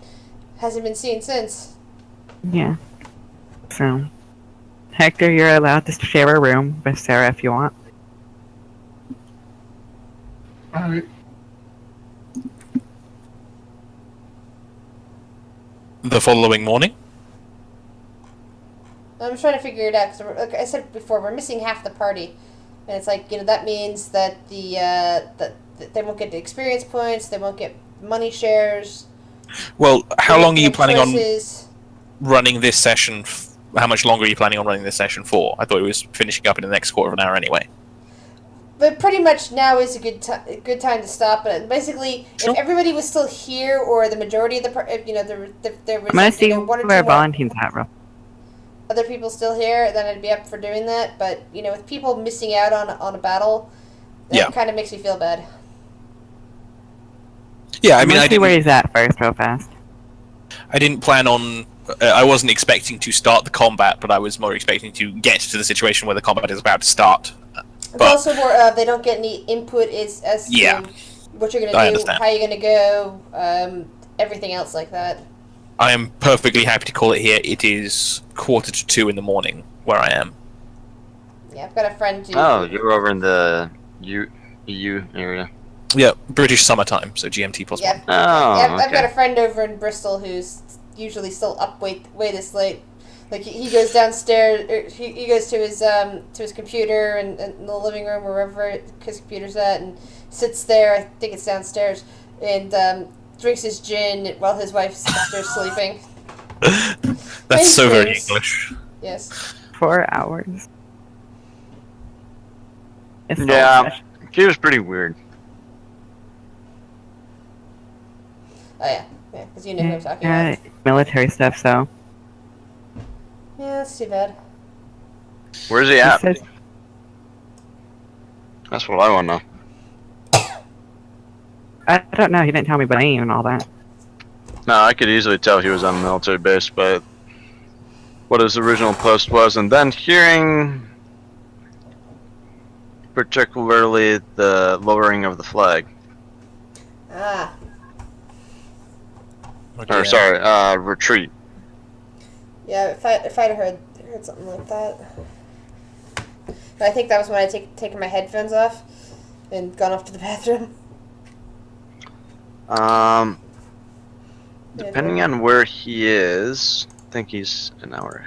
hasn't been seen since. Yeah. So, Hector, you're allowed to share a room with Sarah if you want. Alright. The following morning. I'm trying to figure it out because, like I said before, we're missing half the party, and it's like that means that that they won't get the experience points, they won't get money shares. Well, how long are you planning on choices. running this session? How much longer are you planning on running this session for? I thought it was finishing up in the next quarter of an hour anyway. But pretty much now is a good time to stop it. Basically, Sure. if everybody was still here, or the majority of the there was I'm gonna see one or two where more Valentine's at, real. other people still here, then I'd be up for doing that. But with people missing out on a battle, Yeah. it kind of makes me feel bad. Yeah, I I'm mean, gonna I see where didn't, he's at first, real fast. I didn't plan on. I wasn't expecting to start the combat, but I was more expecting to get to the situation where the combat is about to start. It's But- also more they don't get any input as to Yeah. what you're I gonna do, understand. how you're gonna go, everything else like that. I am perfectly happy to call it here. It is 1:45 in the morning where I am. Yeah, I've got a friend who. Oh, you're over in the EU area. Yeah, British summertime, so GMT plus Yeah, one. Oh, yeah, I've got okay. a friend over in Bristol who's usually still up way this late. Like he goes downstairs, he goes to his computer and in the living room or wherever his computer's at, and sits there. I think it's downstairs, and drinks his gin while his wife's upstairs sleeping. That's so very Mainstreams. English. Yes. 4 hours. It's so Yeah. fresh. She was pretty weird. Oh yeah, because you know who I'm talking Yeah, about. military stuff, so. Yeah, that's too bad. Where's he He at? says, That's what I want to know. I don't know. He didn't tell me by name and all that. No, I could easily tell he was on a military base, but what his original post was, and then hearing particularly the lowering of the flag. Ah, Or sorry, retreat. yeah. If I'd heard something like that, but I think that was when I taken my headphones off and gone off to the bathroom. Depending on where he is, I think he's an hour